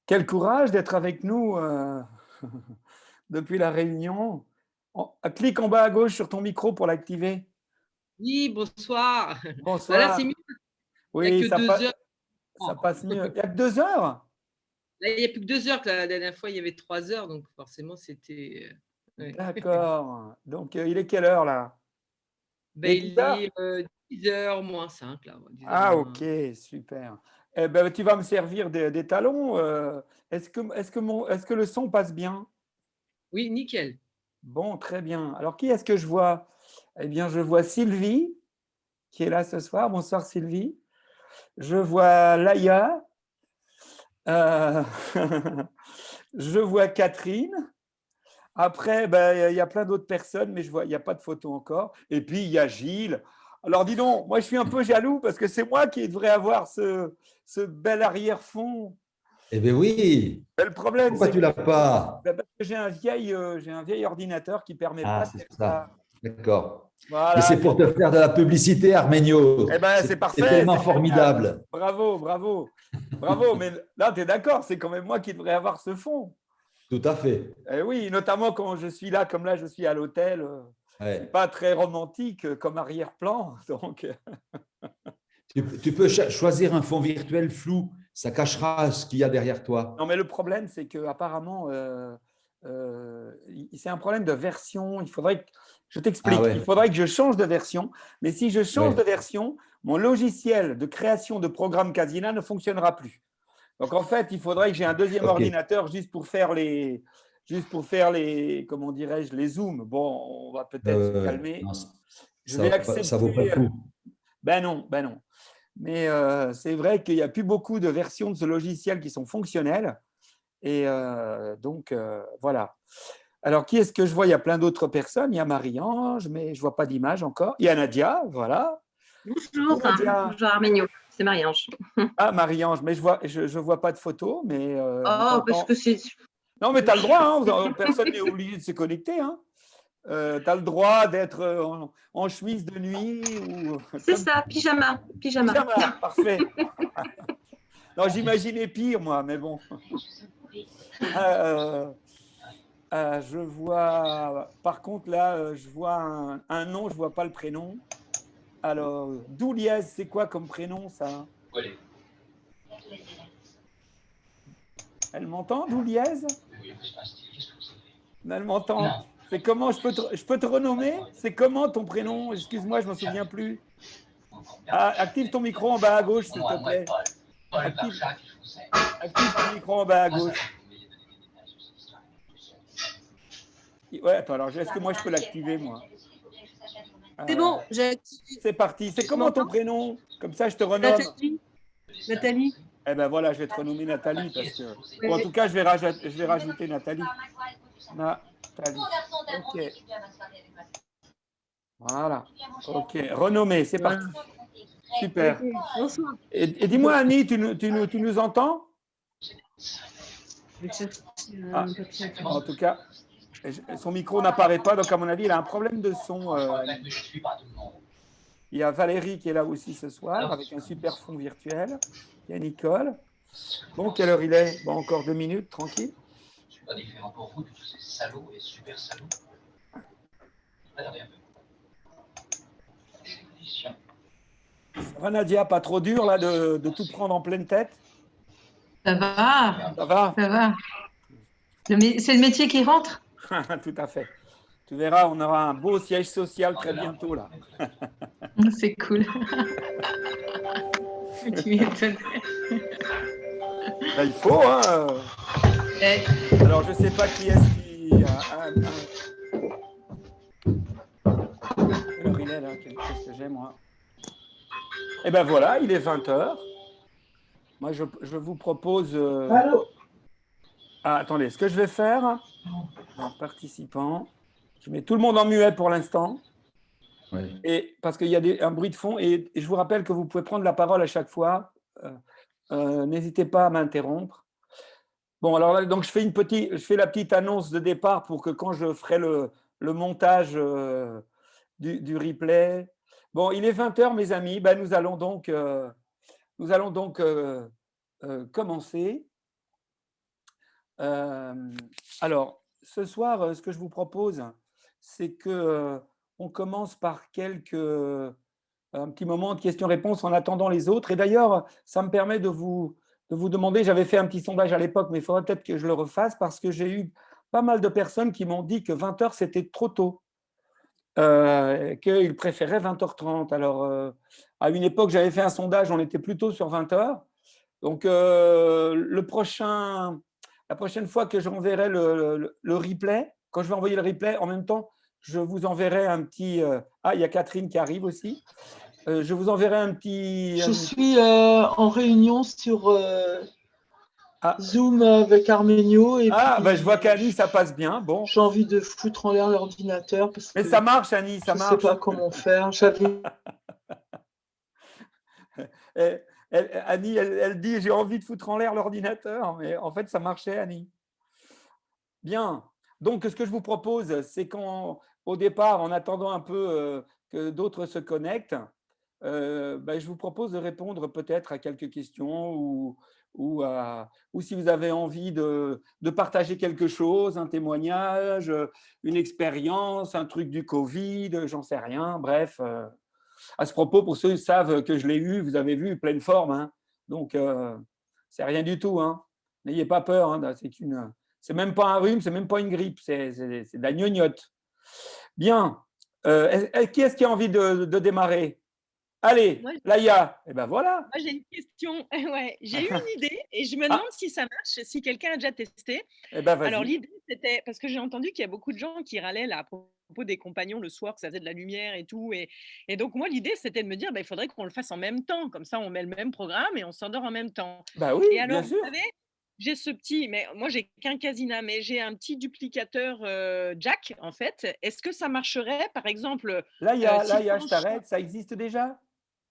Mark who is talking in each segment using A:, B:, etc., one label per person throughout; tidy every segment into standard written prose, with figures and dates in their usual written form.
A: Quel courage d'être avec nous depuis la réunion. Clique en bas à gauche sur ton micro pour l'activer.
B: Oui, bonsoir. Bah, là, c'est
A: Bonsoir.
B: mieux, il y a
A: Oui,
B: que 2 heures.
A: ça passe mieux. Il y a que 2 heures?
B: Là, il y a plus que 2 heures que la dernière fois, il y avait 3 heures, donc forcément, c'était, ouais.
A: D'accord. Donc, il est quelle heure là?
B: Bah,
A: Il est 10
B: il
A: heures?
B: est, 10h moins 5 là, ouais, 10h
A: Ah, ok,
B: moins.
A: super. Eh ben, tu vas me servir des talons. Est-ce que le son passe bien?
B: Oui, nickel.
A: Bon, très bien. Alors, qui est-ce que je vois? Eh bien, je vois Sylvie qui est là ce soir. Bonsoir Sylvie. Je vois Laïa. Euh, je vois Catherine. Après, ben, il y a plein d'autres personnes, mais je vois, il n'y a pas de photo encore. Et puis, il y a Gilles. Alors, dis donc, moi, je suis un peu jaloux parce que c'est moi qui devrais avoir ce bel arrière-fond.
C: Eh bien oui,
A: Mais le problème,
C: pourquoi
A: c'est
C: tu
A: que,
C: l'as pas?
A: ben, parce que j'ai un vieil ordinateur qui ne permet
C: Ah,
A: pas de
C: c'est
A: faire ça.
C: ça. D'accord. Mais
A: Voilà.
C: c'est pour te faire de la publicité,
A: Eh
C: Armenio.
A: ben, c'est
C: C'est
A: parfait,
C: tellement
A: c'est génial.
C: formidable.
A: Bravo, bravo. Bravo, mais là, tu es d'accord, c'est quand même moi qui devrais avoir ce fond.
C: Tout à fait.
A: Oui, notamment quand je suis là, comme là, je suis à l'hôtel. C'est
C: Ouais.
A: pas très romantique comme arrière-plan. Donc,
C: Tu peux choisir un fond virtuel flou. Ça cachera ce qu'il y a derrière
A: non,
C: toi.
A: mais le problème, c'est que apparemment, c'est un problème de version. Je
C: Ah
A: t'explique. Il
C: ouais.
A: faudrait que je change de version. Mais si je change de
C: Ouais.
A: version, mon logiciel de création de programme Casina ne fonctionnera plus. Donc en fait, il faudrait que j'ai un deuxième
C: OK.
A: ordinateur juste pour faire les, comment dirais-je, les zooms. Bon, on va peut-être se calmer.
C: Non,
A: Je vais
C: ça vaut pas le
A: accepter.
C: coup.
A: Ben non, ben non. Mais c'est vrai qu'il n'y a plus beaucoup de versions de ce logiciel qui sont fonctionnelles. Et donc, voilà. Alors, qui est-ce que je vois? Il y a plein d'autres personnes. Il y a Marie-Ange, mais je ne vois pas d'image encore. Il y a Nadia, voilà.
D: Bonjour,
A: Coucou Nadia.
D: bonjour Arménio, c'est Marie-Ange.
A: Ah, Marie-Ange, mais je vois pas de photo, mais on
D: Oh, parce que
A: t'entend.
D: c'est.
A: Non, mais tu as le droit, hein, personne n'est obligé de se connecter. Hein. Tu as le droit d'être en chemise de nuit ou
D: C'est
A: comme
D: ça, pyjama, pyjama.
A: pyjama, parfait. Non, j'imaginais pire, moi, mais bon. Euh, je vois, par contre, là, je vois un nom, je vois pas le prénom. Alors, Douliez, c'est quoi comme prénom, ça? Elle m'entend, Douliez? Elle m'entend. C'est comment, je peux te renommer? C'est comment ton prénom? Excuse-moi, je ne me souviens plus. Ah, active ton micro en bas à gauche, s'il te plaît. Active, active ton micro en bas à gauche. Ouais, attends, alors, est-ce que moi, je peux l'activer, moi?
D: C'est
A: Euh,
D: bon, j'ai activé.
A: c'est parti. C'est
D: Tu
A: comment ton
D: m'entends?
A: prénom? Comme ça, je te renomme.
D: Nathalie? Nathalie?
A: Eh ben voilà, je vais te renommer Nathalie parce que. Ou en
D: Ouais.
A: tout cas, je vais rajouter Nathalie. Nathalie. OK. Voilà. OK. Renommé, c'est
D: Voilà.
A: parti.
D: Ok,
A: Super.
D: bonsoir.
A: Et dis-moi, Annie, tu nous entends?
D: Je vais chercher
A: Ah,
D: un papier à
A: en
D: coller.
A: tout cas, son micro n'apparaît pas, donc à mon avis, il a un problème de son. Il y a Valérie qui est là aussi ce soir avec un super fond virtuel. Il y a Nicole. Bon, quelle heure il est? Bon, encore 2 minutes, tranquille. Ça va, Nadia, pas trop dur là de tout prendre en pleine tête?
D: Ça va,
A: Ça va?
D: ça va. C'est le métier qui rentre?
A: Tout à fait. Tu verras, on aura un beau siège social très bientôt là.
D: C'est cool. Tu m'étonnes.
A: Ben, il faut, hein.
D: Eh,
A: Alors, je ne sais pas qui est-ce qui quelle heure il est là? Qu'est-ce que j'ai, moi? Eh ben voilà, il est 20 h. Moi, je vous propose.
C: Allô?
A: Ah, attendez, ce que je vais faire, dans participants, je mets tout le monde en muet pour l'instant,
C: Oui.
A: et parce qu'il y a un bruit de fond, et je vous rappelle que vous pouvez prendre la parole à chaque fois. N'hésitez pas à m'interrompre. Bon, alors là, donc je fais la petite annonce de départ pour que quand je ferai le montage du replay. Bon, il est 20 h, mes amis. Ben, nous allons donc commencer. Alors, ce soir, ce que je vous propose, c'est que on commence par un petit moment de questions-réponses en attendant les autres. Et d'ailleurs, ça me permet de vous demander, j'avais fait un petit sondage à l'époque, mais il faudrait peut-être que je le refasse parce que j'ai eu pas mal de personnes qui m'ont dit que 20 heures, c'était trop tôt, qu'ils préféraient 20h30. Alors, à une époque, j'avais fait un sondage, on était plutôt sur 20 heures. Donc, la prochaine fois que j'enverrai le replay, quand je vais envoyer le replay, en même temps, je vous enverrai un petit. Il y a Catherine qui arrive aussi. Je vous enverrai un petit.
E: Je suis en réunion sur
A: Ah,
E: Zoom avec Arménio et puis
A: je vois qu'Annie, ça passe bien. Bon,
E: j'ai envie de foutre en l'air l'ordinateur parce
A: mais
E: que
A: ça marche, Annie, ça
E: je ne sais
A: marche.
E: pas comment faire. J'avais
A: Annie, elle dit j'ai envie de foutre en l'air l'ordinateur, mais en fait, ça marchait, Annie. Bien. Donc, ce que je vous propose, c'est qu'au départ, en attendant un peu que d'autres se connectent, je vous propose de répondre peut-être à quelques questions ou si vous avez envie de partager quelque chose, un témoignage, une expérience, un truc du Covid, j'en sais rien. Bref, à ce propos, pour ceux qui savent que je l'ai eu, vous avez vu, pleine forme. Hein. Donc, c'est rien du tout. Hein. N'ayez pas peur. Hein. C'est même pas un rhume, c'est même pas une grippe, c'est de la gnognotte. Bien. Qui est-ce qui a envie de démarrer? Allez,
F: Moi,
A: Laïa. Eh ben voilà.
F: j'ai une question. Ouais, j'ai eu une idée et je me
A: Ah.
F: demande si ça marche, si quelqu'un a déjà testé.
A: Eh ben
F: Alors,
A: vas-y.
F: l'idée, c'était parce que j'ai entendu qu'il y a beaucoup de gens qui râlaient là, à propos des compagnons le soir, que ça faisait de la lumière et tout. Et donc, moi, l'idée, c'était de me dire, il faudrait qu'on le fasse en même temps. Comme ça, on met le même programme et on s'endort en même temps.
A: Bah oui,
F: Et alors,
A: bien
F: vous
A: sûr.
F: savez, j'ai ce petit, mais moi, j'ai qu'un Casina, mais j'ai un petit duplicateur jack, en fait. Est-ce que ça marcherait, par exemple,
A: Laïa,
F: si
A: Laïa,
F: quand
A: je
F: je...
A: t'arrête. Ça existe déjà.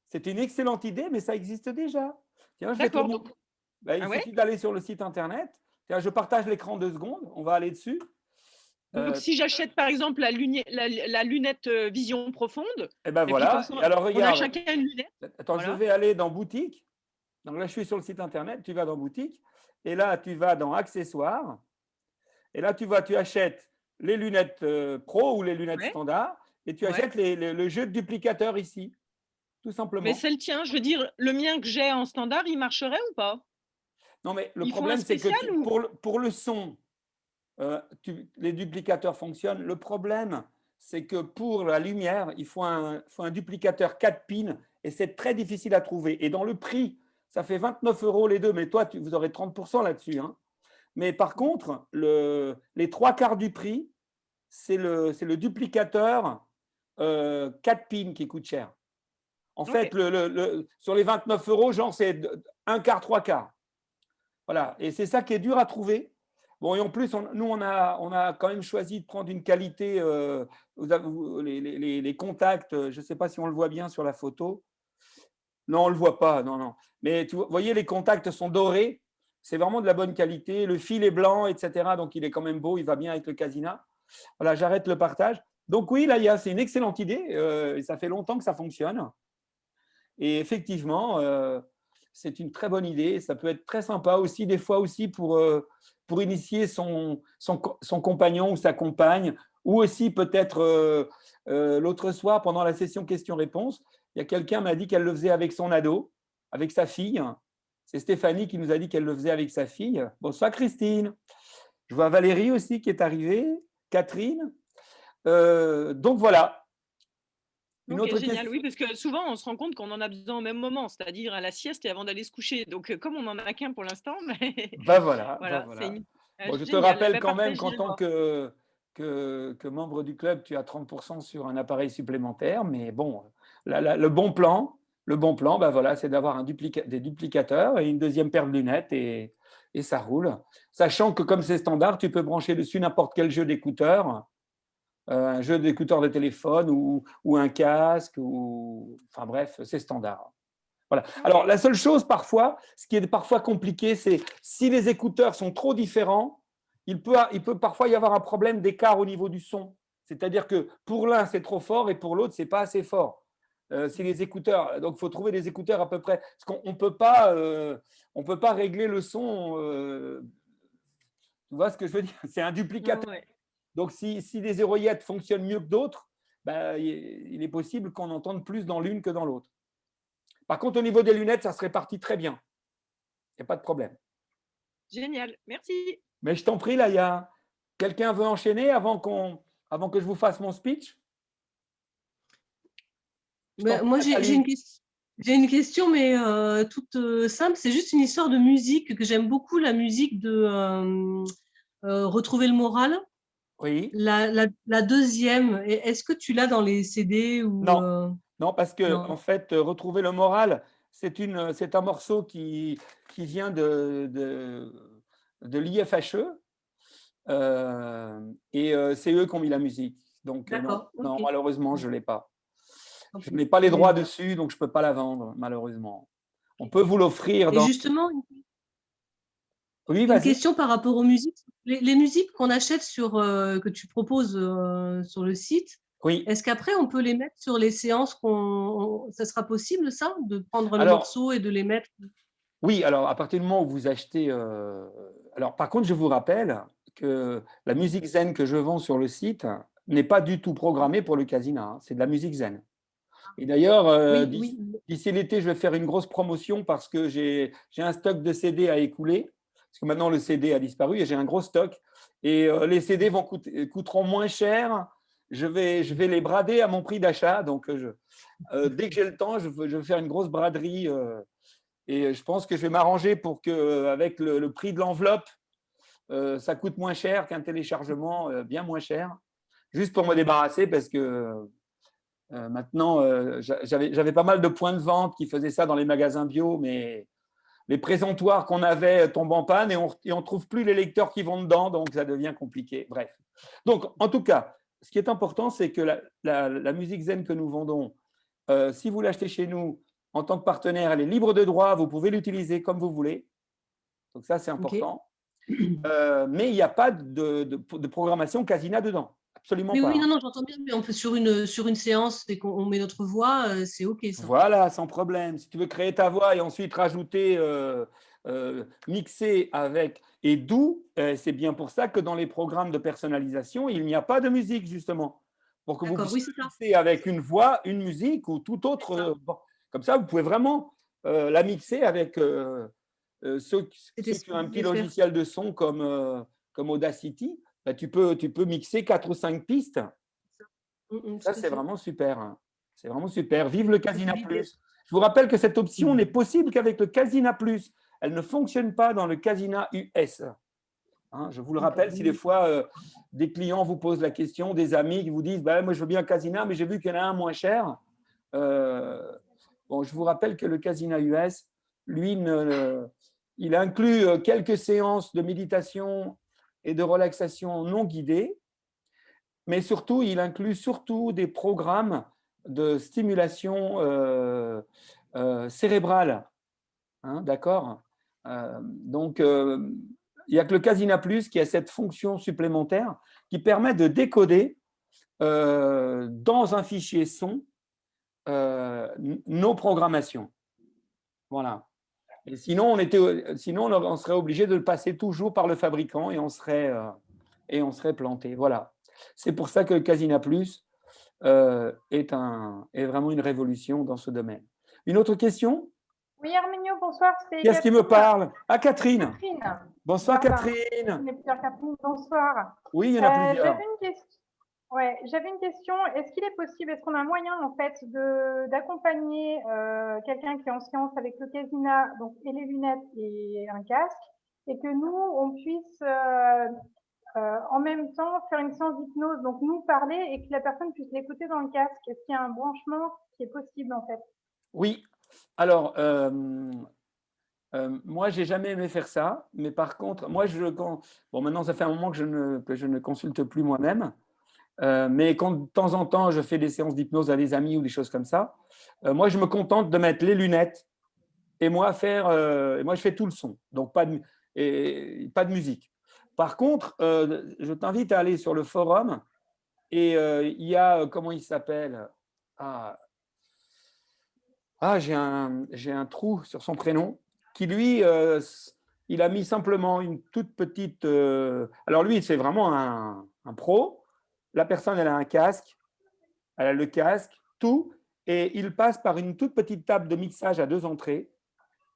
A: C'est une excellente idée, mais ça existe déjà. Tiens, je vais te le
F: D'accord,
A: montrer.
F: donc,
A: Il
F: ah ouais?
A: suffit d'aller sur le site internet. Tiens, je partage l'écran 2 secondes. On va aller dessus.
F: Donc, si j'achète par exemple la lunette vision profonde,
A: Et ben
F: et puis comme
A: voilà.
F: ça,
A: Et alors,
F: on a
A: regarde.
F: chacun une lunette,
A: Attends, je
F: voilà.
A: vais aller dans boutique. Donc là, je suis sur le site internet. Tu vas dans boutique. Et là, tu vas dans accessoires. Et là, tu achètes les lunettes pro ou les lunettes
F: Ouais,
A: standard. Et tu
F: ouais.
A: achètes le jeu de duplicateur ici, tout
F: Mais
A: simplement.
F: c'est le tien, je veux dire, le mien que j'ai en standard, il marcherait ou pas?
A: Non, mais le
F: Ils font un
A: problème, c'est que
F: spécial ou?
A: pour le son, les duplicateurs fonctionnent. Le problème, c'est que pour la lumière, il faut un duplicateur 4 pins et c'est très difficile à trouver. Et dans le prix, ça fait 29 € les deux, mais toi, vous aurez 30% là-dessus. Hein. Mais par contre, les 3/4 du prix, c'est le duplicateur 4 pins qui coûte cher. En fait,
F: Ok.
A: sur les 29 €, genre, c'est un quart, 3/4. Voilà. Et c'est ça qui est dur à trouver. Bon, et en plus, nous, on a quand même choisi de prendre une qualité. Les contacts, je ne sais pas si on le voit bien sur la photo. Non, on ne le voit pas. Non, non. Mais vous voyez, les contacts sont dorés. C'est vraiment de la bonne qualité. Le fil est blanc, etc. Donc, il est quand même beau. Il va bien avec le Casina. Voilà, j'arrête le partage. Donc, oui, là, c'est une excellente idée. Et ça fait longtemps que ça fonctionne. Et effectivement, c'est une très bonne idée. Ça peut être très sympa aussi, des fois aussi, pour initier son compagnon ou sa compagne, ou aussi peut-être l'autre soir, pendant la session questions-réponses, il y a quelqu'un qui m'a dit qu'elle le faisait avec son ado, avec sa fille. C'est Stéphanie qui nous a dit qu'elle le faisait avec sa fille. Bonsoir Christine. Je vois Valérie aussi qui est arrivée, Catherine. Donc voilà. Une
F: Ok,
A: autre
F: génial.
A: question.
F: Oui, parce que souvent, on se rend compte qu'on en a besoin au même moment, c'est-à-dire à la sieste et avant d'aller se coucher. Donc, comme on n'en a qu'un pour l'instant, mais
A: Ben voilà, ben
F: voilà, c'est
A: voilà. Bon, je te
F: génial.
A: rappelle
F: Ben,
A: quand même
F: parfait,
A: qu'en
F: j'irai
A: tant
F: voir.
A: que membre du club, tu as 30% sur un appareil supplémentaire. Mais bon, le bon plan, ben voilà, c'est d'avoir des duplicateurs et une deuxième paire de lunettes et ça roule. Sachant que comme c'est standard, tu peux brancher dessus n'importe quel jeu d'écouteurs, un jeu d'écouteurs de téléphone ou un casque, enfin bref, c'est standard. Voilà. Alors, la seule chose parfois, ce qui est parfois compliqué, c'est si les écouteurs sont trop différents, il peut parfois y avoir un problème d'écart au niveau du son. C'est-à-dire que pour l'un, c'est trop fort et pour l'autre, ce n'est pas assez fort. Si les écouteurs, donc il faut trouver des écouteurs à peu près. Parce qu'on ne peut pas régler le son Tu vois ce que je veux dire? C'est un duplicateur.
F: Ouais.
A: Donc, si des zéroïettes fonctionnent mieux que d'autres, ben, il est possible qu'on entende plus dans l'une que dans l'autre. Par contre, au niveau des lunettes, ça se répartit très bien. Il n'y a pas de problème.
F: Génial, merci.
A: Mais je t'en prie, Laïa, quelqu'un veut enchaîner avant que je vous fasse mon speech?
G: Moi, j'ai une question, mais toute simple. C'est juste une histoire de musique que j'aime beaucoup, la musique de Retrouver le moral.
A: Oui.
G: La deuxième, est-ce que tu l'as dans les CD ou
A: Non, non, parce que
G: non.
A: en fait, Retrouver le moral, c'est un morceau qui vient de l'IFHE et c'est eux qui ont mis la musique. Donc non, non,
G: ok.
A: malheureusement, je ne l'ai pas.
G: Ok.
A: Je n'ai pas les droits dessus, donc je ne peux pas la vendre, malheureusement. On peut vous l'offrir
G: Et
A: dans…
G: justement,
A: Oui,
G: une
A: vas-y.
G: question par rapport aux musiques. Les musiques qu'on achète que tu proposes sur le site,
A: Oui.
G: est-ce qu'après on peut les mettre sur les séances ça sera possible ça, de prendre les
A: Alors,
G: morceaux et de les mettre?
A: Oui, alors à partir du moment où vous achetez… Alors par contre, je vous rappelle que la musique zen que je vends sur le site n'est pas du tout programmée pour le Casina, hein. C'est de la musique zen. Et d'ailleurs,
G: Oui.
A: d'ici l'été, je vais faire une grosse promotion parce que j'ai un stock de CD à écouler. Parce que maintenant, le CD a disparu et j'ai un gros stock. Et les CD coûteront moins cher. Je vais les brader à mon prix d'achat. Donc, dès que j'ai le temps, je vais faire une grosse braderie. Et je pense que je vais m'arranger pour qu'avec le prix de l'enveloppe, ça coûte moins cher qu'un téléchargement, bien moins cher. Juste pour me débarrasser parce que… maintenant, j'avais pas mal de points de vente qui faisaient ça dans les magasins bio, mais les présentoirs qu'on avait tombent en panne et on ne trouve plus les lecteurs qui vont dedans, donc ça devient compliqué. Bref. Donc, en tout cas, ce qui est important, c'est que la musique zen que nous vendons, si vous l'achetez chez nous en tant que partenaire, elle est libre de droit, vous pouvez l'utiliser comme vous voulez. Donc ça, c'est important. Mais il n'y a pas de programmation Casina dedans. Absolument pas.
G: Oui, non, j'entends bien, mais on peut sur une séance et qu'on met notre voix, c'est OK ça.
A: Voilà, sans problème. Si tu veux créer ta voix et ensuite rajouter, mixer avec et d'où, c'est bien pour ça que dans les programmes de personnalisation, il n'y a pas de musique justement. Pour que vous puissiez mixer avec une voix, une musique ou tout autre. Comme ça, vous pouvez vraiment la mixer avec ceux qui ont un petit logiciel de son comme Audacity. Bah, tu peux mixer 4 ou 5 pistes. Ça, c'est vraiment super. C'est vraiment super. Vive le Casina Plus. Je vous rappelle que cette option n'est possible qu'avec le Casina Plus. Elle ne fonctionne pas dans le Casina US. Hein, je vous le rappelle, si des fois des clients vous posent la question, des amis qui vous disent bah, « moi je veux bien Casina, mais j'ai vu qu'il y en a un moins cher ». Bon, je vous rappelle que le Casina US, lui, il inclut quelques séances de méditation et de relaxation non guidées, mais surtout, il inclut surtout des programmes de stimulation cérébrale. Hein, d'accord? Donc, il n'y a que le Casina Plus qui a cette fonction supplémentaire qui permet de décoder dans un fichier son nos programmations. Voilà. Et sinon, on serait obligé de le passer toujours par le fabricant et on serait planté. Voilà. C'est pour ça que le Casina Plus est vraiment une révolution dans ce domaine. Une autre question?
H: Oui, Arménio, bonsoir.
A: Qui est-ce qui me parle? Ah, Catherine.
H: Catherine.
A: Bonsoir,
H: voilà.
A: Catherine.
H: Catherine, bonsoir.
A: Oui, il y en a plusieurs.
H: J'avais une question. Est-ce qu'il est possible, est-ce qu'on a un moyen en fait d'accompagner quelqu'un qui est en séance avec le Casina, donc et les lunettes et un casque, et que nous on puisse en même temps faire une séance d'hypnose, donc nous parler et que la personne puisse l'écouter dans le casque. Est-ce qu'il y a un branchement qui est possible en fait?
A: Oui. Alors, moi, j'ai jamais aimé faire ça, mais par contre, moi, maintenant, ça fait un moment que je ne consulte plus moi-même, mais quand de temps en temps, je fais des séances d'hypnose à des amis ou des choses comme ça, moi, je me contente de mettre les lunettes et moi, je fais tout le son, donc pas de musique. Par contre, je t'invite à aller sur le forum et il y a, comment il s'appelle? J'ai un trou sur son prénom qui, lui, il a mis simplement une toute petite… alors lui, c'est vraiment un pro. La personne, elle a un casque, elle a le casque, tout, et il passe par une toute petite table de mixage à 2 entrées.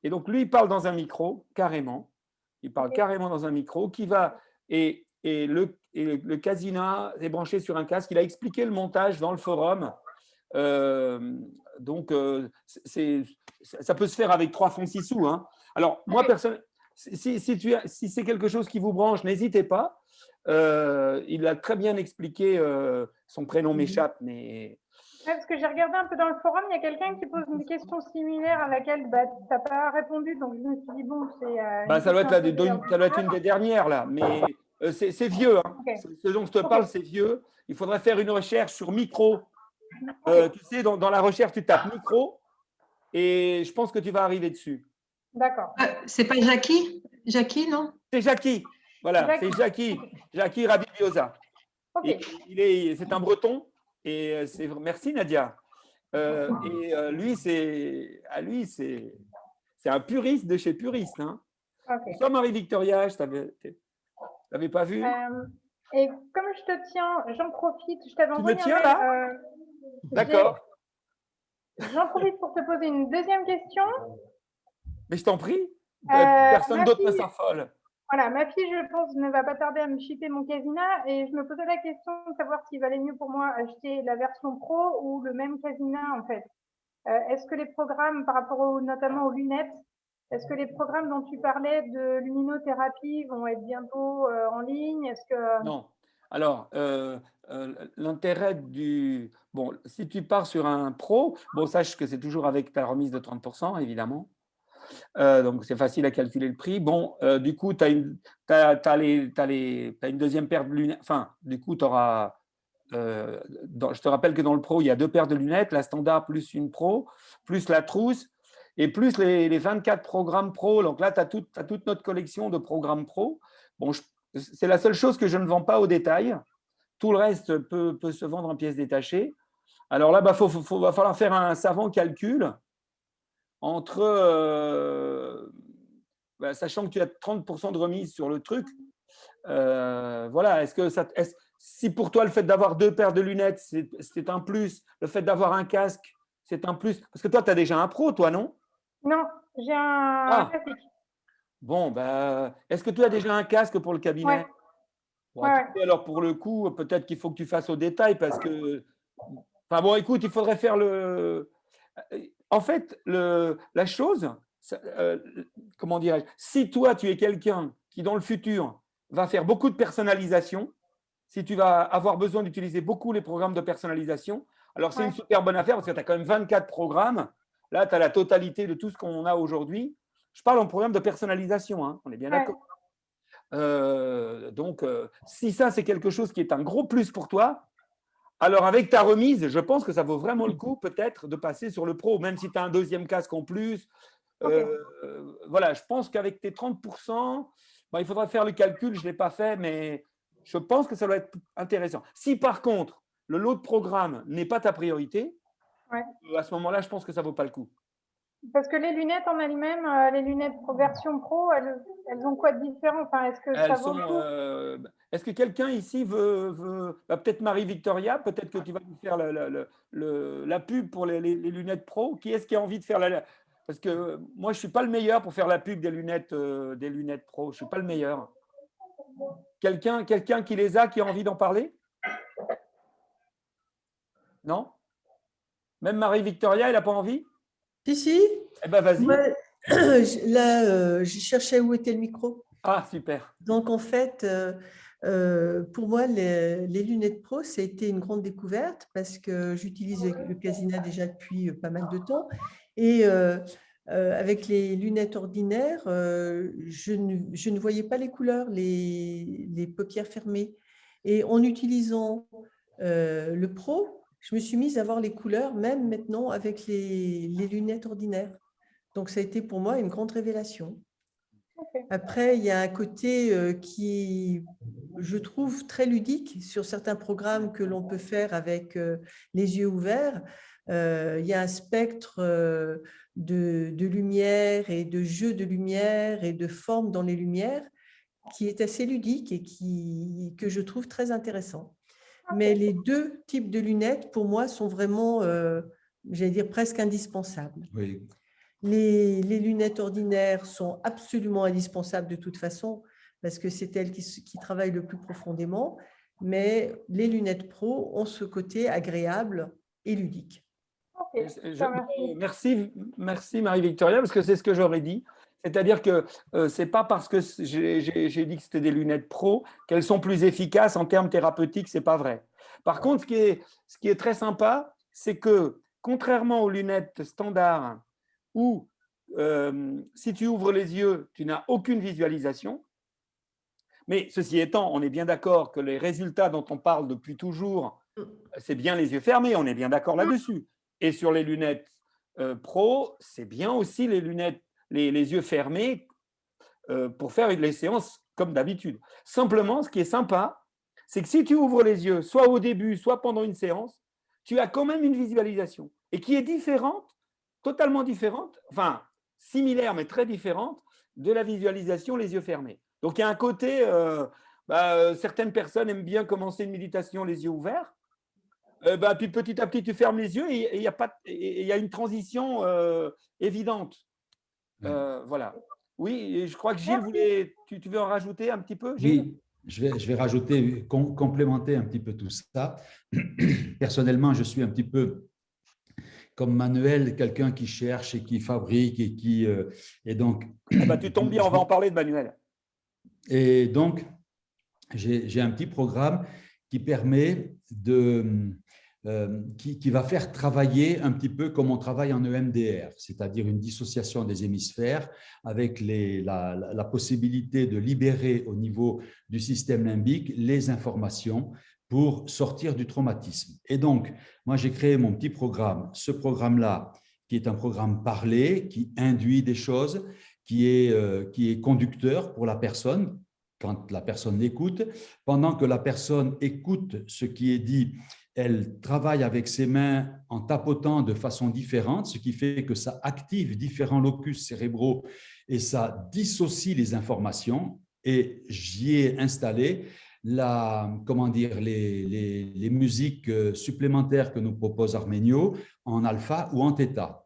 A: Et donc, lui, il parle dans un micro, carrément. Il parle carrément dans un micro qui va… Et le Casina est branché sur un casque. Il a expliqué le montage dans le forum. Donc, ça peut se faire avec 3 francs 6 sous. Hein. Alors, moi, personne, si c'est quelque chose qui vous branche, n'hésitez pas. Il a très bien expliqué, son prénom m'échappe, mais…
H: Ouais, parce que j'ai regardé un peu dans le forum, il y a quelqu'un qui pose une question similaire à laquelle tu n'as pas répondu, donc je me suis dit, bon, c'est…
A: ça doit être une des dernières, là, mais c'est vieux. Hein. Okay. Ce dont je te parle, c'est vieux. Il faudrait faire une recherche sur micro. Tu sais, dans la recherche, tu tapes micro et je pense que tu vas arriver dessus.
H: D'accord.
D: C'est pas Jackie? Jackie, non?
A: C'est Jackie. Voilà, c'est Jackie. Jackie Rabibiosa. Okay. C'est un breton. Et merci Nadia. Lui, c'est un puriste de chez Puriste. Hein. Okay. Toi, Marie-Victoria, je t'avais pas vu.
H: Et comme je te tiens, j'en profite. Je t'avais envoyé
A: un mail. Là d'accord.
H: J'en profite pour te poser une deuxième question.
A: Mais je t'en prie. Personne d'autre ne s'affole.
H: Voilà, ma fille, je pense, ne va pas tarder à me shipper mon Casina et je me posais la question de savoir s'il valait mieux pour moi acheter la version pro ou le même Casina en fait. Est-ce que les programmes, par rapport notamment aux lunettes, est-ce que les programmes dont tu parlais de luminothérapie vont être bientôt en ligne? Est-ce que…
A: Non. Alors, l'intérêt du… Bon, si tu pars sur un pro, bon, sache que c'est toujours avec ta remise de 30%, évidemment. Donc, c'est facile à calculer le prix. Bon, du coup, tu as une deuxième paire de lunettes. Enfin, du coup, tu auras… je te rappelle que dans le pro, il y a 2 paires de lunettes, la standard plus une pro, plus la trousse, et plus les 24 programmes pro. Donc là, tu as toute notre collection de programmes pro. Bon, c'est la seule chose que je ne vends pas au détail. Tout le reste peut se vendre en pièces détachées. Alors là, va falloir faire un savant calcul entre… sachant que tu as 30% de remise sur le truc, voilà, si pour toi, le fait d'avoir 2 paires de lunettes, c'est un plus, le fait d'avoir un casque, c'est un plus, parce que toi, tu as déjà un pro, toi, non?
H: Non, j'ai un classique.
A: Bon, est-ce que tu as déjà un casque pour le cabinet?
H: Ouais.
A: Bon, alors, pour le coup, peut-être qu'il faut que tu fasses au détail, parce que… Enfin bon, écoute, il faudrait faire le… En fait, la chose, comment dirais-je, si toi, tu es quelqu'un qui, dans le futur, va faire beaucoup de personnalisation, si tu vas avoir besoin d'utiliser beaucoup les programmes de personnalisation, alors c'est une super bonne affaire parce que tu as quand même 24 programmes. Là, tu as la totalité de tout ce qu'on a aujourd'hui. Je parle en programme de personnalisation, hein, on est bien d'accord. Donc, si ça, c'est quelque chose qui est un gros plus pour toi, alors avec ta remise, je pense que ça vaut vraiment le coup peut-être de passer sur le pro, même si tu as un deuxième casque en plus. Voilà, je pense qu'avec tes 30%, il faudra faire le calcul, je ne l'ai pas fait, mais je pense que ça doit être intéressant. Si par contre, le lot de programme n'est pas ta priorité, à ce moment-là, je pense que ça ne vaut pas le coup.
H: Parce que les lunettes en elles-mêmes, les lunettes version pro, elles ont quoi de différent? Enfin, est-ce que ça vaut le coup?
A: Est-ce que quelqu'un ici veut peut-être Marie-Victoria, peut-être que tu vas nous faire la pub pour les lunettes pro. Qui est-ce qui a envie de faire Parce que moi, je ne suis pas le meilleur pour faire la pub des lunettes pro. Je ne suis pas le meilleur. Quelqu'un qui les a, qui a envie d'en parler? Non? Même Marie-Victoria, elle n'a pas envie?
I: Si.
A: Eh bien, vas-y.
I: Là, je cherchais où était le micro.
A: Ah, super.
I: Donc, en fait, pour moi, les lunettes pro, ça a été une grande découverte parce que j'utilise le Casina déjà depuis pas mal de temps. Et avec les lunettes ordinaires, je ne voyais pas les couleurs, les paupières fermées. Et en utilisant le pro, je me suis mise à voir les couleurs, même maintenant avec les lunettes ordinaires. Donc, ça a été pour moi une grande révélation. Après, il y a un côté qui, je trouve, très ludique sur certains programmes que l'on peut faire avec les yeux ouverts. Il y a un spectre de lumière et de jeu de lumière et de forme dans les lumières qui est assez ludique et que je trouve très intéressant. Mais les deux types de lunettes, pour moi, sont vraiment, j'allais dire, presque indispensables.
C: Oui.
I: Les lunettes ordinaires sont absolument indispensables de toute façon, parce que c'est elles qui travaillent le plus profondément, mais les lunettes pro ont ce côté agréable et ludique.
A: Merci Marie-Victoria, parce que c'est ce que j'aurais dit. C'est-à-dire que ce n'est pas parce que j'ai dit que c'était des lunettes pro qu'elles sont plus efficaces en termes thérapeutiques, ce n'est pas vrai. Par contre, ce qui est très sympa, c'est que contrairement aux lunettes standards où si tu ouvres les yeux, tu n'as aucune visualisation, mais ceci étant, on est bien d'accord que les résultats dont on parle depuis toujours, c'est bien les yeux fermés, on est bien d'accord là-dessus. Et sur les lunettes pro, c'est bien aussi les lunettes, les yeux fermés pour faire les séances comme d'habitude. Simplement, ce qui est sympa, c'est que si tu ouvres les yeux, soit au début, soit pendant une séance, tu as quand même une visualisation et qui est différente, totalement différente, enfin similaire mais très différente de la visualisation les yeux fermés. Donc il y a un côté, certaines personnes aiment bien commencer une méditation les yeux ouverts. Puis petit à petit, tu fermes les yeux et il y a une transition évidente. Voilà. Oui, et je crois que Gilles, tu veux en rajouter un petit peu, Gilles?
C: Oui, je vais rajouter, complémenter un petit peu tout ça. Personnellement, je suis un petit peu comme Manuel, quelqu'un qui cherche et qui fabrique et qui… et donc…
A: tu tombes bien, on va en parler de Manuel.
C: Et donc, j'ai un petit programme qui permet qui va faire travailler un petit peu comme on travaille en EMDR, c'est-à-dire une dissociation des hémisphères avec la possibilité de libérer au niveau du système limbique les informations pour sortir du traumatisme. Et donc, moi, j'ai créé mon petit programme. Ce programme-là, qui est un programme parlé, qui induit des choses, qui est conducteur pour la personne, quand la personne écoute. Pendant que la personne écoute ce qui est dit, elle travaille avec ses mains en tapotant de façon différente, ce qui fait que ça active différents locus cérébraux et ça dissocie les informations. Et j'y ai installé les musiques supplémentaires que nous propose Armenio en alpha ou en theta.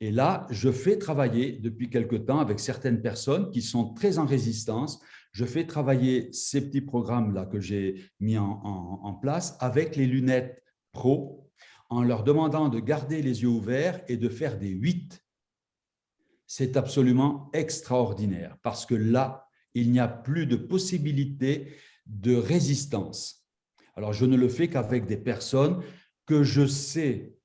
C: Et là, je fais travailler depuis quelque temps avec certaines personnes qui sont très en résistance. Je fais travailler ces petits programmes-là que j'ai mis en place avec les lunettes pro en leur demandant de garder les yeux ouverts et de faire des 8. C'est absolument extraordinaire parce que là, il n'y a plus de possibilité de résistance. Alors, je ne le fais qu'avec des personnes que je sais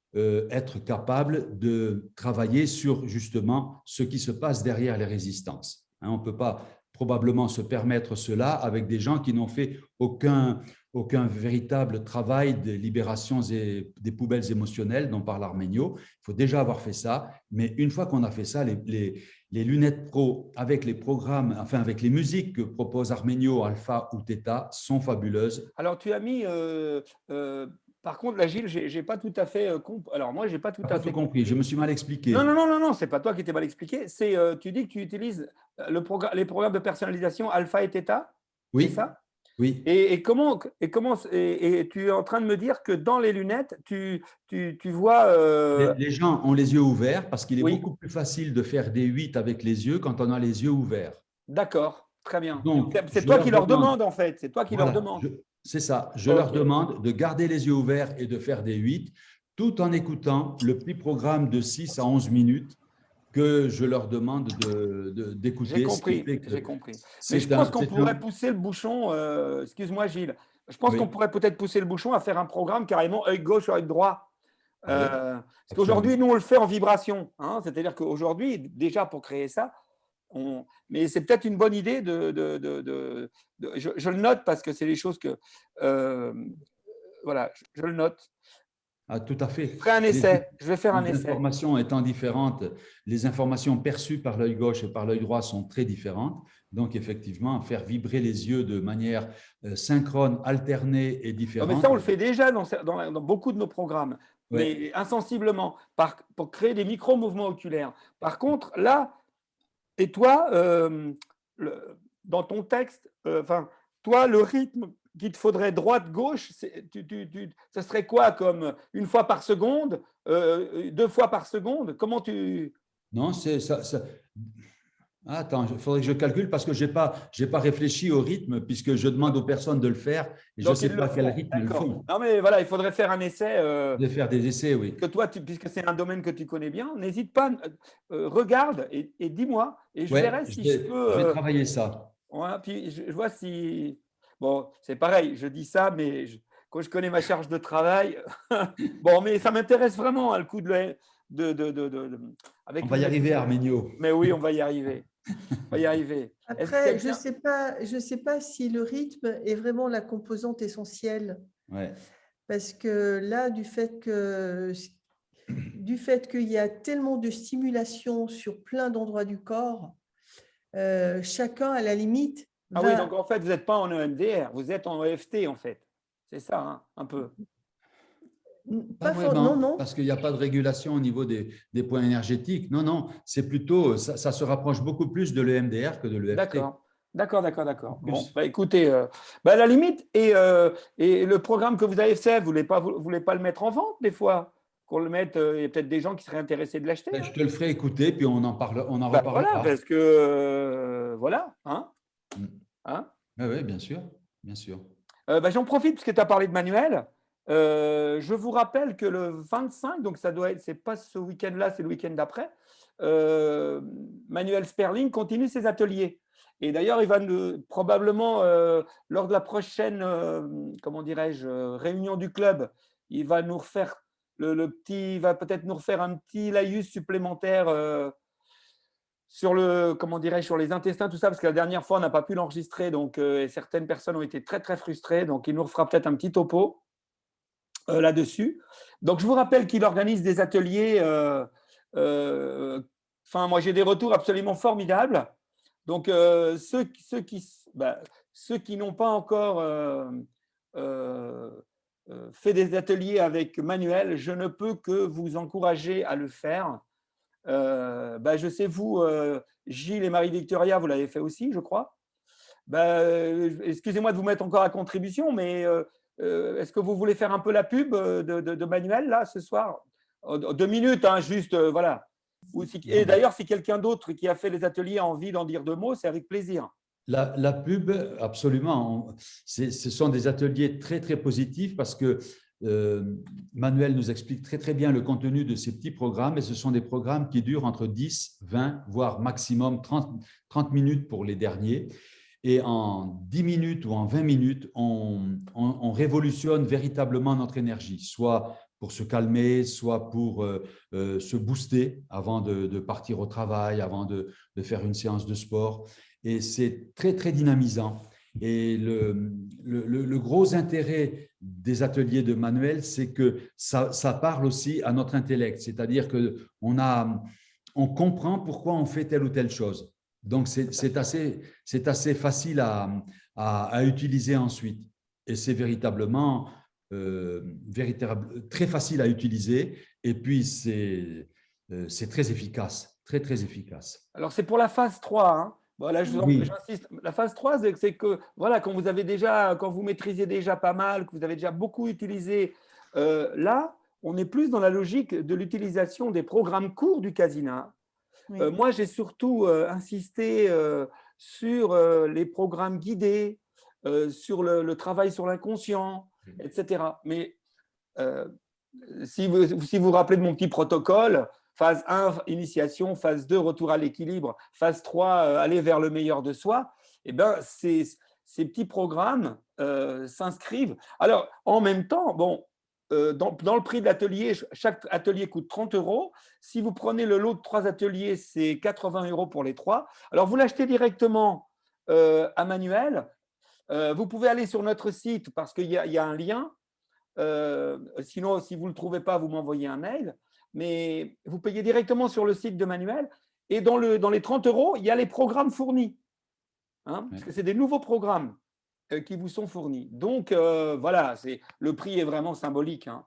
C: être capable de travailler sur justement ce qui se passe derrière les résistances. On ne peut pas probablement se permettre cela avec des gens qui n'ont fait aucun véritable travail de libération des poubelles émotionnelles dont parle Armenio. Il faut déjà avoir fait ça, mais une fois qu'on a fait ça, les lunettes pro avec les programmes, enfin avec les musiques que propose Armenio, alpha ou theta sont fabuleuses.
A: Alors tu as mis… par contre, là, Gilles, j'ai pas tout à fait compris. Alors, moi, j'ai pas tout à fait
C: compris. Je me suis mal expliqué.
A: Non, c'est pas toi qui t'es mal expliqué. C'est, tu dis que tu utilises les programmes de personnalisation alpha et theta.
C: Oui.
A: C'est ça?
C: Oui.
A: Et tu es en train de me dire que dans les lunettes, tu vois…
C: Les gens ont les yeux ouverts parce qu'il est beaucoup plus facile de faire des 8 avec les yeux quand on a les yeux ouverts.
A: D'accord, très bien.
C: Donc,
A: c'est toi qui leur demande, en fait. C'est toi qui leur demande.
C: C'est ça. Je leur demande de garder les yeux ouverts et de faire des 8 tout en écoutant le petit programme de 6 à 11 minutes que je leur demande d'écouter.
A: J'ai compris. Mais je pense qu'on pourrait pousser le bouchon, excuse-moi Gilles, je pense qu'on pourrait peut-être pousser le bouchon à faire un programme carrément œil gauche, œil droit. Parce qu'aujourd'hui, nous, on le fait en vibration. Hein, c'est-à-dire qu'aujourd'hui, déjà pour créer ça, mais c'est peut-être une bonne idée je le note parce que c'est des choses que… voilà, je le note.
C: Ah, tout à fait.
A: Je ferai un essai. Je vais faire un essai.
C: Les informations étant différentes, les informations perçues par l'œil gauche et par l'œil droit sont très différentes. Donc, effectivement, faire vibrer les yeux de manière synchrone, alternée et différente.
A: Mais ça, on le fait déjà dans beaucoup de nos programmes. mais insensiblement, pour créer des micro-mouvements oculaires. Par contre, là, et toi, dans ton texte, toi, le rythme qu'il te faudrait droite-gauche, ça serait quoi, comme une fois par seconde, 2 fois par seconde? Comment tu…
C: Non, c'est ça. Attends, il faudrait que je calcule parce que je n'ai pas réfléchi au rythme puisque je demande aux personnes de le faire et je ne sais pas à quel rythme ils le font.
A: Non, mais voilà, il faudrait faire un essai.
C: De faire des essais, oui.
A: Que toi, puisque c'est un domaine que tu connais bien, n'hésite pas, regarde et dis-moi et je verrai si je peux…
C: Je vais travailler ça.
A: Ouais, puis je vois si… Bon, c'est pareil, je dis ça, mais quand je connais ma charge de travail… Bon, mais ça m'intéresse vraiment, hein, le coup avec
C: on va y arriver, Arménio.
A: Mais oui, on va y arriver. On va y arriver.
I: Après, je sais pas si le rythme est vraiment la composante essentielle.
C: Ouais.
I: Parce que là, du fait qu'il y a tellement de stimulation sur plein d'endroits du corps, chacun, à la limite…
A: Ah oui, donc en fait, vous n'êtes pas en EMDR, vous êtes en EFT, en fait. C'est ça, hein, un peu.
C: Pas vraiment, non. Parce qu'il n'y a pas de régulation au niveau des points énergétiques. Non, non, c'est plutôt… Ça se rapproche beaucoup plus de l'EMDR que de l'EFT.
A: D'accord. Bon, écoutez, à la limite, et le programme que vous avez fait, vous ne voulez pas le mettre en vente des fois? Qu'on le mette, il y a peut-être des gens qui seraient intéressés de l'acheter.
C: Je te le ferai écouter, puis on en reparlera.
A: Voilà, parce que voilà. Hein,
C: oui, bien sûr.
A: J'en profite parce que tu as parlé de Manuel. Je vous rappelle que le 25, donc ça doit être, c'est pas ce week-end-là, c'est le week-end d'après, Manuel Sperling continue ses ateliers. Et d'ailleurs, il va probablement, lors de la prochaine, comment dirais-je, réunion du club, il va nous refaire il va peut-être nous refaire un petit laïus supplémentaire sur sur les intestins, tout ça, parce que la dernière fois, on n'a pas pu l'enregistrer, donc certaines personnes ont été très, très frustrées. Donc, il nous refera peut-être un petit topo là-dessus. Donc, je vous rappelle qu'il organise des ateliers. Moi, j'ai des retours absolument formidables. Donc, ceux qui n'ont pas encore fait des ateliers avec Manuel, je ne peux que vous encourager à le faire. Je sais, vous, Gilles et Marie-Victoria, vous l'avez fait aussi, je crois. Excusez-moi de vous mettre encore à contribution, mais est-ce que vous voulez faire un peu la pub de Manuel, là, ce soir? 2 minutes, hein, juste, voilà. Et d'ailleurs, si quelqu'un d'autre qui a fait les ateliers a envie d'en dire 2 mots, c'est avec plaisir.
C: La pub, absolument. Ce sont des ateliers très, très positifs parce que Manuel nous explique très, très bien le contenu de ces petits programmes et ce sont des programmes qui durent entre 10, 20, voire maximum 30 minutes pour les derniers. Et en 10 minutes ou en 20 minutes, on révolutionne véritablement notre énergie, soit pour se calmer, soit pour se booster avant de partir au travail, avant de faire une séance de sport. Et c'est très, très dynamisant. Et le gros intérêt des ateliers de Manuel, c'est que ça parle aussi à notre intellect, c'est-à-dire qu'on comprend pourquoi on fait telle ou telle chose. Donc, c'est assez facile à utiliser ensuite. Et c'est véritablement très facile à utiliser. Et puis, c'est très efficace, très, très efficace.
A: Alors, c'est pour la phase 3, hein. Voilà, j'insiste. La phase 3, c'est que voilà, quand vous maîtrisez déjà pas mal, que vous avez déjà beaucoup utilisé, là, on est plus dans la logique de l'utilisation des programmes courts du Kasina. Oui. Moi, j'ai surtout insisté sur les programmes guidés, sur le travail sur l'inconscient, etc. Mais si vous vous rappelez de mon petit protocole, phase 1, initiation, phase 2, retour à l'équilibre, phase 3, aller vers le meilleur de soi, eh bien, ces petits programmes s'inscrivent. Alors, en même temps, bon, dans le prix de l'atelier, chaque atelier coûte 30 €. Si vous prenez le lot de 3 ateliers, c'est 80 € pour les 3. Alors, vous l'achetez directement à Manuel. Vous pouvez aller sur notre site parce qu'il y a un lien. Sinon, si vous ne le trouvez pas, vous m'envoyez un mail. Mais vous payez directement sur le site de Manuel. Et dans les 30 €, il y a les programmes fournis. Hein, parce que c'est des nouveaux programmes qui vous sont fournis. Donc, voilà, le prix est vraiment symbolique. Hein.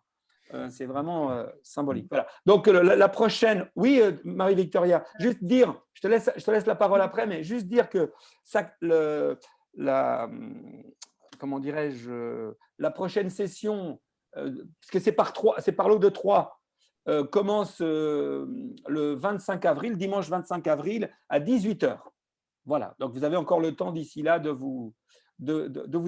A: C'est vraiment symbolique. Voilà. Donc, la prochaine, oui, Marie-Victoria, juste dire, je te laisse la parole après, mais juste dire que ça, comment dirais-je, la prochaine session, parce que c'est par lot de 3, commence le 25 avril, dimanche 25 avril à 18 h. Voilà, donc vous avez encore le temps d'ici là de vous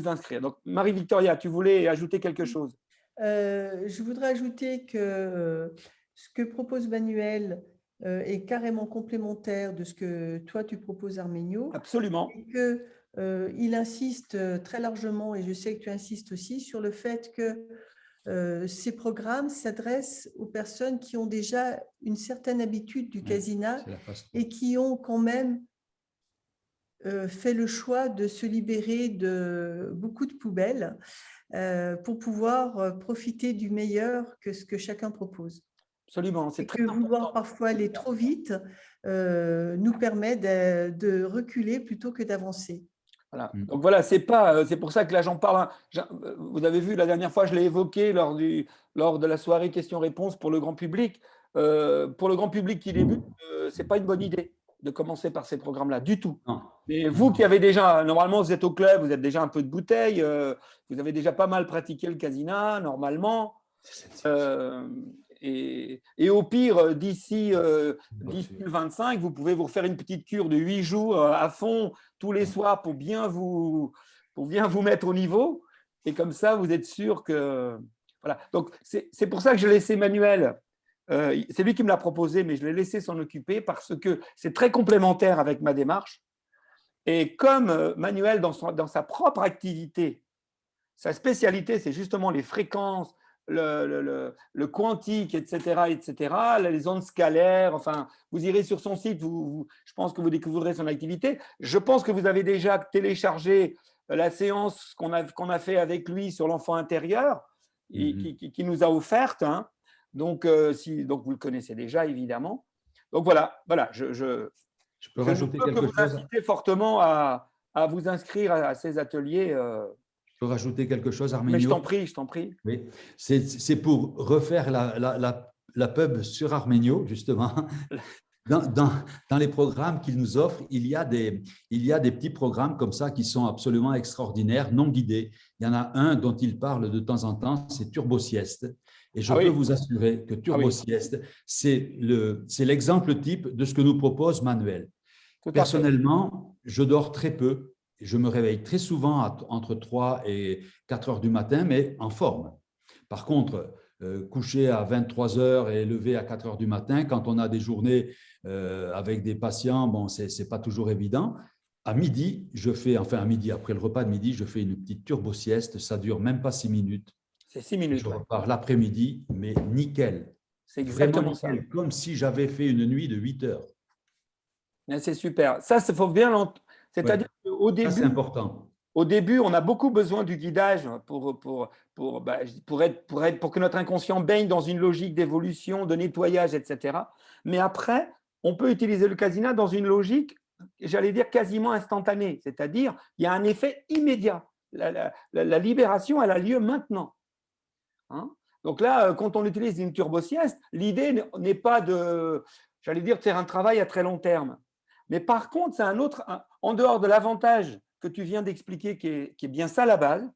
A: inscrire. Donc, Marie-Victoria, tu voulais ajouter quelque chose?
I: Je voudrais ajouter que ce que propose Manuel est carrément complémentaire de ce que toi tu proposes, Arménio.
A: Absolument.
I: Et qu'il insiste très largement, et je sais que tu insistes aussi, sur le fait que ces programmes s'adressent aux personnes qui ont déjà une certaine habitude du casina et qui ont quand même fait le choix de se libérer de beaucoup de poubelles pour pouvoir profiter du meilleur que ce que chacun propose.
A: Absolument, c'est très important.
I: Vouloir parfois aller trop vite nous permet de reculer plutôt que d'avancer.
A: Voilà. Donc voilà, c'est pour ça que là j'en parle. Vous avez vu la dernière fois, je l'ai évoqué lors de la soirée questions-réponses pour le grand public. Pour le grand public qui débute, c'est pas une bonne idée de commencer par ces programmes-là du tout. Et vous qui avez déjà, normalement vous êtes au club, vous êtes déjà un peu de bouteille, vous avez déjà pas mal pratiqué le casina normalement. Et au pire, d'ici le 25, vous pouvez vous refaire une petite cure de 8 jours à fond tous les soirs pour bien vous mettre au niveau. Et comme ça, vous êtes sûr que… Voilà. Donc, c'est pour ça que j'ai laissé Manuel. C'est lui qui me l'a proposé, mais je l'ai laissé s'en occuper parce que c'est très complémentaire avec ma démarche. Et comme Manuel, dans sa propre activité, sa spécialité, c'est justement les fréquences, le quantique, etc., les ondes scalaires. Enfin, vous irez sur son site, je pense que vous découvrirez son activité. Je pense que vous avez déjà téléchargé la séance qu'on a fait avec lui sur l'enfant intérieur, qui nous a offerte. Hein. Donc, vous le connaissez déjà, évidemment. Donc, voilà je
C: peux rajouter quelque chose.
A: Je vous inciter fortement à vous inscrire à ces ateliers.
C: Je peux rajouter quelque chose, Arménio?
A: Mais je t'en prie.
C: Oui. C'est pour refaire la pub sur Arménio, justement. Dans les programmes qu'il nous offre, il y a des petits programmes comme ça qui sont absolument extraordinaires, non guidés. Il y en a un dont il parle de temps en temps, c'est Turbo Sieste. Et je peux vous assurer que Turbo Sieste, c'est l'exemple type de ce que nous propose Manuel. Personnellement, je dors très peu. Je me réveille très souvent entre 3 et 4 heures du matin, mais en forme. Par contre, coucher à 23 h et lever à 4 heures du matin, quand on a des journées avec des patients, bon, ce n'est pas toujours évident. À midi, à midi, après le repas de midi, je fais une petite turbo-sieste. Ça ne dure même pas 6 minutes.
A: C'est 6 minutes.
C: Je repars l'après-midi, mais nickel.
A: C'est exactement
C: nickel, ça. Comme si j'avais fait une nuit de 8 heures.
A: C'est super. Ça, il faut bien l'entendre. C'est-à-dire qu'au début,
C: c'est important.
A: Au début, on a beaucoup besoin du guidage pour que notre inconscient baigne dans une logique d'évolution, de nettoyage, etc. Mais après, on peut utiliser le casina dans une logique, j'allais dire, quasiment instantanée. C'est-à-dire, il y a un effet immédiat. La libération, elle a lieu maintenant. Hein? Donc là, quand on utilise une turbo-sieste, l'idée n'est pas de faire un travail à très long terme. Mais par contre, c'est en dehors de l'avantage que tu viens d'expliquer, qui est bien ça la base,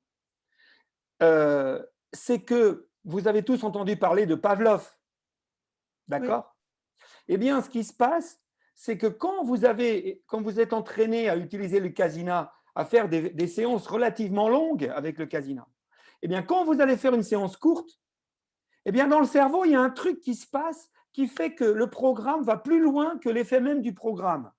A: c'est que vous avez tous entendu parler de Pavlov. D'accord ? Oui. Eh bien, ce qui se passe, c'est que quand vous êtes entraîné à utiliser le casina, à faire des séances relativement longues avec le casina, eh bien, quand vous allez faire une séance courte, eh bien, dans le cerveau, il y a un truc qui se passe qui fait que le programme va plus loin que l'effet même du programme.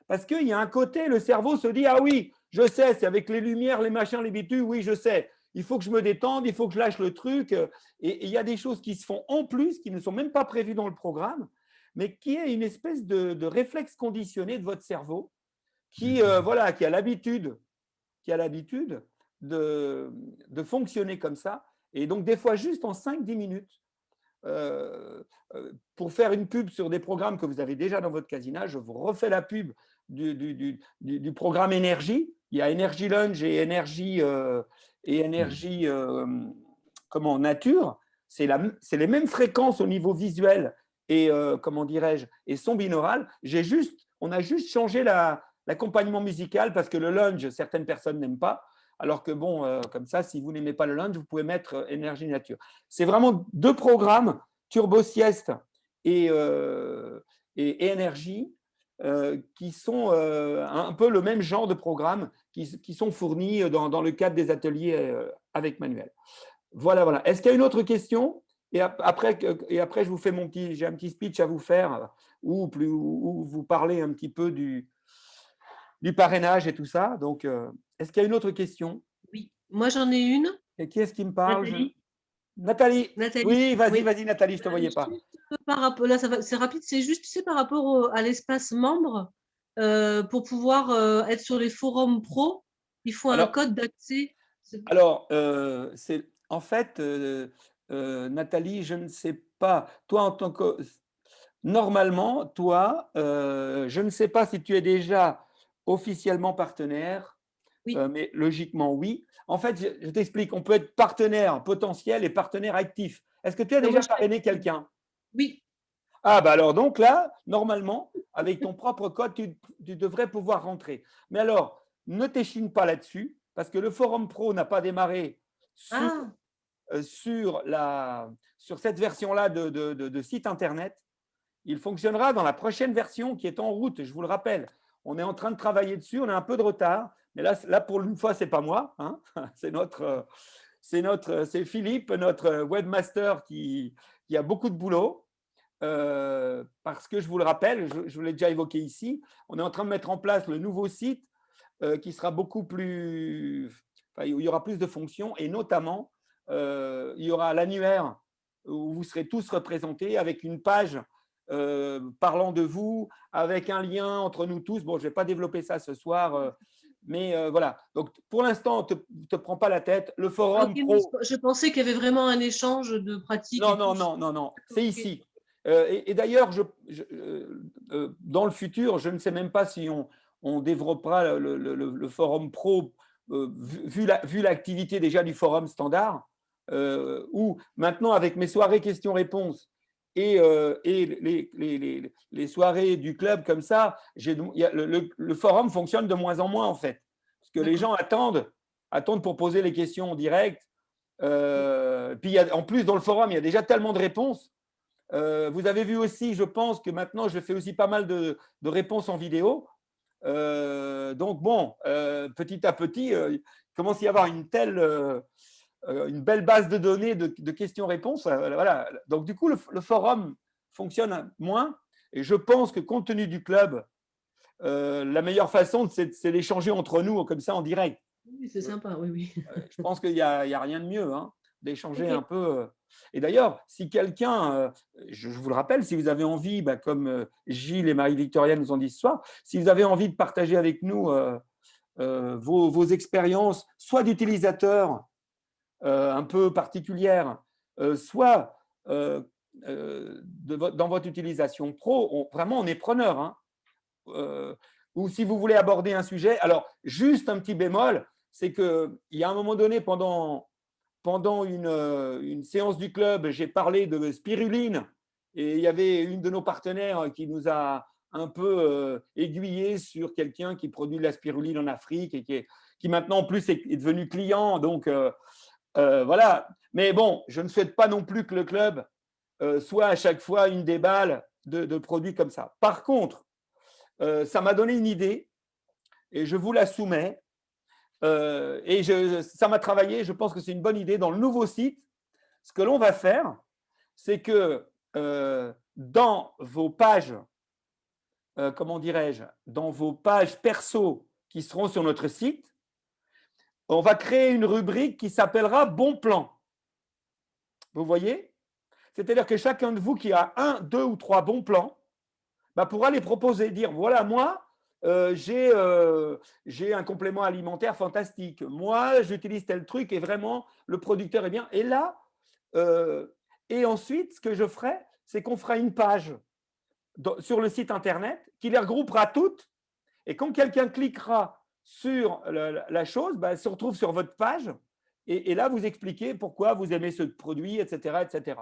A: Parce qu'il y a un côté, le cerveau se dit « Ah oui, je sais, c'est avec les lumières, les machins, les bitus, oui, je sais. Il faut que je me détende, il faut que je lâche le truc. » Et il y a des choses qui se font en plus, qui ne sont même pas prévues dans le programme, mais qui est une espèce de réflexe conditionné de votre cerveau qui a l'habitude de fonctionner comme ça. Et donc, des fois, juste en 5-10 minutes, pour faire une pub sur des programmes que vous avez déjà dans votre casina, je vous refais la pub du programme Énergie. Il y a Énergie Lunch et Énergie Nature. c'est les mêmes fréquences au niveau visuel et, comment dirais-je, et son binaural. On a juste changé l'accompagnement musical parce que le lunge, certaines personnes n'aiment pas. Alors que bon, comme ça, si vous n'aimez pas le lunge, vous pouvez mettre énergie nature. C'est vraiment 2 programmes, Turbo Sieste et énergie, qui sont un peu le même genre de programme qui sont fournis dans le cadre des ateliers avec Manuel. Voilà. Est-ce qu'il y a une autre question? Et après, je vous fais j'ai un petit speech à vous faire où vous parlez un petit peu du parrainage et tout ça. Donc, est-ce qu'il y a une autre question?
G: Oui, moi j'en ai une.
A: Et qui est-ce qui me parle?
G: Nathalie.
A: Nathalie. Oui, vas-y, Nathalie, je ne te voyais pas.
G: Par rapport, là, c'est rapide, c'est juste, tu sais, par rapport à l'espace membre, pour pouvoir être sur les forums pro, il faut un code d'accès.
A: Alors, en fait, Nathalie, je ne sais pas. Toi, en tant que… Normalement, toi, je ne sais pas si tu es déjà officiellement partenaire,
G: oui.
A: Mais logiquement, oui. En fait, je t'explique, on peut être partenaire potentiel et partenaire actif. Est-ce que tu as déjà parrainé quelqu'un?
G: Oui.
A: Ah, bah alors, donc là, normalement, avec ton propre code, tu devrais pouvoir rentrer. Mais alors, ne t'échine pas là-dessus, parce que le Forum Pro n'a pas démarré sur cette version-là de site Internet. Il fonctionnera dans la prochaine version qui est en route, je vous le rappelle. On est en train de travailler dessus, on a un peu de retard, mais là pour une fois, ce n'est pas moi, hein. C'est Philippe, notre webmaster qui a beaucoup de boulot. Parce que je vous le rappelle, je vous l'ai déjà évoqué ici, on est en train de mettre en place le nouveau site qui sera beaucoup plus… Enfin, il y aura plus de fonctions et notamment, il y aura l'annuaire où vous serez tous représentés avec une page parlant de vous, avec un lien entre nous tous. Bon, je ne vais pas développer ça ce soir, mais voilà. Donc, pour l'instant, ne te prends pas la tête. Le forum pro…
G: Je pensais qu'il y avait vraiment un échange de pratiques.
A: Non. C'est ici. Et d'ailleurs, dans le futur, je ne sais même pas si on développera le forum pro vu l'activité déjà du forum standard, où maintenant, avec mes soirées questions-réponses et les soirées du club comme ça, le forum fonctionne de moins en moins en fait. Parce que les gens attendent pour poser les questions en direct. Puis en plus, dans le forum, il y a déjà tellement de réponses. Vous avez vu aussi, je pense que maintenant, je fais aussi pas mal de réponses en vidéo. Donc, bon, petit à petit, il commence à y avoir une belle base de données de questions-réponses. Voilà. Donc, du coup, le forum fonctionne moins. Et je pense que compte tenu du club, la meilleure façon, c'est d'échanger entre nous comme ça en direct.
G: Oui, c'est sympa, oui.
A: Je pense qu'il n'y a rien de mieux d'échanger un peu. Et d'ailleurs, si quelqu'un, je vous le rappelle, si vous avez envie, comme Gilles et Marie-Victoria nous ont dit ce soir, si vous avez envie de partager avec nous vos expériences, soit d'utilisateurs un peu particulières, soit dans votre utilisation pro, vraiment on est preneur. Ou si vous voulez aborder un sujet, alors juste un petit bémol, c'est qu'il y a un moment donné pendant une séance du club, j'ai parlé de spiruline et il y avait une de nos partenaires qui nous a un peu aiguillé sur quelqu'un qui produit de la spiruline en Afrique et qui maintenant en plus est devenu client. Donc voilà. Mais bon, je ne souhaite pas non plus que le club soit à chaque fois une déballe de produits comme ça. Par contre, ça m'a donné une idée et je vous la soumets. Et ça m'a travaillé, je pense que c'est une bonne idée. Dans le nouveau site, ce que l'on va faire, c'est que dans vos pages, dans vos pages perso qui seront sur notre site, on va créer une rubrique qui s'appellera « Bon plan ». Vous voyez? C'est-à-dire que chacun de vous qui a 1, 2 ou 3 bons plans pourra les proposer, dire « Voilà, moi… j'ai un complément alimentaire fantastique. Moi, j'utilise tel truc et vraiment, le producteur est bien. » Et là, et ensuite, ce que je ferai, c'est qu'on fera une page sur le site Internet qui les regroupera toutes. Et quand quelqu'un cliquera sur la chose, elle se retrouve sur votre page Et là, vous expliquez pourquoi vous aimez ce produit, etc., etc.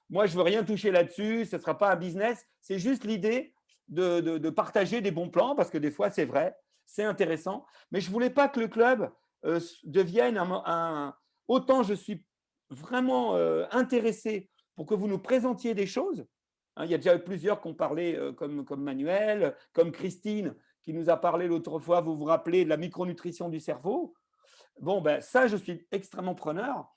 A: Moi, je ne veux rien toucher là-dessus, ce ne sera pas un business, c'est juste l'idée de partager des bons plans, parce que des fois, c'est vrai, c'est intéressant. Mais je ne voulais pas que le club devienne autant je suis vraiment intéressé pour que vous nous présentiez des choses. Hein, il y a déjà eu plusieurs qui ont parlé, comme Manuel, comme Christine, qui nous a parlé l'autre fois, vous vous rappelez, de la micronutrition du cerveau. Bon, ben, ça, je suis extrêmement preneur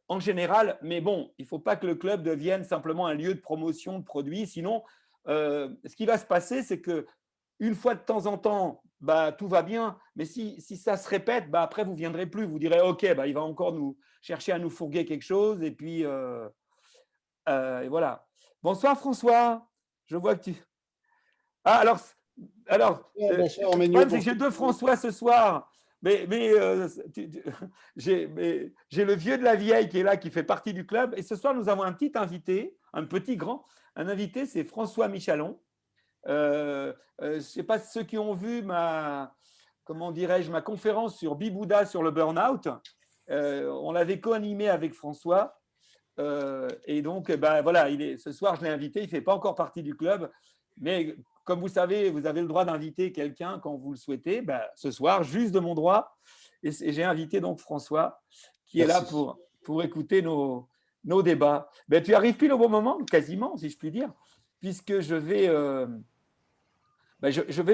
A: en général, mais bon, il ne faut pas que le club devienne simplement un lieu de promotion de produits. Sinon, ce qui va se passer, c'est qu'une fois de temps en temps, bah, tout va bien, mais si ça se répète, bah, après, vous ne viendrez plus. Vous direz, OK, bah, il va encore nous chercher à nous fourguer quelque chose, et puis et voilà. Bonsoir François, je vois que tu… Ah, alors
J: bonsoir,
A: le problème, c'est que j'ai deux François ce soir. Mais j'ai le vieux de la vieille qui est là, qui fait partie du club. Et ce soir, nous avons un petit invité, un petit grand. Un invité, c'est François Michalon. Je ne sais pas ceux qui ont vu comment dirais-je, ma conférence sur Bibouda sur le burn-out. On l'avait co-animé avec François. Et donc, ben, voilà, ce soir, je l'ai invité. Il ne fait pas encore partie du club. Mais comme vous savez, vous avez le droit d'inviter quelqu'un quand vous le souhaitez. Ben, ce soir, juste de mon droit. Et j'ai invité donc François, qui est là pour écouter nos débats. Ben, tu arrives pile au bon moment, quasiment, si je puis dire, puisque je vais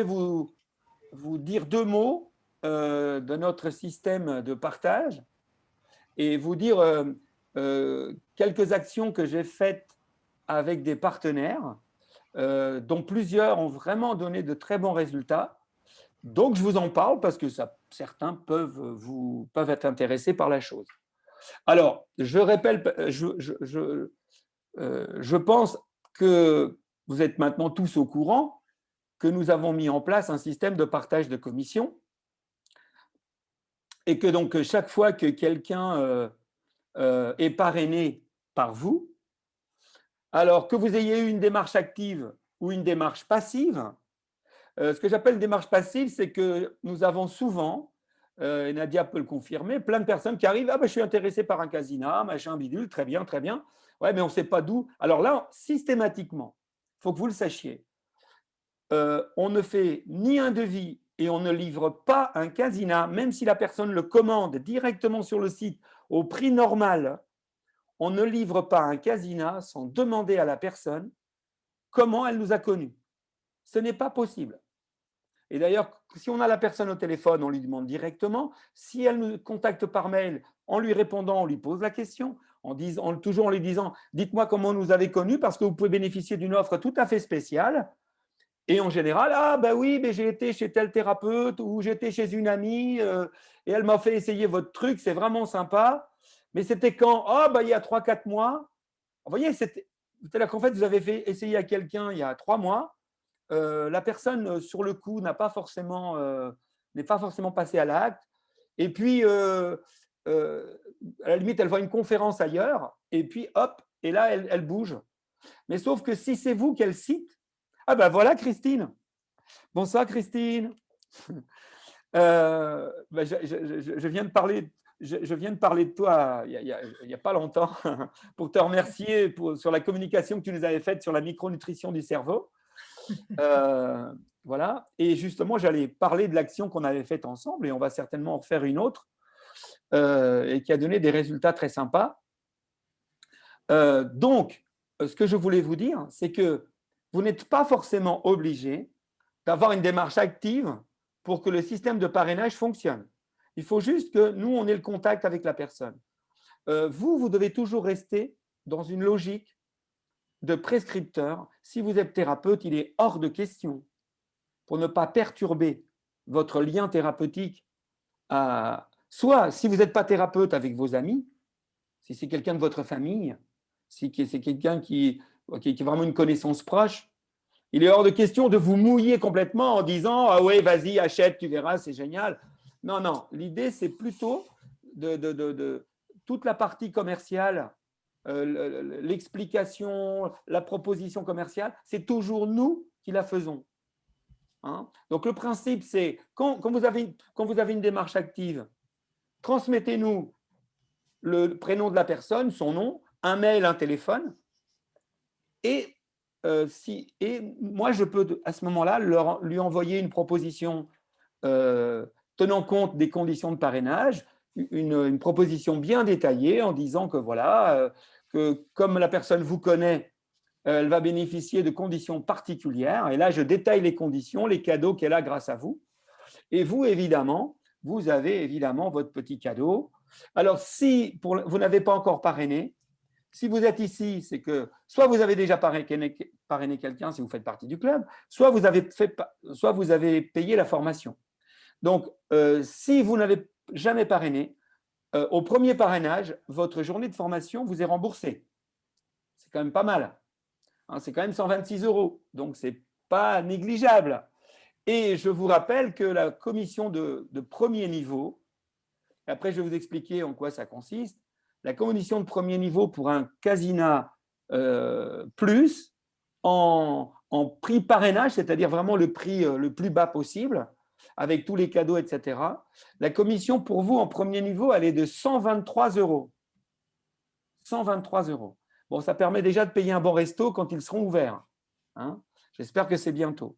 A: vous dire deux mots de notre système de partage et vous dire quelques actions que j'ai faites avec des partenaires, dont plusieurs ont vraiment donné de très bons résultats. Donc, je vous en parle parce que certains peuvent être intéressés par la chose. Alors, je répète, je pense que vous êtes maintenant tous au courant que nous avons mis en place un système de partage de commissions et que donc chaque fois que quelqu'un est parrainé par vous, alors que vous ayez eu une démarche active ou une démarche passive, ce que j'appelle démarche passive, c'est que nous avons souvent, et Nadia peut le confirmer, plein de personnes qui arrivent, ah ben je suis intéressé par un casino, machin bidule, très bien, ouais, mais on ne sait pas d'où. Alors là, systématiquement, il faut que vous le sachiez, on ne fait ni un devis et on ne livre pas un casino, même si la personne le commande directement sur le site au prix normal. On ne livre pas un casino sans demander à la personne comment elle nous a connus. Ce n'est pas possible. Et d'ailleurs, si on a la personne au téléphone, on lui demande directement. Si elle nous contacte par mail, en lui répondant, on lui pose la question, toujours en lui disant « Dites-moi comment vous avez connus parce que vous pouvez bénéficier d'une offre tout à fait spéciale. » Et en général, « Ah ben oui, j'ai été chez tel thérapeute ou j'étais chez une amie et elle m'a fait essayer votre truc, c'est vraiment sympa. Mais c'était quand? Ah ben il y a 3-4 mois. » Vous voyez, c'est-à-dire qu'en fait, vous avez fait essayer à quelqu'un il y a 3 mois. La personne, sur le coup, n'est pas forcément passée à l'acte. Et puis, à la limite, elle voit une conférence ailleurs. Et puis, hop, et là, elle bouge. Mais sauf que si c'est vous qu'elle cite, ah ben voilà Christine. Bonsoir Christine. Je viens de parler de toi il n'y a pas longtemps pour te remercier sur la communication que tu nous avais faite sur la micronutrition du cerveau. Voilà. Et justement, j'allais parler de l'action qu'on avait faite ensemble et on va certainement en faire une autre et qui a donné des résultats très sympas. Donc, ce que je voulais vous dire, c'est que vous n'êtes pas forcément obligé d'avoir une démarche active pour que le système de parrainage fonctionne. Il faut juste que nous, on ait le contact avec la personne. Vous devez toujours rester dans une logique de prescripteur. Si vous êtes thérapeute, il est hors de question, pour ne pas perturber votre lien thérapeutique, soit si vous n'êtes pas thérapeute avec vos amis, si c'est quelqu'un de votre famille, si c'est quelqu'un qui est vraiment une connaissance proche, il est hors de question de vous mouiller complètement en disant « Ah ouais, vas-y, achète, tu verras, c'est génial ». Non, l'idée, c'est plutôt de toute la partie commerciale, l'explication, la proposition commerciale, c'est toujours nous qui la faisons. Hein? Donc, le principe, c'est quand vous avez une démarche active, transmettez-nous le prénom de la personne, son nom, un mail, un téléphone. Et moi, je peux à ce moment-là lui envoyer une proposition tenant compte des conditions de parrainage, une proposition bien détaillée en disant que voilà, que comme la personne vous connaît, elle va bénéficier de conditions particulières. Et là, je détaille les conditions, les cadeaux qu'elle a grâce à vous. Et vous, évidemment, vous avez évidemment votre petit cadeau. Alors, si vous n'avez pas encore parrainé, si vous êtes ici, c'est que soit vous avez déjà parrainé quelqu'un si vous faites partie du club, soit vous avez payé la formation. Donc, si vous n'avez jamais parrainé, au premier parrainage, votre journée de formation vous est remboursée. C'est quand même pas mal. Hein, c'est quand même 126 €. Donc, ce n'est pas négligeable. Et je vous rappelle que la commission de premier niveau, après je vais vous expliquer en quoi ça consiste, la commission de premier niveau pour un Casina plus en prix parrainage, c'est-à-dire vraiment le prix le plus bas possible, avec tous les cadeaux, etc. La commission pour vous en premier niveau, elle est de 123 €. 123 €. Bon, ça permet déjà de payer un bon resto quand ils seront ouverts. Hein. J'espère que c'est bientôt.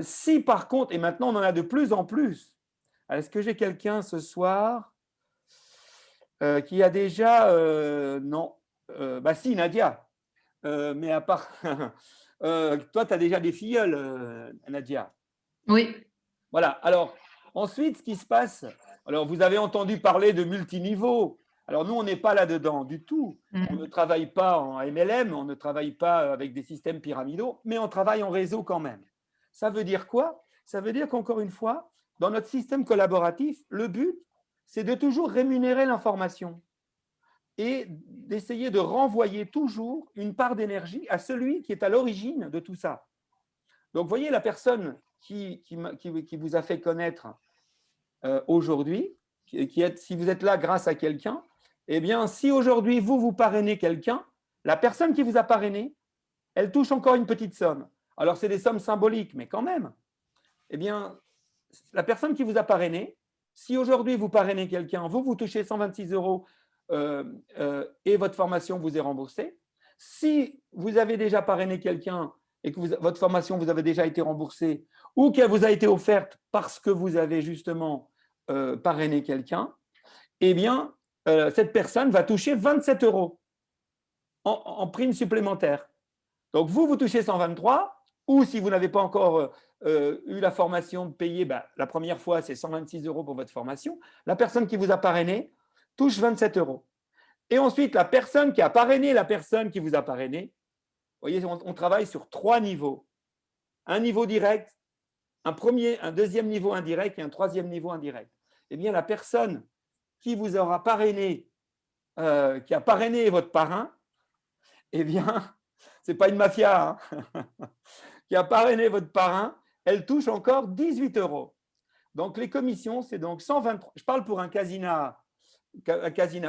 A: Si par contre, et maintenant on en a de plus en plus, est-ce que j'ai quelqu'un ce soir qui a déjà… non. Bah si, Nadia. Mais à part… toi, tu as déjà des filleuls, Nadia.
D: Oui.
A: Voilà. Alors, ensuite, ce qui se passe… Alors, vous avez entendu parler de multiniveau. Alors, nous, on n'est pas là-dedans du tout. On ne travaille pas en MLM, on ne travaille pas avec des systèmes pyramidaux, mais on travaille en réseau quand même. Ça veut dire quoi? Ça veut dire qu'encore une fois, dans notre système collaboratif, le but, c'est de toujours rémunérer l'information et d'essayer de renvoyer toujours une part d'énergie à celui qui est à l'origine de tout ça. Donc, vous voyez, la personne qui vous a fait connaître aujourd'hui, si vous êtes là grâce à quelqu'un, eh bien, si aujourd'hui, vous parrainez quelqu'un, la personne qui vous a parrainé, elle touche encore une petite somme. Alors, c'est des sommes symboliques, mais quand même. Eh bien, la personne qui vous a parrainé, si aujourd'hui vous parrainez quelqu'un, vous touchez 126 € et votre formation vous est remboursée. Si vous avez déjà parrainé quelqu'un et que votre formation vous avait déjà été remboursée ou qu'elle vous a été offerte parce que vous avez justement parrainé quelqu'un, eh bien, cette personne va toucher 27 € en prime supplémentaire. Donc, vous touchez 123, ou si vous n'avez pas encore eu la formation de payer, la première fois, c'est 126 € pour votre formation. La personne qui vous a parrainé touche 27 €. Et ensuite, la personne qui a parrainé la personne qui vous a parrainé, vous voyez, on travaille sur 3 niveaux. Un niveau direct, un deuxième niveau indirect et un troisième niveau indirect. Eh bien, la personne qui vous aura parrainé, qui a parrainé votre parrain, eh bien, ce n'est pas une mafia, hein, qui a parrainé votre parrain, elle touche encore 18 €. Donc, les commissions, c'est donc 123. Je parle pour un Casina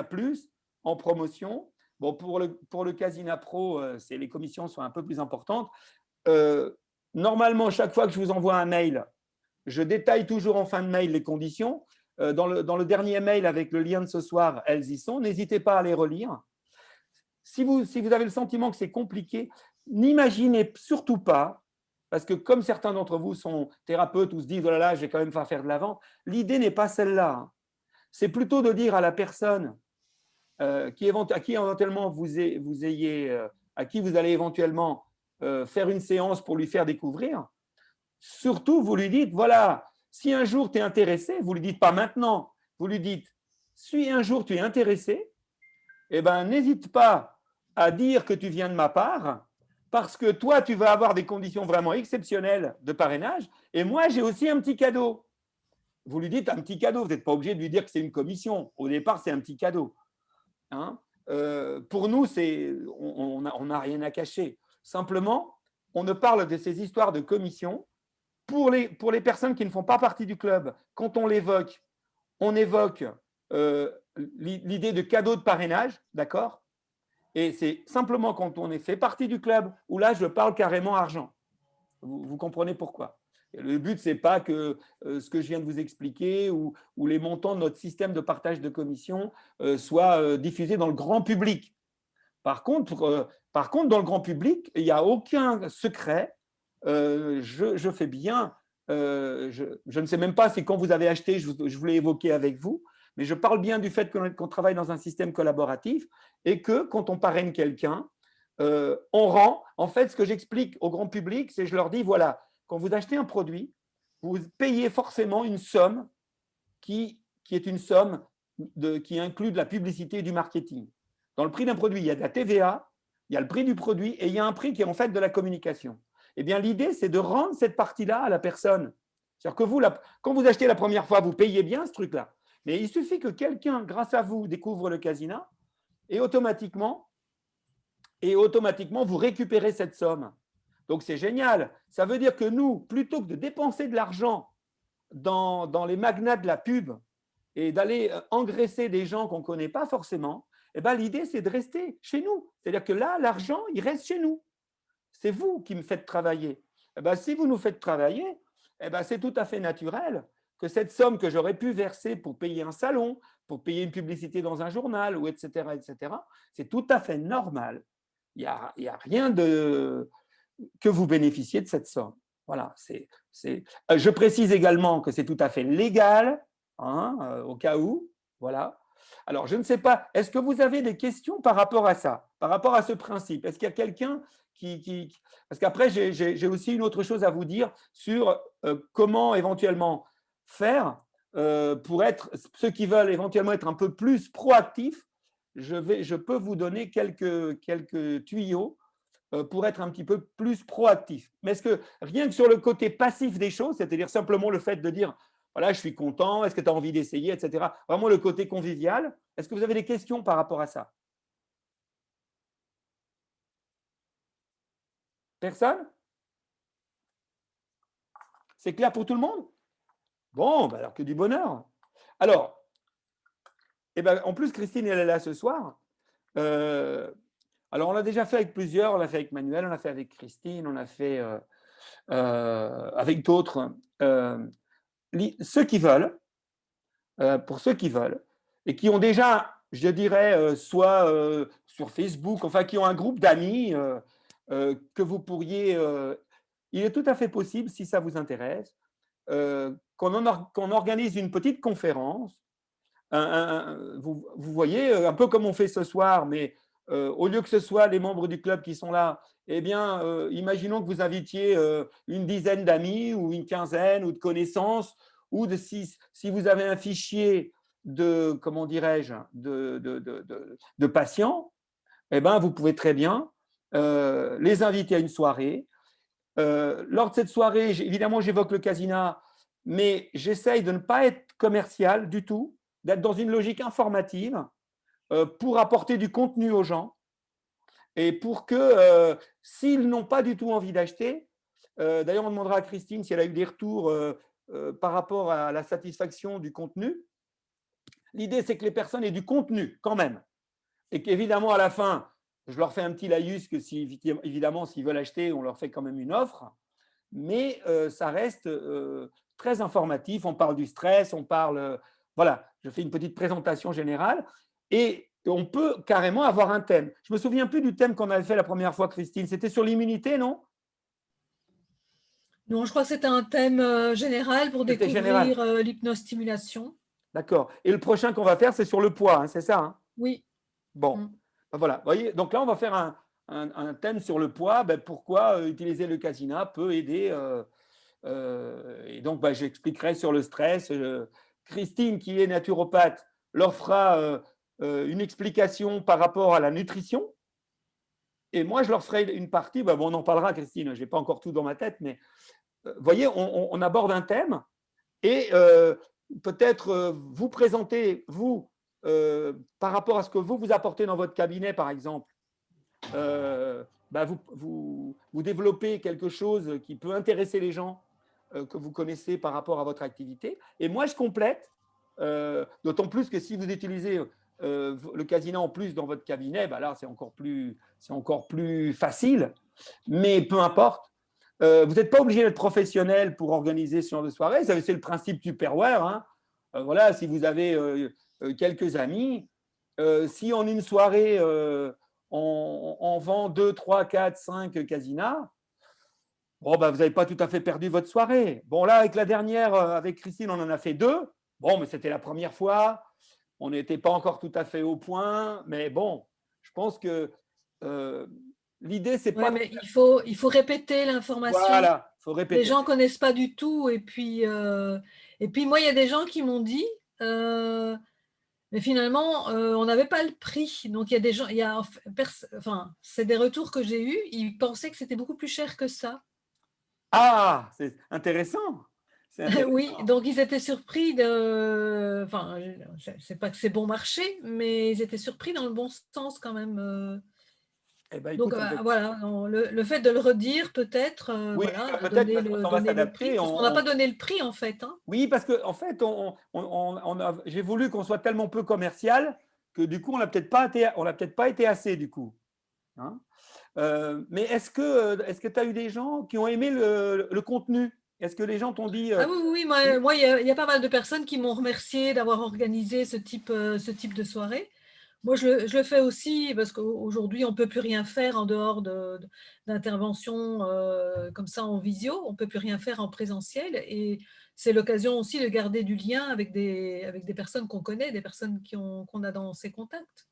A: Plus en promotion. Bon, pour le Casina Pro, les commissions sont un peu plus importantes. Normalement, chaque fois que je vous envoie un mail, je détaille toujours en fin de mail les conditions. Dans le dernier mail avec le lien de ce soir, elles y sont. N'hésitez pas à les relire. Si vous avez le sentiment que c'est compliqué, n'imaginez surtout pas, parce que comme certains d'entre vous sont thérapeutes ou se disent « oh là là, je vais quand même faire de la vente », l'idée n'est pas celle-là. C'est plutôt de dire à la personne à qui éventuellement à qui vous allez éventuellement faire une séance pour lui faire découvrir, surtout vous lui dites « voilà, si un jour tu es intéressé », vous ne lui dites pas maintenant, vous lui dites « si un jour tu es intéressé, eh ben, n'hésite pas à dire que tu viens de ma part, parce que toi, tu vas avoir des conditions vraiment exceptionnelles de parrainage, et moi, j'ai aussi un petit cadeau. » Vous lui dites un petit cadeau, vous n'êtes pas obligé de lui dire que c'est une commission. Au départ, c'est un petit cadeau. Hein, pour nous, on n'a rien à cacher. Simplement, on ne parle de ces histoires de commission pour les personnes qui ne font pas partie du club. Quand on évoque l'idée de cadeau de parrainage, d'accord? Et c'est simplement quand on est fait partie du club où là, je parle carrément argent. Vous comprenez pourquoi? Et le but, ce n'est pas que ce que je viens de vous expliquer ou les montants de notre système de partage de commission soient diffusés dans le grand public. Par contre, dans le grand public, il n'y a aucun secret. Je fais bien. Je ne sais même pas si quand vous avez acheté, je voulais évoquer avec vous, mais je parle bien du fait qu'on travaille dans un système collaboratif et que quand on parraine quelqu'un, on rend. En fait, ce que j'explique au grand public, c'est je leur dis, voilà, quand vous achetez un produit, vous payez forcément une somme qui est une somme qui inclut de la publicité et du marketing. Dans le prix d'un produit, il y a de la TVA, il y a le prix du produit et il y a un prix qui est en fait de la communication. Eh bien, l'idée, c'est de rendre cette partie-là à la personne. C'est-à-dire que vous, quand vous achetez la première fois, vous payez bien ce truc-là. Mais il suffit que quelqu'un, grâce à vous, découvre le Casina et automatiquement, vous récupérez cette somme. Donc, c'est génial. Ça veut dire que nous, plutôt que de dépenser de l'argent dans les magnats de la pub et d'aller engraisser des gens qu'on ne connaît pas forcément, eh ben, l'idée, c'est de rester chez nous. C'est-à-dire que là, l'argent, il reste chez nous. C'est vous qui me faites travailler. Eh ben, si vous nous faites travailler, eh ben, c'est tout à fait naturel que cette somme que j'aurais pu verser pour payer un salon, pour payer une publicité dans un journal, ou etc., c'est tout à fait normal. Il n'y a rien que vous bénéficiez de cette somme. Voilà. Je précise également que c'est tout à fait légal, hein, au cas où. Voilà. Alors, je ne sais pas, est-ce que vous avez des questions par rapport à ça, par rapport à ce principe? Est-ce qu'il y a quelqu'un qui… Parce qu'après, j'ai aussi une autre chose à vous dire sur comment éventuellement faire pour être, ceux qui veulent éventuellement être un peu plus proactifs, je peux vous donner quelques tuyaux pour être un petit peu plus proactif. Mais est-ce que rien que sur le côté passif des choses, c'est-à-dire simplement le fait de dire voilà, je suis content, est-ce que tu as envie d'essayer, etc. Vraiment le côté convivial. Est-ce que vous avez des questions par rapport à ça? Personne? C'est clair pour tout le monde? Bon, ben alors que du bonheur. Alors, eh ben, en plus, Christine, elle est là ce soir. Alors, on l'a déjà fait avec plusieurs. On l'a fait avec Manuel, on l'a fait avec Christine, on l'a fait avec d'autres. Ceux qui veulent, pour ceux qui veulent, et qui ont déjà, je dirais, soit sur Facebook, enfin, qui ont un groupe d'amis que vous pourriez… il est tout à fait possible, si ça vous intéresse, qu'on organise une petite conférence. Vous voyez, un peu comme on fait ce soir, mais au lieu que ce soit les membres du club qui sont là, eh bien, imaginons que vous invitiez une dizaine d'amis ou une quinzaine ou de connaissances, ou si vous avez un fichier de, comment dirais-je, de patients, eh bien, vous pouvez très bien les inviter à une soirée. Lors de cette soirée, évidemment, j'évoque le Casina, mais j'essaye de ne pas être commercial du tout, d'être dans une logique informative pour apporter du contenu aux gens et pour que s'ils n'ont pas du tout envie d'acheter, d'ailleurs on demandera à Christine si elle a eu des retours par rapport à la satisfaction du contenu. L'idée, c'est que les personnes aient du contenu quand même et qu'évidemment à la fin, je leur fais un petit laïus que si, évidemment s'ils veulent acheter, on leur fait quand même une offre, mais ça reste très informatif. On parle du stress, on parle… voilà, je fais une petite présentation générale et on peut carrément avoir un thème. Je ne me souviens plus du thème qu'on avait fait la première fois, Christine. C'était sur l'immunité, non?
J: Non, je crois que c'était un thème général pour découvrir l'hypnostimulation.
A: D'accord. Et le prochain qu'on va faire, c'est sur le poids, hein, c'est ça, hein?
J: Oui.
A: Bon, ben voilà. Vous voyez, donc là, on va faire un thème sur le poids. Ben, pourquoi utiliser le Casina peut aider. Et donc, ben, j'expliquerai sur le stress. Christine, qui est naturopathe, leur fera une explication par rapport à la nutrition. Et moi, je leur ferai une partie. Ben, bon, on en parlera, Christine. Je n'ai pas encore tout dans ma tête, mais vous voyez, on aborde un thème et peut-être vous présenter, vous, par rapport à ce que vous apportez dans votre cabinet, par exemple, ben vous développez quelque chose qui peut intéresser les gens que vous connaissez par rapport à votre activité. Et moi, je complète, d'autant plus que si vous utilisez le Casina en plus dans votre cabinet, ben là, c'est encore plus facile. Mais peu importe, Vous n'êtes pas obligé d'être professionnel pour organiser ce genre de soirée. C'est le principe Tupperware. Hein. Voilà, si vous avez quelques amis, si en une soirée, on vend 2, 3, 4, 5 casinas, bon, ben, vous n'avez pas tout à fait perdu votre soirée. Bon, là, avec la dernière, avec Christine, on en a fait 2. Bon, mais c'était la première fois. On n'était pas encore tout à fait au point. Mais bon, je pense que l'idée, c'est pas…
J: Mais il faut répéter l'information.
A: Voilà, il faut répéter.
J: Les gens ne connaissent pas du tout. Et puis moi, il y a des gens qui m'ont dit… mais finalement, on n'avait pas le prix. Donc, il y a des gens… enfin, c'est des retours que j'ai eus. Ils pensaient que c'était beaucoup plus cher que ça.
A: Ah, c'est intéressant.
J: Oui, donc ils étaient surpris de… Enfin, je ne sais pas que c'est bon marché, mais ils étaient surpris dans le bon sens quand même.
A: Eh ben, écoute,
J: donc voilà, le fait de le redire peut-être,
A: oui,
J: voilà,
A: peut-être
J: on va s'adapter. Parce qu'on n'a pas donné le prix en fait. Hein.
A: Oui, parce qu'en fait, j'ai voulu qu'on soit tellement peu commercial que du coup, on n'a peut-être pas été assez du coup. Hein, mais est-ce que tu as eu des gens qui ont aimé le contenu? Est-ce que les gens t'ont dit…
J: Ah oui, moi il y a pas mal de personnes qui m'ont remercié d'avoir organisé ce type de soirée. Moi, je le fais aussi parce qu'aujourd'hui, on ne peut plus rien faire en dehors d'interventions comme ça en visio. On ne peut plus rien faire en présentiel. Et c'est l'occasion aussi de garder du lien avec des personnes qu'on connaît, des personnes qu'on a dans ses contacts.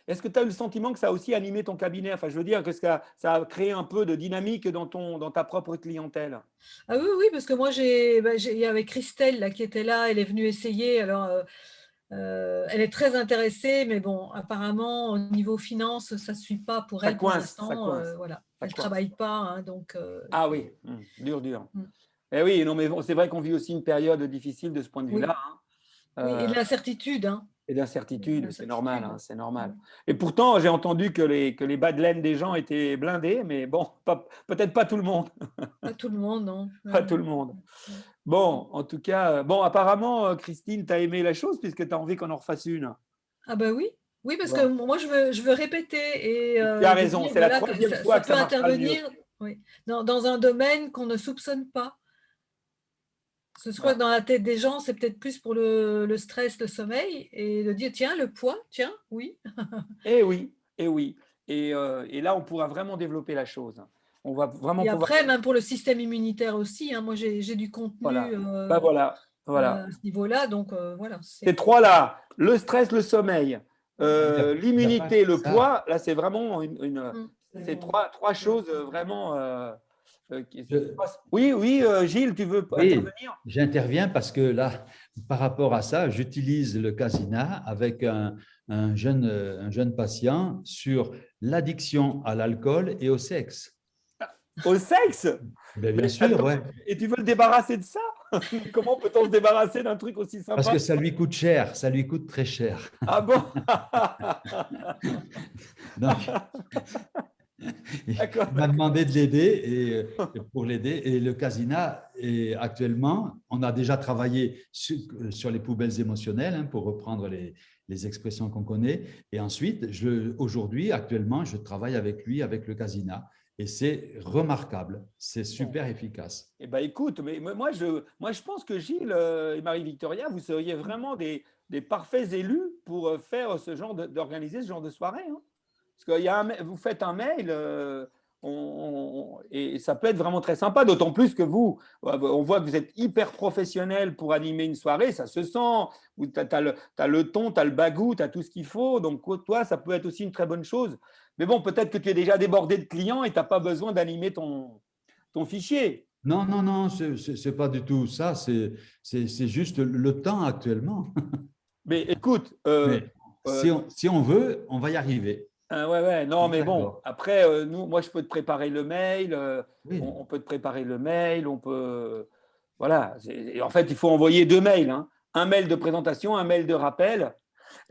A: Est-ce que tu as eu le sentiment que ça a aussi animé ton cabinet? Enfin, je veux dire que ça a créé un peu de dynamique dans ta propre clientèle.
J: Ah oui, parce que moi, il y avait Christelle là, qui était là, elle est venue essayer. Alors, elle est très intéressée, mais bon, apparemment, au niveau finance, ça ne suit pas pour elle pour l'instant. Voilà. Elle ne travaille pas. Hein, donc,
A: ah oui, dur. Eh oui, non, mais c'est vrai qu'on vit aussi une période difficile de ce point de vue-là.
J: Hein. Et de l'incertitude. Hein.
A: Et d'incertitude, c'est normal, hein, c'est normal. Et pourtant, j'ai entendu que les bas de laine des gens étaient blindés, mais bon, peut-être pas tout le monde.
J: Pas tout le monde, non.
A: Pas tout le monde. Bon, en tout cas, apparemment, Christine, tu as aimé la chose puisque tu as envie qu'on en refasse une.
J: Ah ben oui. Oui, parce que moi, je veux répéter. Et,
A: tu as raison, c'est la troisième fois que ça marchera
J: intervenir dans un domaine qu'on ne soupçonne pas. Ce soit dans la tête des gens, c'est peut-être plus pour le stress, le sommeil, et de dire, tiens, le poids, tiens, oui.
A: Et oui. Et là, on pourra vraiment développer la chose. On va vraiment
J: et après, même pour le système immunitaire aussi, hein, moi, j'ai du contenu
A: voilà.
J: À ce niveau-là. Donc, voilà.
A: Ces trois-là, le stress, le sommeil, l'immunité, le poids, là, c'est vraiment c'est trois choses vraiment… Oui, Gilles, tu veux intervenir?
C: J'interviens parce que là, par rapport à ça, j'utilise le Casina avec un jeune patient sur l'addiction à l'alcool et au sexe.
A: Au sexe?
C: Bien sûr, oui.
A: Et tu veux le débarrasser de ça? Comment peut-on se débarrasser d'un truc aussi sympa?
C: Parce que ça lui coûte cher, ça lui coûte très cher.
A: Ah bon?
C: Donc, il m'a demandé de l'aider et pour l'aider. Et le Casina, actuellement, on a déjà travaillé sur les poubelles émotionnelles, hein, pour reprendre les expressions qu'on connaît. Et ensuite, aujourd'hui, actuellement, je travaille avec lui, avec le Casina. Et c'est remarquable, c'est super efficace.
A: Eh ben, écoute, mais moi, je pense que Gilles et Marie-Victoria, vous seriez vraiment des parfaits élus pour faire d'organiser ce genre de soirée. Hein. Parce que vous faites un mail et ça peut être vraiment très sympa, d'autant plus que on voit que vous êtes hyper professionnel pour animer une soirée, ça se sent, tu as le ton, tu as le bagou, tu as tout ce qu'il faut, donc toi, ça peut être aussi une très bonne chose. Mais bon, peut-être que tu es déjà débordé de clients et tu n'as pas besoin d'animer ton fichier.
C: Non, ce n'est pas du tout ça, c'est juste le temps actuellement.
A: Mais écoute…
C: si on veut, on va y arriver.
A: Non, mais bon, après, moi, je peux te préparer le mail, on peut te préparer le mail, on peut… Voilà, en fait, il faut envoyer 2 mails, hein. Un mail de présentation, un mail de rappel.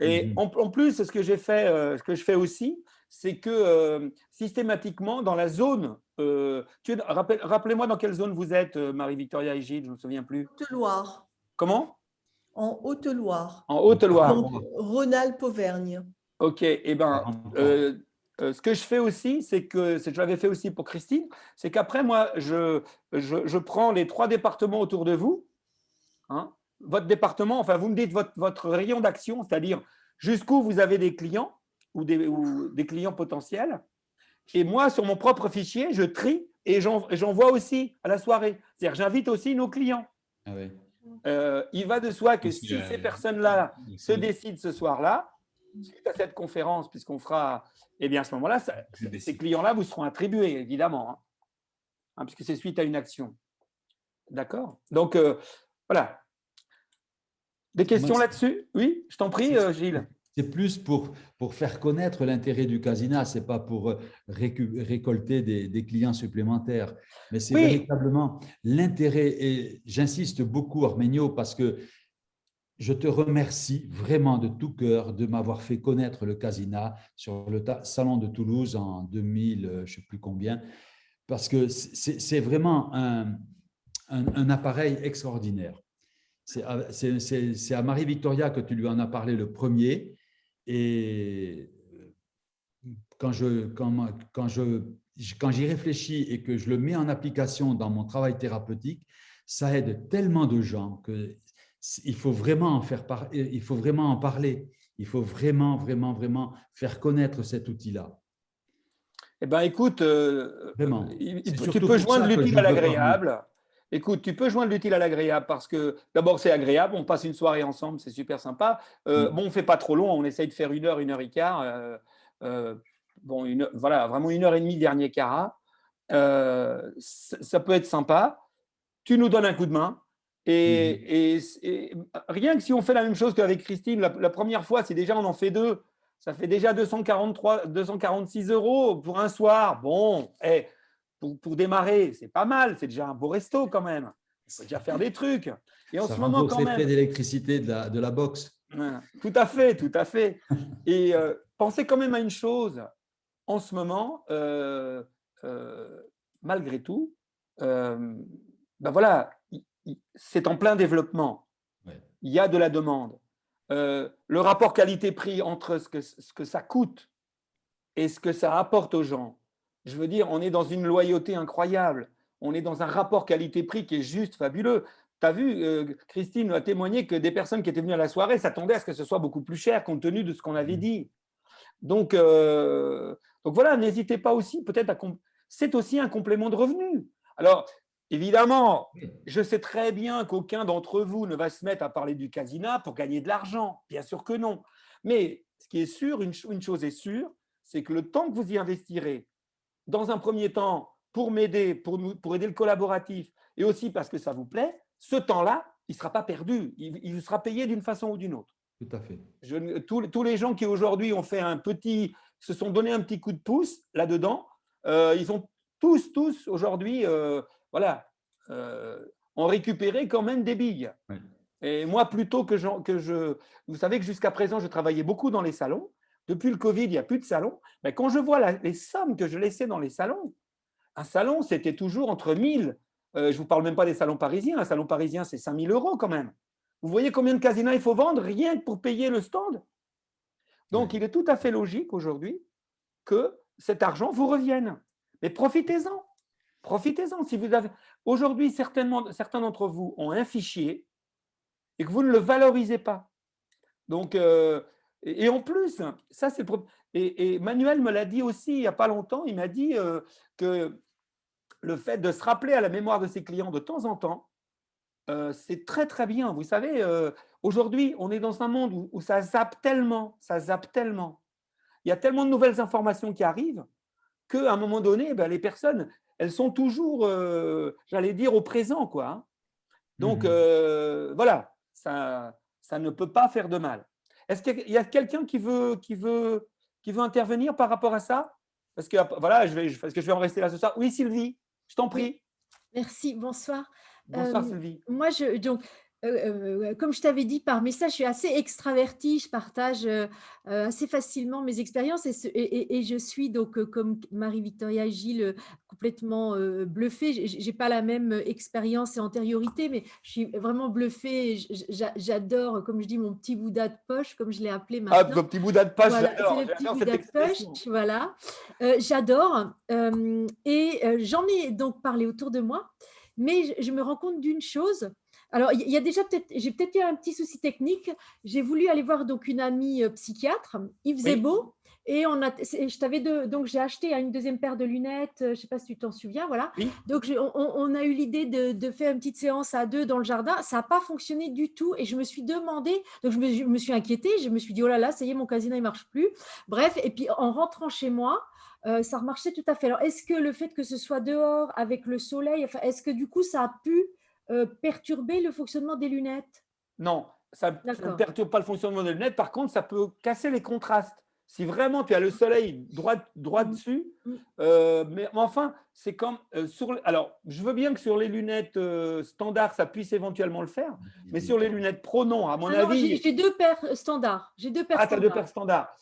A: Et en plus, ce que je fais aussi, c'est que systématiquement, dans la zone… rappelez-moi dans quelle zone vous êtes, Marie-Victoria et Gilles, je ne me souviens plus.
I: Haute-Loire.
A: Comment?
I: En Haute-Loire.
A: En Haute-Loire.
I: Donc, Rhône-Alpes-Auvergne.
A: Ok, eh bien, ce que je fais aussi, c'est que je l'avais fait aussi pour Christine, c'est qu'après, moi, je prends les 3 départements autour de vous, hein, votre département, enfin, vous me dites votre rayon d'action, c'est-à-dire jusqu'où vous avez des clients ou des clients potentiels. Et moi, sur mon propre fichier, je trie et j'envoie aussi à la soirée. C'est-à-dire, j'invite aussi nos clients.
C: Ah oui.
A: Il va de soi que si ces personnes-là se décident ce soir-là, suite à cette conférence, puisqu'on fera, eh bien à ce moment-là, ces clients-là vous seront attribués, évidemment, hein, puisque c'est suite à une action. D'accord? Donc, voilà. Des questions là-dessus? Oui, je t'en prie, Gilles.
C: C'est plus pour faire connaître l'intérêt du Casina, ce n'est pas pour récolter des clients supplémentaires. Mais c'est véritablement l'intérêt, et j'insiste beaucoup, Arménio, parce que je te remercie vraiment de tout cœur de m'avoir fait connaître le Casina sur le Salon de Toulouse en 2000, je ne sais plus combien, parce que c'est vraiment un appareil extraordinaire. C'est à Marie-Victoria que tu lui en as parlé le premier. Et quand j'y réfléchis et que je le mets en application dans mon travail thérapeutique, ça aide tellement de gens qu'il faut vraiment il faut vraiment en parler. Il faut vraiment, vraiment, vraiment faire connaître cet outil-là.
A: Eh bien, écoute,
C: vraiment.
A: Tu peux joindre l'utile à l'agréable. Écoute, tu peux joindre l'utile à l'agréable parce que d'abord, c'est agréable, on passe une soirée ensemble, c'est super sympa. Bon, on ne fait pas trop long, on essaye de faire 1 heure, 1 heure et quart. Bon, voilà, vraiment 1 heure et demie, dernier carat. Ça peut être sympa. Tu nous donnes un coup de main. Et rien que si on fait la même chose qu'avec Christine, la première fois, c'est déjà on en fait 2. Ça fait déjà 246 € pour un soir. Bon, pour démarrer, c'est pas mal, c'est déjà un beau resto quand même. Il faut déjà faire des trucs. Et en
C: ça
A: ce moment, quand même.
C: les frais d'électricité de la boxe.
A: Tout à fait, tout à fait. Et pensez quand même à une chose. En ce moment, malgré tout, ben voilà, c'est en plein développement.
C: Ouais.
A: Il y a de la demande. Le rapport qualité-prix entre ce que ça coûte et ce que ça apporte aux gens. Je veux dire, on est dans une loyauté incroyable. On est dans un rapport qualité-prix qui est juste fabuleux. Tu as vu, Christine a témoigné que des personnes qui étaient venues à la soirée s'attendaient à ce que ce soit beaucoup plus cher compte tenu de ce qu'on avait dit. Donc voilà, n'hésitez pas aussi peut-être à… C'est aussi un complément de revenu. Alors, évidemment, je sais très bien qu'aucun d'entre vous ne va se mettre à parler du Casina pour gagner de l'argent. Bien sûr que non. Mais ce qui est sûr, une chose est sûre, c'est que le temps que vous y investirez, dans un premier temps, pour m'aider, pour aider le collaboratif, et aussi parce que ça vous plaît, ce temps-là, il ne sera pas perdu. Il vous sera payé d'une façon ou d'une autre.
C: Tout à fait.
A: Tous les gens qui aujourd'hui ont fait se sont donné un petit coup de pouce là-dedans, ils ont tous aujourd'hui, ont récupéré quand même des billes.
C: Oui.
A: Et moi, plutôt vous savez que jusqu'à présent, je travaillais beaucoup dans les salons. Depuis le Covid, il n'y a plus de salons. Mais quand je vois les sommes que je laissais dans les salons, un salon, c'était toujours entre 1000. Je ne vous parle même pas des salons parisiens. Un salon parisien, c'est 5000 € quand même. Vous voyez combien de Casina il faut vendre rien que pour payer le stand? Donc, il est tout à fait logique aujourd'hui que cet argent vous revienne. Mais profitez-en. Profitez-en. Si vous avez… Aujourd'hui, certains d'entre vous ont un fichier et que vous ne le valorisez pas. Donc, et en plus, ça c'est… Et Manuel me l'a dit aussi il n'y a pas longtemps, il m'a dit que le fait de se rappeler à la mémoire de ses clients de temps en temps, c'est très très bien. Vous savez, aujourd'hui, on est dans un monde où ça zappe tellement, Il y a tellement de nouvelles informations qui arrivent qu'à un moment donné, ben, les personnes, elles sont toujours, j'allais dire, au présent, quoi. Hein. Donc, voilà, ça ne peut pas faire de mal. Est-ce qu'il y a quelqu'un qui veut intervenir par rapport à ça? Parce que voilà, parce que je vais en rester là ce soir. Oui, Sylvie, je t'en prie.
K: Merci, bonsoir.
A: Bonsoir, Sylvie.
K: Moi, comme je t'avais dit par message, je suis assez extravertie, je partage assez facilement mes expériences et je suis donc, comme Marie-Victoria et Gilles, complètement bluffée. Je n'ai pas la même expérience et antériorité, mais je suis vraiment bluffée. J'adore, comme je dis, mon petit Bouddha de poche, comme je l'ai appelé maintenant.
A: Ah, mon petit Bouddha de poche,
K: voilà,
A: j'adore.
K: c'est le petit
A: J'adore
K: Bouddha
A: cette
K: de poche,
A: expression.
K: voilà. J'adore. J'en ai donc parlé autour de moi, mais je me rends compte d'une chose. Alors, il y a déjà j'ai peut-être eu un petit souci technique. J'ai voulu aller voir donc une amie psychiatre. Il faisait beau et donc j'ai acheté une deuxième paire de lunettes. Je ne sais pas si tu t'en souviens, voilà.
A: Oui.
K: Donc on a eu l'idée de faire une petite séance à 2 dans le jardin. Ça n'a pas fonctionné du tout et je me suis demandé. Donc je me suis inquiétée. Je me suis dit oh là là, ça y est, mon casino il marche plus. Bref, et puis en rentrant chez moi. Ça remarchait tout à fait. Alors, est-ce que le fait que ce soit dehors avec le soleil, est-ce que du coup, ça a pu perturber le fonctionnement des lunettes?
A: Non, ça ne perturbe pas le fonctionnement des lunettes. Par contre, ça peut casser les contrastes. Si vraiment tu as le soleil droit dessus, mais enfin, c'est comme alors, je veux bien que sur les lunettes standards, ça puisse éventuellement le faire, mais sur les lunettes pro, non, à mon avis.
K: J'ai 2 paires standards. J'ai 2 paires standards.
A: Ah, tu as 2 paires standards.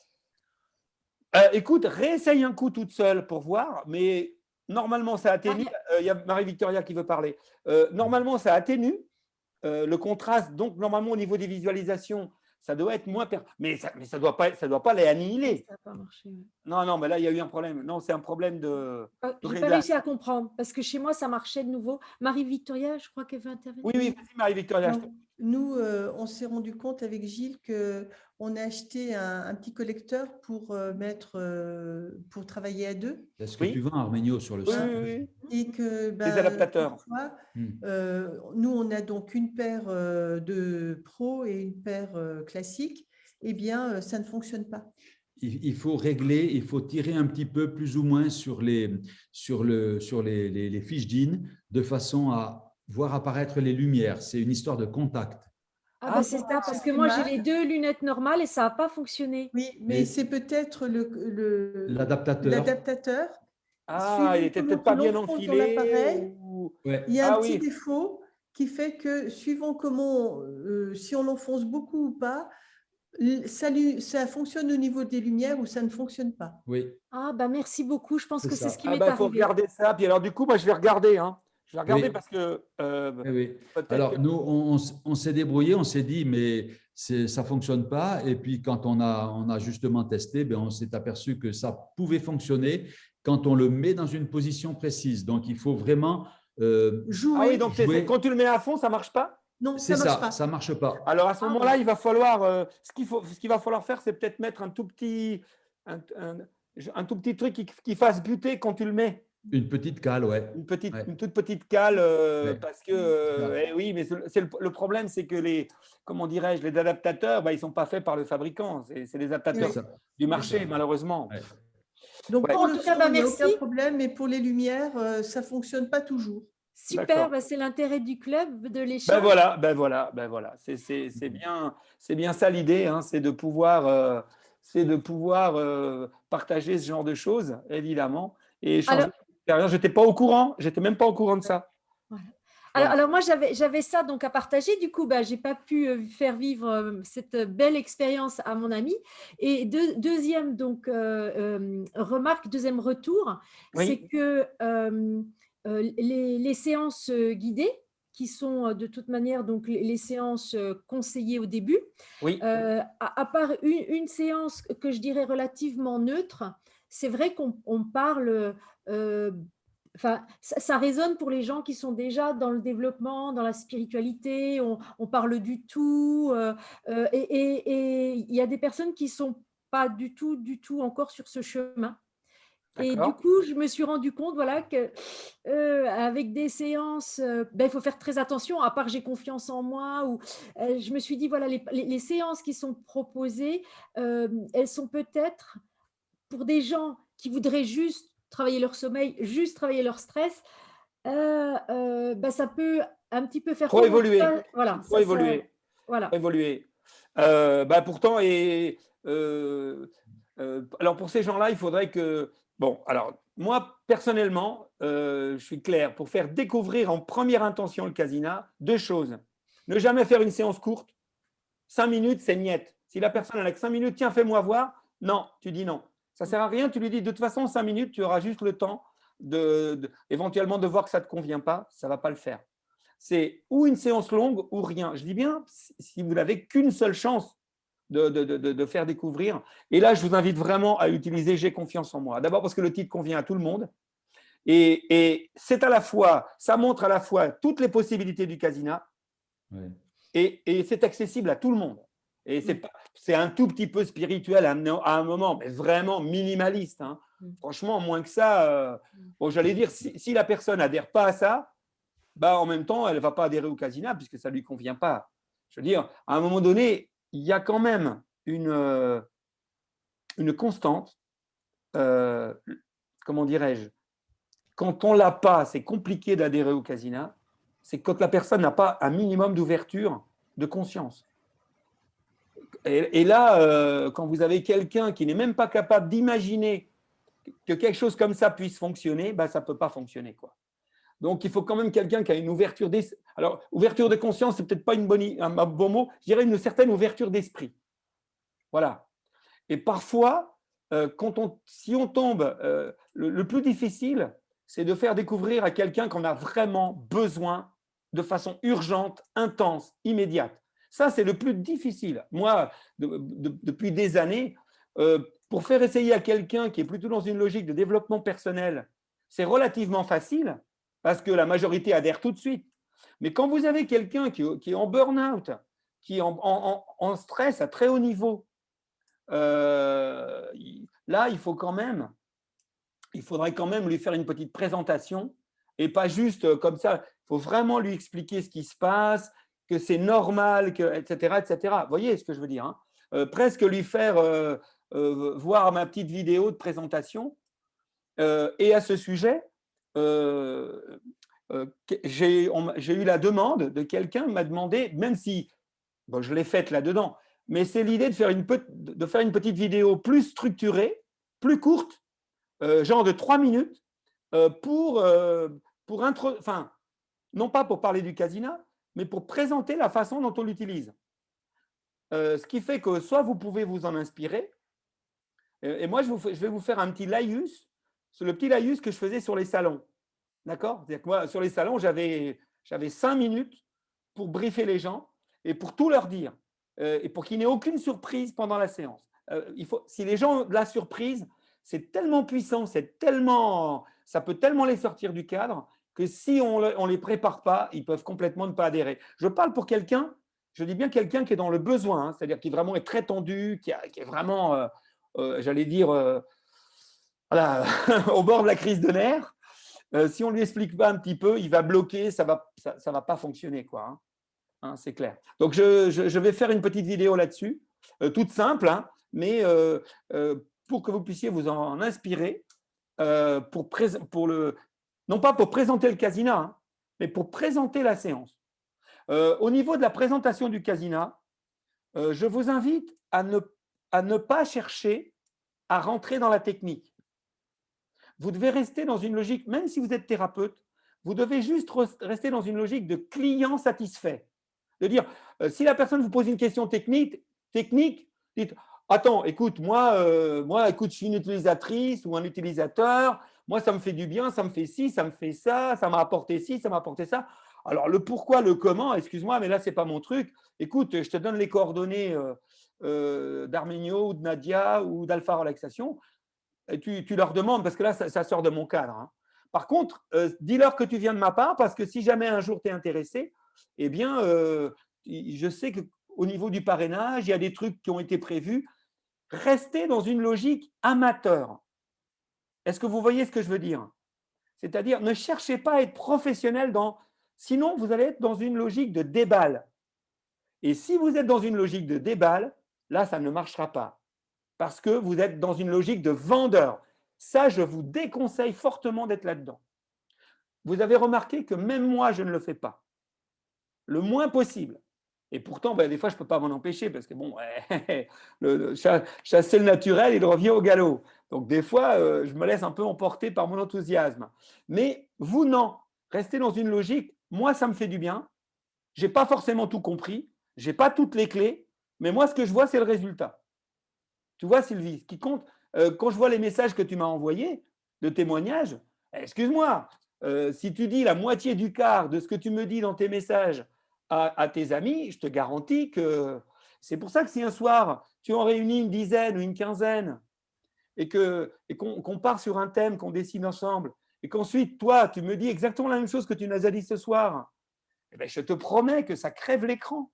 A: Écoute, réessaye un coup toute seule pour voir, mais normalement, ça atténue. Il y a Marie-Victoria qui veut parler. Normalement, ça atténue le contraste. Donc, normalement, au niveau des visualisations, ça doit être moins… Mais ça ne doit pas les annihiler.
K: Ça n'a pas marché.
A: Non, mais là, il y a eu un problème. Non, c'est un problème de
K: je n'ai pas réussi à comprendre parce que chez moi, ça marchait de nouveau. Marie-Victoria, je crois qu'elle veut intervenir.
A: Oui, vas-y, Marie-Victoria.
I: Nous, on s'est rendu compte avec Gilles qu'on a acheté un petit collecteur pour pour travailler à 2.
C: C'est ce que tu vends, Arménio, sur le site.
A: Oui.
I: Et que,
A: les adaptateurs.
I: Parfois, nous, on a donc une paire de pro et une paire classique. Eh bien, ça ne fonctionne pas.
C: Il faut régler, il faut tirer un petit peu plus ou moins sur les fiches DIN de façon à voir apparaître les lumières. C'est une histoire de contact.
K: C'est ça, parce que moi, j'ai les 2 lunettes normales et ça n'a pas fonctionné.
I: Oui, mais c'est peut-être l'adaptateur.
A: Il n'était peut-être pas bien enfilé.
I: Il y a un petit défaut qui fait que, suivant comment, si on l'enfonce beaucoup ou pas, ça fonctionne au niveau des lumières ou ça ne fonctionne pas.
C: Oui.
K: Merci beaucoup. Je pense que c'est ce qui m'est arrivé.
A: Il faut regarder ça. Puis alors, du coup, moi, je vais regarder. Je vais regarder parce que…
C: Alors, nous, on s'est débrouillé, on s'est dit, mais ça ne fonctionne pas. Et puis, quand on a justement testé, on s'est aperçu que ça pouvait fonctionner quand on le met dans une position précise. Donc, il faut vraiment
I: jouer.
A: Donc quand tu le mets à fond, ça ne marche pas?
I: Non, ça ne
C: marche pas.
A: Alors, à ce moment-là, il va falloir… ce qu'il va falloir faire, c'est peut-être mettre un tout petit truc qui fasse buter quand tu le mets.
C: Une petite cale,
A: Une toute petite cale, parce que… oui, mais le problème, c'est que les adaptateurs, ils ne sont pas faits par le fabricant. C'est les adaptateurs du marché, malheureusement.
I: Donc,
K: en tout cas,
I: il n'y a
K: merci.
I: aucun problème, mais pour les lumières, ça ne fonctionne pas toujours.
K: Super, c'est l'intérêt du club, de l'échange.
A: Voilà. C'est bien ça l'idée, c'est de pouvoir, partager ce genre de choses, évidemment. Et changer d'expérience. Je n'étais pas au courant, j'étais même pas au courant de ça.
K: Voilà. Alors moi, j'avais ça donc à partager. Du coup, je n'ai pas pu faire vivre cette belle expérience à mon ami. Et deuxième remarque, deuxième retour, c'est que les séances guidées, qui sont de toute manière donc les séances conseillées au début, à part une séance que je dirais relativement neutre, c'est vrai qu'on parle… ça résonne pour les gens qui sont déjà dans le développement, dans la spiritualité, on parle du tout, et il y a des personnes qui ne sont pas du tout encore sur ce chemin. Et du coup, je me suis rendu compte qu'avec des séances, il faut faire très attention, à part j'ai confiance en moi. Je me suis dit, les séances qui sont proposées, elles sont peut-être pour des gens qui voudraient juste travailler leur sommeil, juste travailler leur stress, ça peut un petit peu faire…
A: Trop évoluer.
K: Évoluer.
A: Pourtant, alors pour ces gens-là, il faudrait que… alors moi, personnellement, je suis clair, pour faire découvrir en première intention le Casina, 2 choses. Ne jamais faire une séance courte. 5 minutes, c'est niette. Si la personne a que 5 minutes, tiens, fais-moi voir. Non, tu dis non. Ça ne sert à rien. Tu lui dis, de toute façon, 5 minutes, tu auras juste le temps éventuellement de voir que ça ne te convient pas. Ça ne va pas le faire. C'est ou une séance longue ou rien. Je dis bien, si vous n'avez qu'une seule chance de faire découvrir. Et là, je vous invite vraiment à utiliser J'ai confiance en moi. D'abord parce que le titre convient à tout le monde. Et c'est à la fois, ça montre à la fois toutes les possibilités du Casina,
C: Ouais.
A: et c'est accessible à tout le monde. Et c'est un tout petit peu spirituel à un moment, mais vraiment minimaliste. Hein. Franchement, moins que ça, bon, j'allais dire, si la personne n'adhère pas à ça, bah, en même temps, elle ne va pas adhérer au Casina puisque ça ne lui convient pas. Je veux dire, à un moment donné, il y a quand même une constante, comment dirais-je, quand on ne l'a pas, c'est compliqué d'adhérer au Casina, c'est quand la personne n'a pas un minimum d'ouverture de conscience. Et là, quand vous avez quelqu'un qui n'est même pas capable d'imaginer que quelque chose comme ça puisse fonctionner, bah, ça ne peut pas fonctionner, quoi. Donc, il faut quand même quelqu'un qui a une ouverture d'esprit. Alors, ouverture de conscience, c'est peut-être pas un bon mot, je dirais une certaine ouverture d'esprit. Voilà. Et parfois, si on tombe, le plus difficile, c'est de faire découvrir à quelqu'un qu'on a vraiment besoin de façon urgente, intense, immédiate. Ça, c'est le plus difficile. Moi, depuis des années, pour faire essayer à quelqu'un qui est plutôt dans une logique de développement personnel, c'est relativement facile parce que la majorité adhère tout de suite. Mais quand vous avez quelqu'un qui est en burn-out, qui est en stress à très haut niveau, là, il faudrait quand même lui faire une petite présentation et pas juste comme ça. Il faut vraiment lui expliquer ce qui se passe, que c'est normal, etc., etc. Vous voyez ce que je veux dire, hein. Presque lui faire voir ma petite vidéo de présentation. Et à ce sujet, j'ai eu la demande de quelqu'un qui m'a demandé, même si bon, je l'ai faite là-dedans, mais c'est l'idée de faire une petite vidéo plus structurée, plus courte, genre de 3 minutes, enfin, non pas pour parler du Casina, mais pour présenter la façon dont on l'utilise. Ce qui fait que soit vous pouvez vous en inspirer, et moi, je vais vous faire un petit laïus, c'est le petit laïus que je faisais sur les salons. D'accord ? C'est-à-dire que moi, sur les salons, j'avais 5 minutes pour briefer les gens et pour tout leur dire, et pour qu'il n'y ait aucune surprise pendant la séance. Si les gens ont de la surprise, c'est tellement puissant, ça peut tellement les sortir du cadre que si on ne les prépare pas, ils peuvent complètement ne pas adhérer. Je parle pour quelqu'un, je dis bien quelqu'un qui est dans le besoin, hein, c'est-à-dire qui vraiment est très tendu, qui est vraiment, j'allais dire, voilà, au bord de la crise de nerfs. Si on ne lui explique pas un petit peu, il va bloquer, ça va pas fonctionner, quoi. Hein, c'est clair. Donc, je vais faire une petite vidéo là-dessus, toute simple, hein, mais pour que vous puissiez vous en inspirer, non pas pour présenter le Casina, hein, mais pour présenter la séance. Au niveau de la présentation du Casina, je vous invite à ne pas chercher à rentrer dans la technique. Vous devez rester dans une logique, même si vous êtes thérapeute, vous devez juste rester dans une logique de client satisfait. De dire, si la personne vous pose une question technique, dites, attends, écoute, moi, écoute, je suis une utilisatrice ou un utilisateur, moi, ça me fait du bien, ça me fait ci, ça me fait ça, ça m'a apporté ci, ça m'a apporté ça. Alors, le pourquoi, le comment, excuse-moi, mais là, ce n'est pas mon truc. Écoute, je te donne les coordonnées d'Arménio ou de Nadia ou d'Alpha Relaxation. Et tu leur demandes, parce que là, ça sort de mon cadre. Hein. Par contre, dis-leur que tu viens de ma part, parce que si jamais un jour tu es intéressé, eh bien, je sais qu'au niveau du parrainage, il y a des trucs qui ont été prévus. Restez dans une logique amateur. Est-ce que vous voyez ce que je veux dire ? C'est-à-dire, ne cherchez pas à être professionnel sinon, vous allez être dans une logique de déballe. Et si vous êtes dans une logique de déballe, là, ça ne marchera pas. Parce que vous êtes dans une logique de vendeur. Ça, je vous déconseille fortement d'être là-dedans. Vous avez remarqué que même moi, je ne le fais pas. Le moins possible. Et pourtant, des fois, je ne peux pas m'en empêcher parce que, bon, chasser le naturel, il revient au galop. Donc, des fois, je me laisse un peu emporter par mon enthousiasme. Mais vous, non. Restez dans une logique. Moi, ça me fait du bien. Je n'ai pas forcément tout compris, je n'ai pas toutes les clés, mais moi, ce que je vois, c'est le résultat. Tu vois, Sylvie, ce qui compte, quand je vois les messages que tu m'as envoyés, de témoignages, excuse-moi, si tu dis la moitié du quart de ce que tu me dis dans tes messages à tes amis, je te garantis que c'est pour ça que si un soir, tu en réunis une dizaine ou une quinzaine et qu'on part sur un thème, qu'on décide ensemble, et qu'ensuite, toi, tu me dis exactement la même chose que tu nous as dit ce soir, eh bien, je te promets que ça crève l'écran,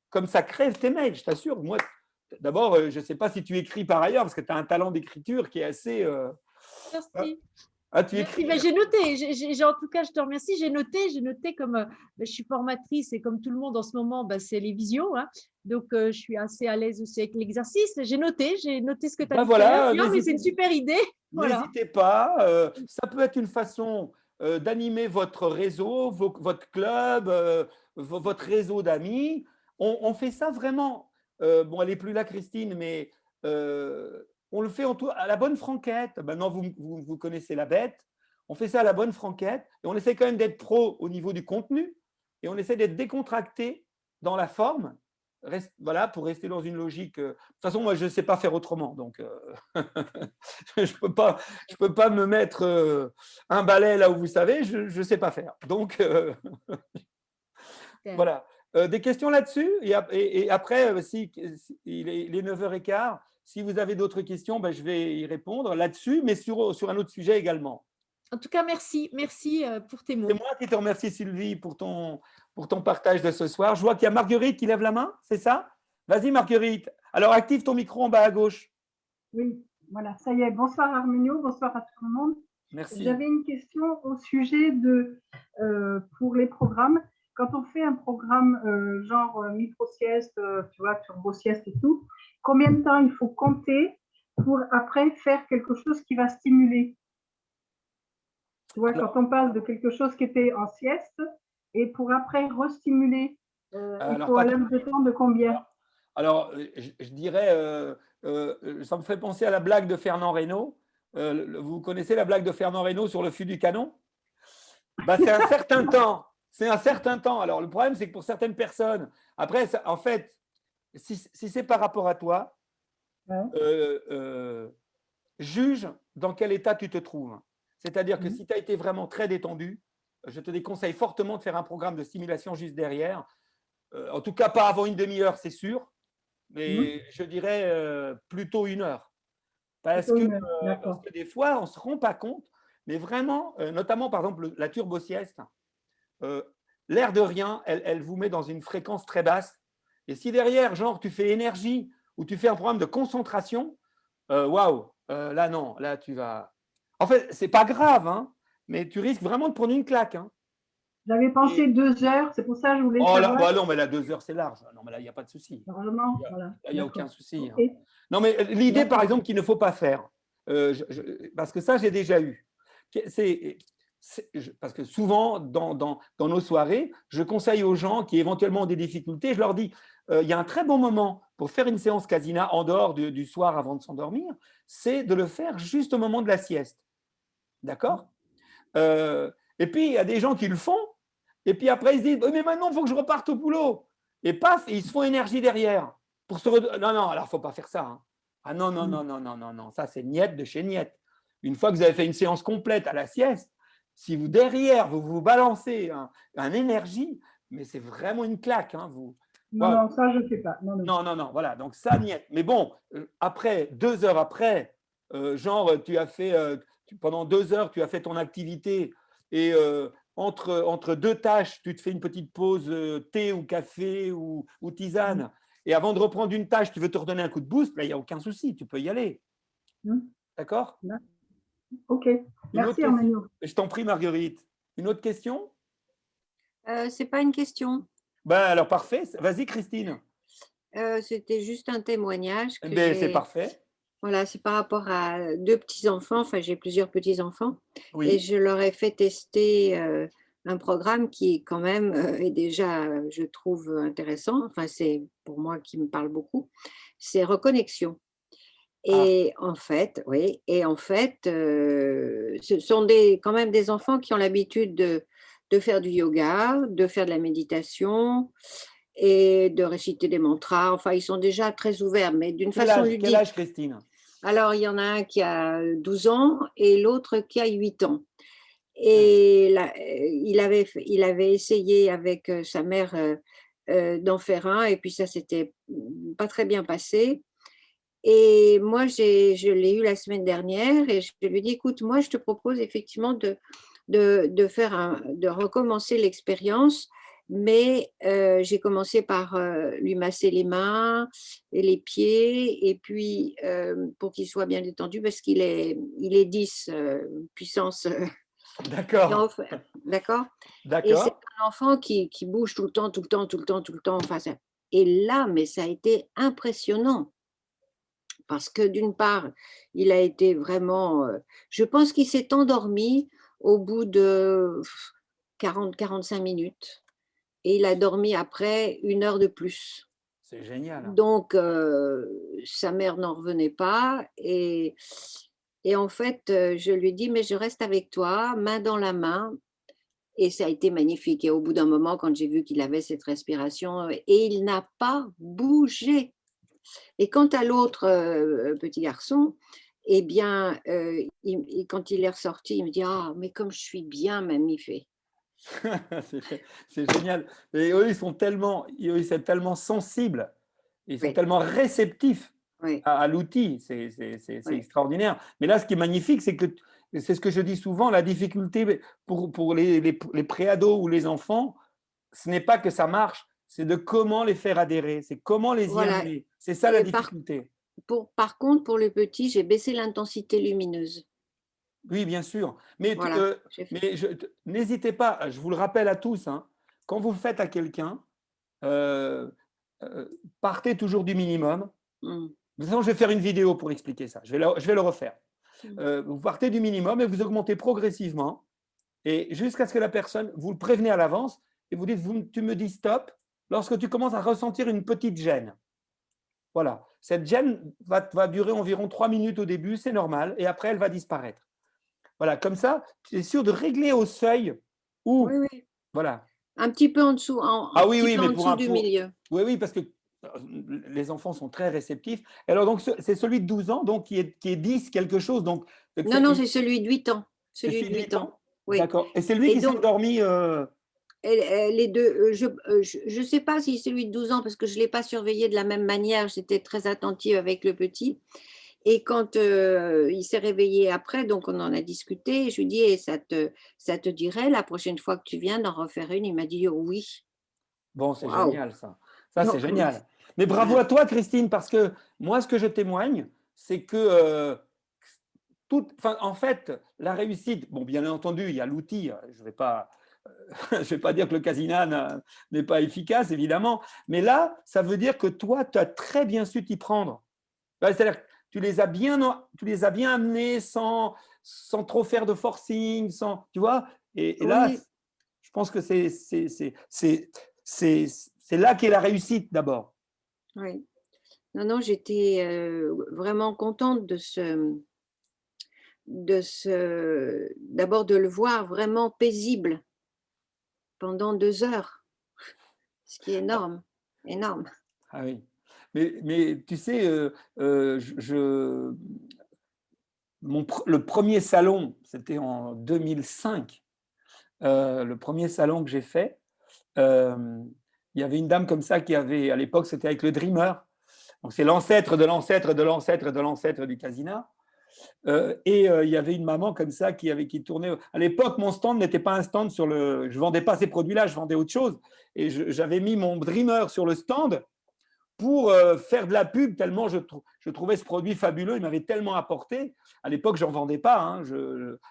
A: comme ça crève tes mails, je t'assure. Moi, d'abord, je ne sais pas si tu écris par ailleurs, parce que tu as un talent d'écriture qui est assez…
K: Merci.
A: Ah, tu écris.
K: J'ai noté, en tout cas, je te remercie. J'ai noté comme je suis formatrice et comme tout le monde en ce moment, c'est les visios. Hein, donc, je suis assez à l'aise aussi avec l'exercice. J'ai noté ce que tu as dit.
A: Voilà,
K: mais c'est une super idée.
A: N'hésitez pas. Ça peut être une façon d'animer votre réseau, votre club, votre réseau d'amis. On fait ça vraiment. Bon, elle n'est plus là, Christine, mais on le fait à la bonne franquette. Maintenant, vous connaissez la bête. On fait ça à la bonne franquette et on essaie quand même d'être pro au niveau du contenu et on essaie d'être décontracté dans la forme. Voilà, pour rester dans une logique. De toute façon, moi, je ne sais pas faire autrement. Donc, je ne peux pas me mettre un balai là où vous savez, je ne sais pas faire. Donc, voilà. Des questions là-dessus et après, si il est 9h15, si vous avez d'autres questions, je vais y répondre là-dessus, mais sur un autre sujet également.
K: En tout cas, merci pour tes mots.
A: C'est moi qui te remercie, Sylvie, pour ton partage de ce soir. Je vois qu'il y a Marguerite qui lève la main, c'est ça? Vas-y, Marguerite. Alors, active ton micro en bas à gauche.
L: Oui, voilà, ça y est. Bonsoir Arménio, bonsoir à tout le monde.
A: Merci.
L: J'avais une question au sujet pour les programmes. Quand on fait un programme genre micro-sieste, tu vois, turbo-sieste et tout, combien de temps il faut compter pour après faire quelque chose qui va stimuler? Tu vois, quand on parle de quelque chose qui était en sieste et pour après restimuler, il faut un laps de temps de combien?
A: Alors, je dirais, ça me fait penser à la blague de Fernand Reynaud. Vous connaissez la blague de Fernand Reynaud sur le fût du canon? C'est un certain temps. C'est un certain temps. Alors, le problème, c'est que pour certaines personnes, après, en fait, si c'est par rapport à toi, juge dans quel état tu te trouves. C'est-à-dire que si tu as été vraiment très détendu, je te déconseille fortement de faire un programme de stimulation juste derrière. En tout cas, pas avant une demi-heure, c'est sûr. Mais je dirais plutôt 1 heure. Parce que des fois, on ne se rend pas compte. Mais vraiment, notamment, par exemple, la turbo-sieste, l'air de rien, elle vous met dans une fréquence très basse. Et si derrière, genre, tu fais énergie ou tu fais un programme de concentration, waouh, là, non, là, tu vas… En fait, ce n'est pas grave, hein, mais tu risques vraiment de prendre une claque. Hein.
L: J'avais pensé 2 heures, c'est pour ça que je voulais savoir.
A: Là, non, mais là, 2 heures, c'est large. Non, mais là, il n'y a pas de souci.
L: Normalement,
A: voilà. Il n'y a aucun souci. Okay. Hein. Non, mais l'idée, par exemple, qu'il ne faut pas faire, parce que ça, j'ai déjà eu. Parce que souvent, dans nos soirées, je conseille aux gens qui éventuellement ont des difficultés, je leur dis, il y a un très bon moment pour faire une séance Casina en dehors du soir avant de s'endormir, c'est de le faire juste au moment de la sieste. D'accord? Et puis, il y a des gens qui le font, et puis après, ils se disent, mais maintenant, il faut que je reparte au boulot. Et paf, ils se font énergie derrière. Non, alors, il ne faut pas faire ça. Hein. Ah non, non, ça, c'est niette de chez niette. Une fois que vous avez fait une séance complète à la sieste, si vous, derrière, vous balancez un énergie, mais c'est vraiment une claque. Hein, vous.
L: Non, voilà. Non, ça, je ne fais pas.
A: Non, voilà, donc ça, niette. Mais bon, après, 2 heures après, genre, tu as fait… pendant 2 heures, tu as fait ton activité et entre 2 tâches, tu te fais une petite pause thé ou café ou tisane. Et avant de reprendre une tâche, tu veux te redonner un coup de boost, là, il n'y a aucun souci, tu peux y aller. D'accord?
L: Ok, merci Arménio.
A: Je t'en prie, Marguerite. Une autre question?
M: Ce n'est pas une question.
A: Alors, parfait. Vas-y, Christine.
M: C'était juste un témoignage.
A: C'est parfait.
M: Voilà, c'est par rapport à 2 petits-enfants, enfin j'ai plusieurs petits-enfants,
A: oui.
M: Et je leur ai fait tester un programme qui quand même est déjà, je trouve, intéressant, enfin c'est pour moi qui me parle beaucoup, c'est Reconnexion. Et en fait, ce sont quand même des enfants qui ont l'habitude de de faire du yoga, de faire de la méditation et de réciter des mantras. Enfin, ils sont déjà très ouverts, mais d'une façon ludique.
A: Quel âge, Christine?
M: Alors, il y en a un qui a 12 ans et l'autre qui a 8 ans. Et là, il avait essayé avec sa mère d'en faire un, et puis ça s'était pas très bien passé. Et moi, je l'ai eu la semaine dernière et je lui ai dit, écoute, moi, je te propose effectivement de recommencer l'expérience, mais j'ai commencé par lui masser les mains et les pieds, et puis pour qu'il soit bien détendu, parce qu'il est 10 puissance.
A: D'accord.
M: D'accord. Et c'est
A: D'accord.
M: un enfant qui bouge tout le temps, tout le temps, tout le temps, tout le temps. Enfin, et là, mais ça a été impressionnant. Parce que d'une part, il a été vraiment… je pense qu'il s'est endormi au bout de 40-45 minutes. Et il a dormi après 1 heure de plus.
A: C'est génial.
M: Donc, sa mère n'en revenait pas. Et en fait, je lui ai dit, mais je reste avec toi, main dans la main. Et ça a été magnifique. Et au bout d'un moment, quand j'ai vu qu'il avait cette respiration, et il n'a pas bougé. Et quant à l'autre petit garçon, eh bien, quand il est ressorti, il me dit, ah, mais comme je suis bien, mamie fait.
A: C'est génial. Et eux, ils sont tellement sensibles, ils sont tellement réceptifs à l'outil. C'est extraordinaire. Mais là, ce qui est magnifique, c'est que, c'est ce que je dis souvent, la difficulté pour les préados ou les enfants, ce n'est pas que ça marche, c'est de comment les faire adhérer, c'est comment les y amener. C'est ça la difficulté.
M: Par contre, pour le petit, j'ai baissé l'intensité lumineuse.
A: Oui, bien sûr. Mais,
M: Voilà,
A: n'hésitez pas, je vous le rappelle à tous, hein, quand vous faites à quelqu'un, partez toujours du minimum. De toute façon, je vais faire une vidéo pour expliquer ça. Je vais le refaire. Vous partez du minimum et vous augmentez progressivement, et jusqu'à ce que la personne, vous le prévenez à l'avance et vous dites, tu me dis stop lorsque tu commences à ressentir une petite gêne. Voilà. Cette gêne va durer environ 3 minutes au début, c'est normal, et après, elle va disparaître. Voilà, comme ça, tu es sûr de régler au seuil où…
M: Oui, oui.
A: Voilà.
M: Un petit peu en dessous, du milieu.
A: Oui, parce que les enfants sont très réceptifs. Alors, donc, c'est celui de 12 ans, donc, qui est 10 quelque chose. Donc,
M: non, c'est celui de 8 ans. Celui de 8 ans. Oui.
A: D'accord. Et c'est lui qui s'est endormi
M: les deux, je ne sais pas si c'est celui de 12 ans, parce que je ne l'ai pas surveillé de la même manière. J'étais très attentive avec le petit. Et quand il s'est réveillé après, donc on en a discuté, je lui ai dit, et ça te dirait la prochaine fois que tu viens d'en refaire une? Il m'a dit oui.
A: Bon, c'est génial ça. Ça, c'est génial. Mais bravo à toi, Christine, parce que moi, ce que je témoigne, c'est que en fait, la réussite, bon, bien entendu, il y a l'outil, je ne vais pas dire que le Casina n'est pas efficace, évidemment, mais là, ça veut dire que toi, tu as très bien su t'y prendre. C'est-à-dire que tu les as bien amenés sans trop faire de forcing, tu vois. Et là, je pense que c'est là qu'est la réussite d'abord.
M: Oui. Non, j'étais vraiment contente d'abord de le voir vraiment paisible pendant 2 heures, ce qui est énorme, énorme.
A: Ah oui. Mais tu sais, le premier salon, c'était en 2005. Le premier salon que j'ai fait, il y avait une dame comme ça qui avait, à l'époque, c'était avec le Dreamer. Donc, c'est l'ancêtre de l'ancêtre de l'ancêtre de l'ancêtre du Casina. Et il y avait une maman comme ça qui tournait. À l'époque, mon stand n'était pas un stand je ne vendais pas ces produits-là, je vendais autre chose. Et j'avais mis mon Dreamer sur le stand pour faire de la pub, tellement je trouvais ce produit fabuleux, il m'avait tellement apporté. À l'époque, je n'en vendais pas, hein,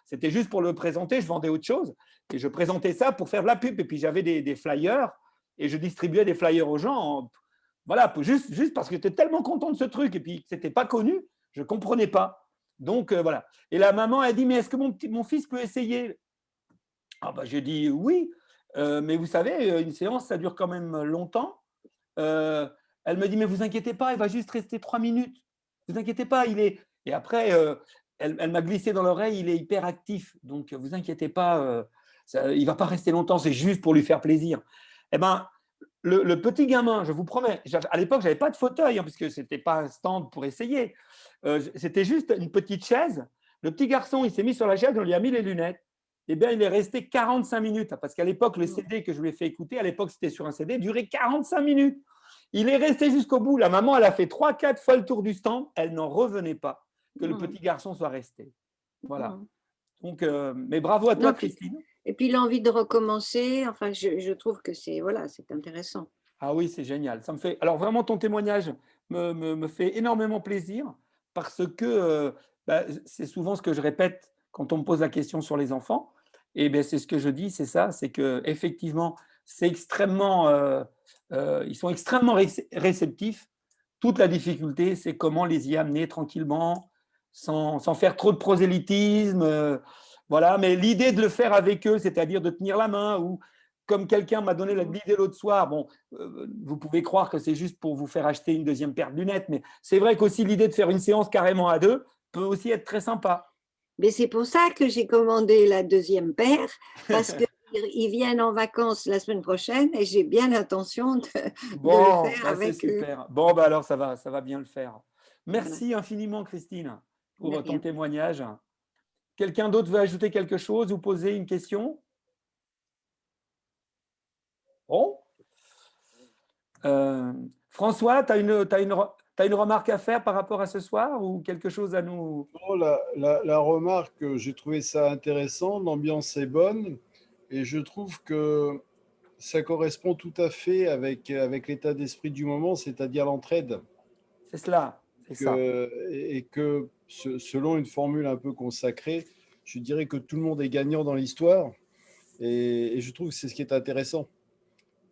A: c'était juste pour le présenter, je vendais autre chose. Et je présentais ça pour faire de la pub. Et puis, j'avais des flyers et je distribuais des flyers aux gens. Voilà, juste parce que j'étais tellement content de ce truc et puis que ce n'était pas connu, je ne comprenais pas. Donc, voilà. Et la maman a dit, mais est-ce que mon fils peut essayer? J'ai dit oui, mais vous savez, une séance, ça dure quand même longtemps. Elle me dit, mais vous inquiétez pas, il va juste rester 3 minutes. Vous inquiétez pas, Et après, elle m'a glissé dans l'oreille, il est hyper actif. Donc, vous inquiétez pas, il ne va pas rester longtemps, c'est juste pour lui faire plaisir. Eh ben, le petit gamin, je vous promets, à l'époque, je n'avais pas de fauteuil, hein, parce que ce n'était pas un stand pour essayer. C'était juste une petite chaise. Le petit garçon, il s'est mis sur la chaise, on lui a mis les lunettes. Eh bien, il est resté 45 minutes, parce qu'à l'époque, le CD que je lui ai fait écouter, à l'époque, c'était sur un CD, durait 45 minutes. Il est resté jusqu'au bout. La maman, elle a fait 3-4 fois le tour du stand. Elle n'en revenait pas que le petit garçon soit resté. Voilà. Donc, mais bravo à toi, Christine.
M: Et puis l'envie de recommencer, enfin, je trouve que c'est intéressant.
A: Ah oui, c'est génial. Ça me fait. Alors vraiment, ton témoignage me fait énormément plaisir parce que c'est souvent ce que je répète quand on me pose la question sur les enfants. Et bien, c'est ce que je dis, c'est ça, c'est que effectivement, c'est extrêmement, ils sont extrêmement réceptifs. Toute la difficulté, c'est comment les y amener tranquillement, sans faire trop de prosélytisme. Voilà, mais l'idée de le faire avec eux, c'est-à-dire de tenir la main, ou comme quelqu'un m'a donné l'idée l'autre soir, bon, vous pouvez croire que c'est juste pour vous faire acheter une deuxième paire de lunettes, mais c'est vrai qu'aussi l'idée de faire une séance carrément à deux peut aussi être très sympa.
M: Mais c'est pour ça que j'ai commandé la deuxième paire, parce qu'ils viennent en vacances la semaine prochaine et j'ai bien l'intention de le faire avec eux.
A: Super. Bon, bah alors ça va bien le faire. Merci infiniment, Christine, pour ton témoignage. Quelqu'un d'autre veut ajouter quelque chose ou poser une question? Bon. François, tu as une remarque à faire par rapport à ce soir ou quelque chose à nous…
N: Non, la remarque, j'ai trouvé ça intéressant, l'ambiance est bonne et je trouve que ça correspond tout à fait avec l'état d'esprit du moment, c'est-à-dire l'entraide.
A: C'est cela, c'est ça.
N: Et que selon une formule un peu consacrée, je dirais que tout le monde est gagnant dans l'histoire et je trouve que c'est ce qui est intéressant.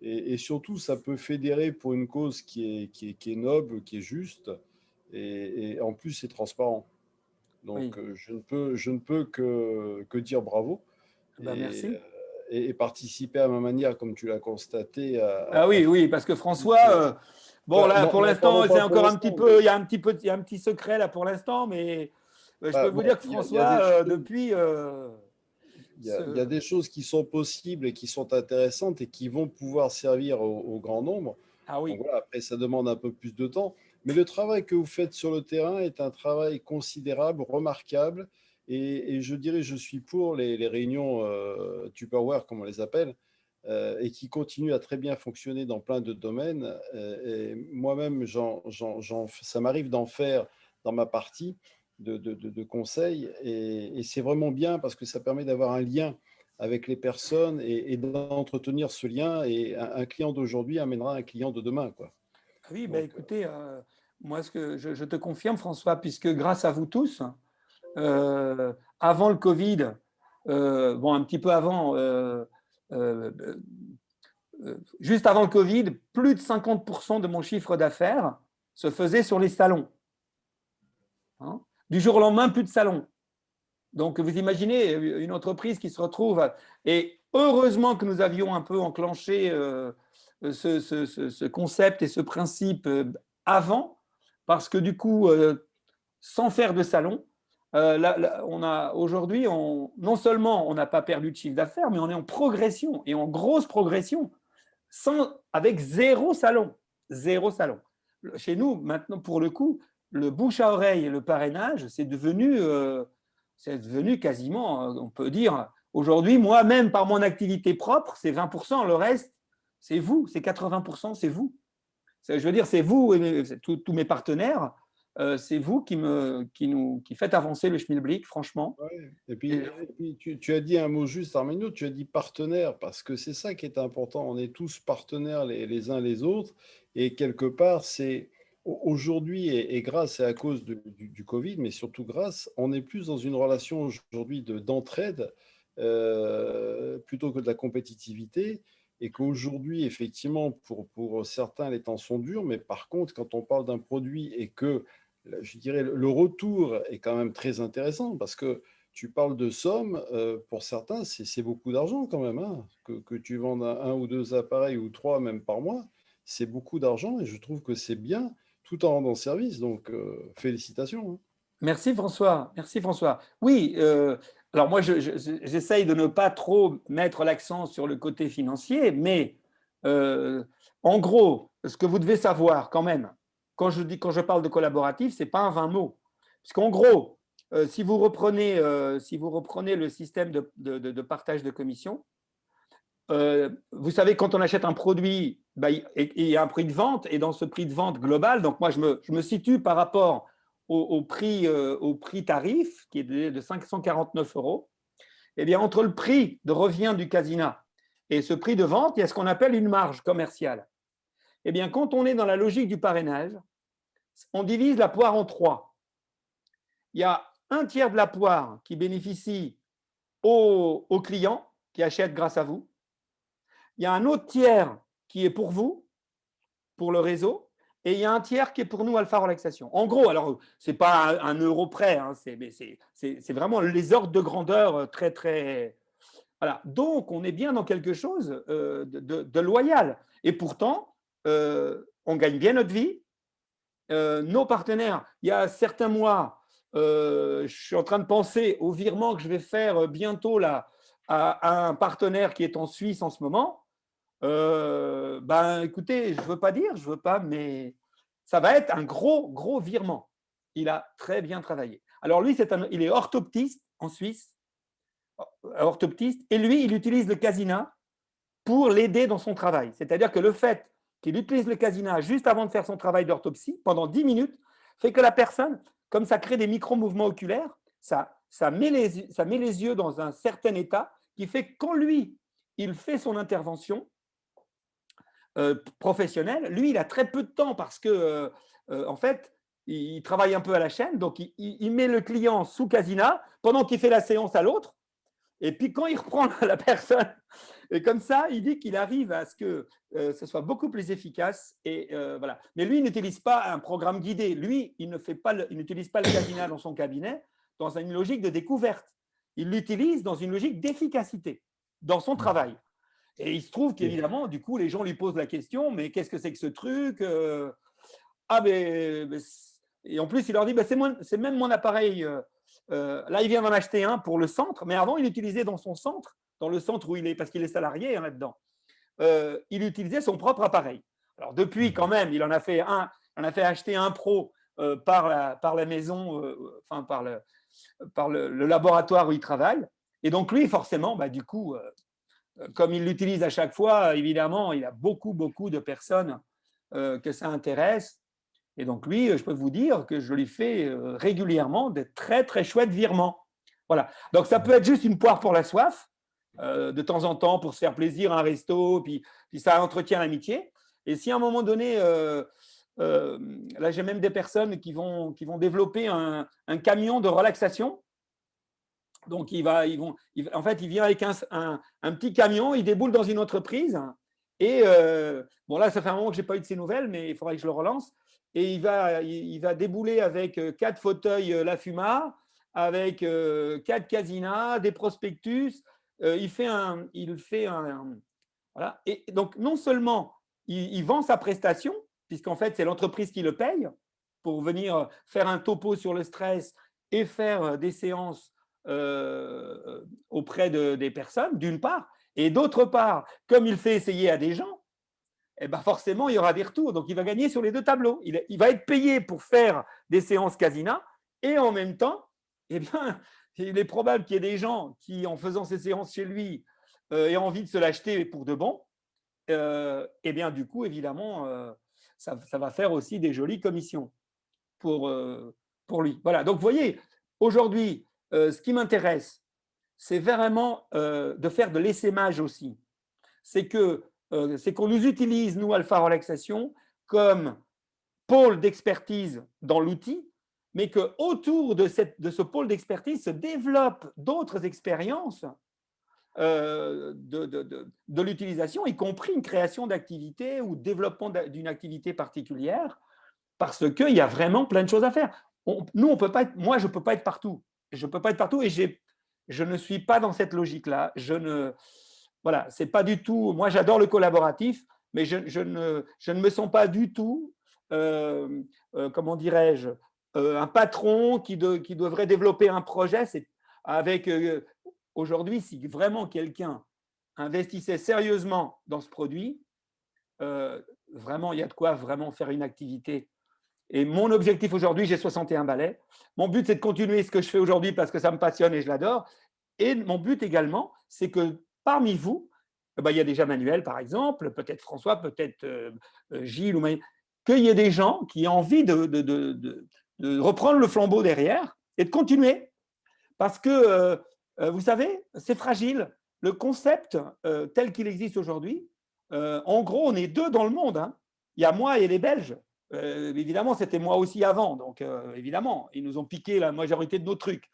N: Et surtout, ça peut fédérer pour une cause qui est noble, qui est juste, et en plus, c'est transparent. Donc, oui. je ne peux que dire bravo
A: merci.
N: Et participer à ma manière, comme tu l'as constaté.
A: Oui, parce que François, bon, là, pour l'instant, c'est encore un petit peu, il y a un petit secret là pour l'instant, mais je peux vous dire que François, depuis…
N: Il y a des choses qui sont possibles et qui sont intéressantes et qui vont pouvoir servir au grand nombre.
A: Ah oui.
N: Donc voilà, après, ça demande un peu plus de temps. Mais le travail que vous faites sur le terrain est un travail considérable, remarquable. Et je dirais, je suis pour les réunions Tupperware, comme on les appelle, et qui continuent à très bien fonctionner dans plein de domaines. Et moi-même, ça m'arrive d'en faire dans ma partie de conseils. Et c'est vraiment bien parce que ça permet d'avoir un lien avec les personnes et d'entretenir ce lien. Et un client d'aujourd'hui amènera un client de demain, quoi.
A: Oui, donc, écoutez, moi, ce que je te confirme, François, puisque grâce à vous tous, avant le Covid, bon, un petit peu avant, juste avant le Covid, plus de 50% de mon chiffre d'affaires se faisait sur les salons. Hein? Du jour au lendemain, plus de salons. Donc, vous imaginez une entreprise qui se retrouve… Et heureusement que nous avions un peu enclenché ce concept et ce principe avant, parce que du coup, sans faire de salon, aujourd'hui, non seulement on n'a pas perdu de chiffre d'affaires, mais on est en progression, et en grosse progression, avec zéro salon. Zéro salon. Chez nous, maintenant, pour le coup, le bouche à oreille et le parrainage, c'est devenu quasiment, on peut dire, aujourd'hui, moi-même, par mon activité propre, c'est 20%, le reste, c'est vous, c'est 80%, c'est vous. Je veux dire, c'est vous et tous mes partenaires, c'est vous qui faites avancer le Schmilblick, franchement.
N: Ouais. Et puis tu as dit un mot juste, Arménio, tu as dit partenaire, parce que c'est ça qui est important. On est tous partenaires les uns les autres, et quelque part, c'est aujourd'hui, et grâce et à cause du Covid, mais surtout grâce, on est plus dans une relation aujourd'hui d'entraide plutôt que de la compétitivité. Et qu'aujourd'hui, effectivement, pour certains, les temps sont durs, mais par contre, quand on parle d'un produit et que, je dirais, le retour est quand même très intéressant, parce que tu parles de sommes, pour certains, c'est beaucoup d'argent quand même, hein, que tu vendes un ou deux appareils ou trois même par mois, c'est beaucoup d'argent et je trouve que c'est bien tout en rendant service, donc félicitations. Hein.
A: Merci François, merci François. Oui, Alors moi, j'essaye de ne pas trop mettre l'accent sur le côté financier, mais en gros, ce que vous devez savoir quand même, quand je parle de collaboratif, ce n'est pas un 20 mots. Parce qu'en gros, si vous reprenez le système de partage de commission, vous savez, quand on achète un produit, il y a un prix de vente, et dans ce prix de vente global, donc moi je me situe par rapport au prix tarif, qui est de 549 €, eh bien, entre le prix de revient du casina et ce prix de vente, il y a ce qu'on appelle une marge commerciale. Eh bien, quand on est dans la logique du parrainage, on divise la poire en 3. Il y a un tiers de la poire qui bénéficie aux clients qui achètent grâce à vous. Il y a un autre tiers qui est pour vous, pour le réseau, et il y a un tiers qui est pour nous, Alpha Relaxation. En gros, alors, ce n'est pas un euro près, hein, c'est vraiment les ordres de grandeur très, très… Voilà. Donc, on est bien dans quelque chose de loyal. Et pourtant, on gagne bien notre vie. Nos partenaires, il y a certains mois, je suis en train de penser au virement que je vais faire bientôt là, à un partenaire qui est en Suisse en ce moment. Écoutez, je ne veux pas dire, je ne veux pas, mais ça va être un gros virement. Il a très bien travaillé. Alors lui, il est orthoptiste en Suisse, orthoptiste, et lui, il utilise le Casina pour l'aider dans son travail. C'est-à-dire que le fait qu'il utilise le Casina juste avant de faire son travail d'orthopsie, pendant 10 minutes, fait que la personne, comme ça crée des micro-mouvements oculaires, ça met les yeux dans un certain état qui fait que quand lui, il fait son intervention professionnelle, lui, il a très peu de temps parce que, en fait, il travaille un peu à la chaîne, donc il met le client sous Casina pendant qu'il fait la séance à l'autre. Et puis, quand il reprend la personne, et comme ça, il dit qu'il arrive à ce que ce soit beaucoup plus efficace. Et, voilà. Mais lui, il n'utilise pas un programme guidé. Lui, il n'utilise pas le Casina dans son cabinet dans une logique de découverte. Il l'utilise dans une logique d'efficacité dans son travail. Et il se trouve qu'évidemment, du coup, les gens lui posent la question, mais qu'est-ce que c'est que ce truc et en plus, il leur dit, c'est même mon appareil. Là, il vient d'en acheter un pour le centre, mais avant, il utilisait dans son centre, dans le centre où il est, parce qu'il est salarié là-dedans, il utilisait son propre appareil. Alors, depuis, quand même, il en a fait acheter un pro par la maison, enfin, par le laboratoire où il travaille. Et donc, lui, forcément, du coup, comme il l'utilise à chaque fois, évidemment, il y a beaucoup de personnes que ça intéresse. Et donc, lui, je peux vous dire que je lui fais régulièrement de très, très chouettes virements. Voilà. Donc, ça peut être juste une poire pour la soif, de temps en temps, pour se faire plaisir, un resto, puis ça entretient l'amitié. Et si à un moment donné, là, j'ai même des personnes qui vont développer un camion de relaxation. Donc, il vient avec un petit camion, il déboule dans une entreprise. Et bon, là, ça fait un moment que je n'ai pas eu de ces nouvelles, mais il faudrait que je le relance. Et il va débouler avec 4 fauteuils Lafuma, avec 4 casinas, des prospectus. Il fait un voilà. Et donc, non seulement il vend sa prestation, puisqu'en fait, c'est l'entreprise qui le paye pour venir faire un topo sur le stress et faire des séances auprès des personnes, d'une part. Et d'autre part, comme il fait essayer à des gens, eh ben forcément, il y aura des retours. Donc, il va gagner sur les 2 tableaux. Il va être payé pour faire des séances Casina et en même temps, eh bien, il est probable qu'il y ait des gens qui, en faisant ces séances chez lui, aient envie de se l'acheter pour de bon. Eh bien, du coup, évidemment, ça va faire aussi des jolies commissions pour lui. Voilà. Donc, vous voyez, aujourd'hui, ce qui m'intéresse, c'est vraiment de faire de l'essaimage aussi. C'est qu'on nous utilise, nous, Alpha Relaxation, comme pôle d'expertise dans l'outil, mais qu'autour de ce pôle d'expertise se développent d'autres expériences de l'utilisation, y compris une création d'activité ou développement d'une activité particulière, parce qu'il y a vraiment plein de choses à faire. Moi, je ne peux pas être partout. Je ne peux pas être partout et je ne suis pas dans cette logique-là. Voilà, c'est pas du tout. Moi, j'adore le collaboratif, mais je ne me sens pas du tout, comment dirais-je, un patron qui devrait développer un projet. avec aujourd'hui, si vraiment quelqu'un investissait sérieusement dans ce produit, vraiment, il y a de quoi vraiment faire une activité. Et mon objectif aujourd'hui, j'ai 61 balais. Mon but, c'est de continuer ce que je fais aujourd'hui parce que ça me passionne et je l'adore. Et mon but également, c'est que parmi vous, il y a déjà Manuel, par exemple, peut-être François, peut-être Gilles, ou qu'il y ait des gens qui ont envie de reprendre le flambeau derrière et de continuer. Parce que, vous savez, c'est fragile. Le concept tel qu'il existe aujourd'hui, en gros, on est 2 dans le monde. Hein. Il y a moi et les Belges. Évidemment, c'était moi aussi avant. Donc, évidemment, ils nous ont piqué la majorité de nos trucs.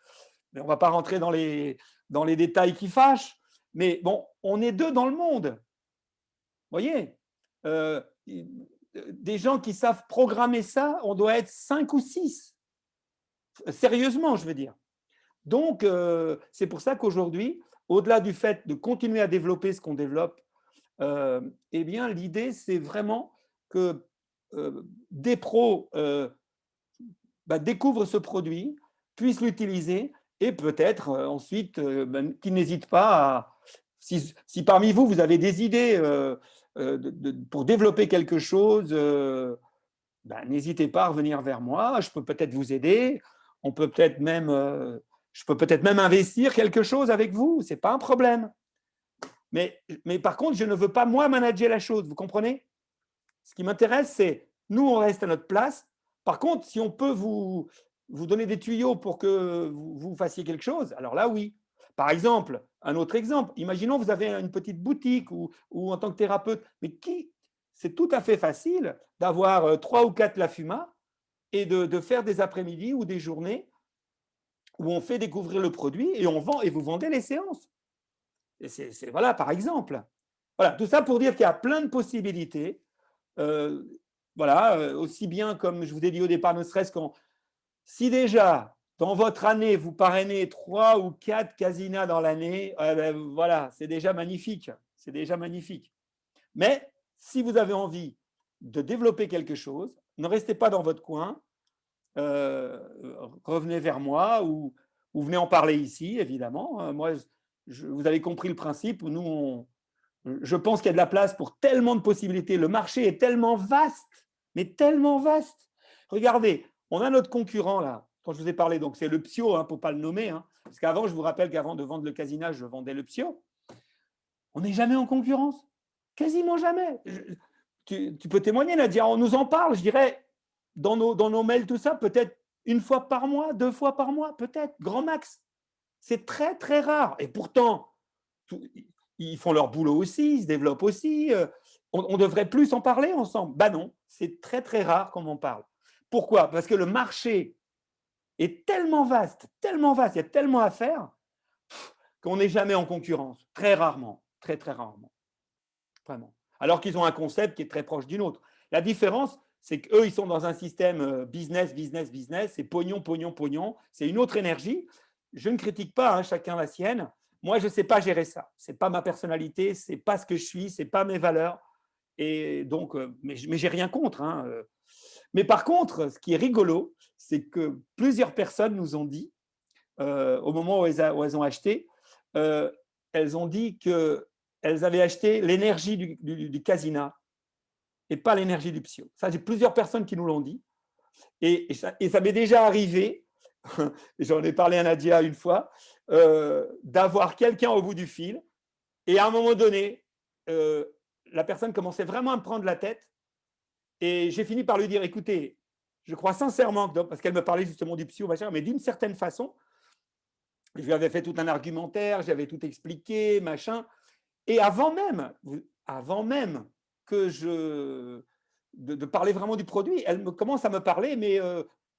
A: Mais on ne va pas rentrer dans les détails qui fâchent. Mais bon, on est 2 dans le monde. Vous voyez, des gens qui savent programmer ça, on doit être 5 ou 6. Sérieusement, je veux dire. Donc, c'est pour ça qu'aujourd'hui, au-delà du fait de continuer à développer ce qu'on développe, eh bien, l'idée, c'est vraiment que des pros découvrent ce produit, puissent l'utiliser et peut-être ensuite qu'ils n'hésitent pas à… Si parmi vous, vous avez des idées pour développer quelque chose, n'hésitez pas à revenir vers moi. Je peux peut-être vous aider. On peut peut-être même… je peux peut-être même investir quelque chose avec vous. Ce n'est pas un problème. Mais par contre, je ne veux pas, moi, manager la chose. Vous comprenez? Ce qui m'intéresse, c'est, nous, on reste à notre place. Par contre, si on peut vous donner des tuyaux pour que vous fassiez quelque chose, alors là, oui. Par exemple, un autre exemple, imaginons vous avez une petite boutique ou en tant que thérapeute, mais c'est tout à fait facile d'avoir 3 ou 4 La Fuma et de faire des après-midi ou des journées où on fait découvrir le produit et on vend et vous vendez les séances. Et voilà, par exemple. Voilà, tout ça pour dire qu'il y a plein de possibilités. Voilà, aussi bien comme je vous ai dit au départ, ne serait-ce qu'en… Si déjà, dans votre année, vous parrainez 3 ou 4 casinas dans l'année, voilà, c'est déjà magnifique. C'est déjà magnifique. Mais si vous avez envie de développer quelque chose, ne restez pas dans votre coin. Revenez vers moi ou venez en parler ici, évidemment. Moi, vous avez compris le principe. Nous, je pense qu'il y a de la place pour tellement de possibilités. Le marché est tellement vaste, mais tellement vaste. Regardez, on a notre concurrent là, dont je vous ai parlé. Donc, c'est le Psyo, pour ne pas le nommer. Parce qu'avant, je vous rappelle qu'avant de vendre le casinage, je vendais le Psyo. On n'est jamais en concurrence. Quasiment jamais. Tu peux témoigner, Nadia. On nous en parle, je dirais… Dans nos mails, tout ça, peut-être 1 fois par mois, 2 fois par mois, peut-être, grand max. C'est très, très rare. Et pourtant, ils font leur boulot aussi, ils se développent aussi. On devrait plus en parler ensemble. Non, c'est très, très rare qu'on en parle. Pourquoi? Parce que le marché est tellement vaste, il y a tellement à faire qu'on n'est jamais en concurrence. Très rarement, très, très rarement. Vraiment. Alors qu'ils ont un concept qui est très proche d'une autre. La différence, c'est qu'eux, ils sont dans un système business, c'est pognon, pognon, pognon. C'est une autre énergie. Je ne critique pas, chacun la sienne. Moi, je ne sais pas gérer ça. Ce n'est pas ma personnalité, ce n'est pas ce que je suis, ce n'est pas mes valeurs. Et donc, mais je n'ai rien contre. Mais par contre, ce qui est rigolo, c'est que plusieurs personnes nous ont dit, au moment où elles ont acheté, elles ont dit qu'elles avaient acheté l'énergie du casina et pas l'énergie du Psyo. Ça, j'ai plusieurs personnes qui nous l'ont dit. Et ça m'est déjà arrivé, j'en ai parlé à Nadia une fois, d'avoir quelqu'un au bout du fil. Et à un moment donné, la personne commençait vraiment à me prendre la tête. Et j'ai fini par lui dire, écoutez, je crois sincèrement, parce qu'elle me parlait justement du Psyo, machin, mais d'une certaine façon, je lui avais fait tout un argumentaire, j'avais tout expliqué, machin. Et avant même que de parler vraiment du produit, elle commence à me parler, mais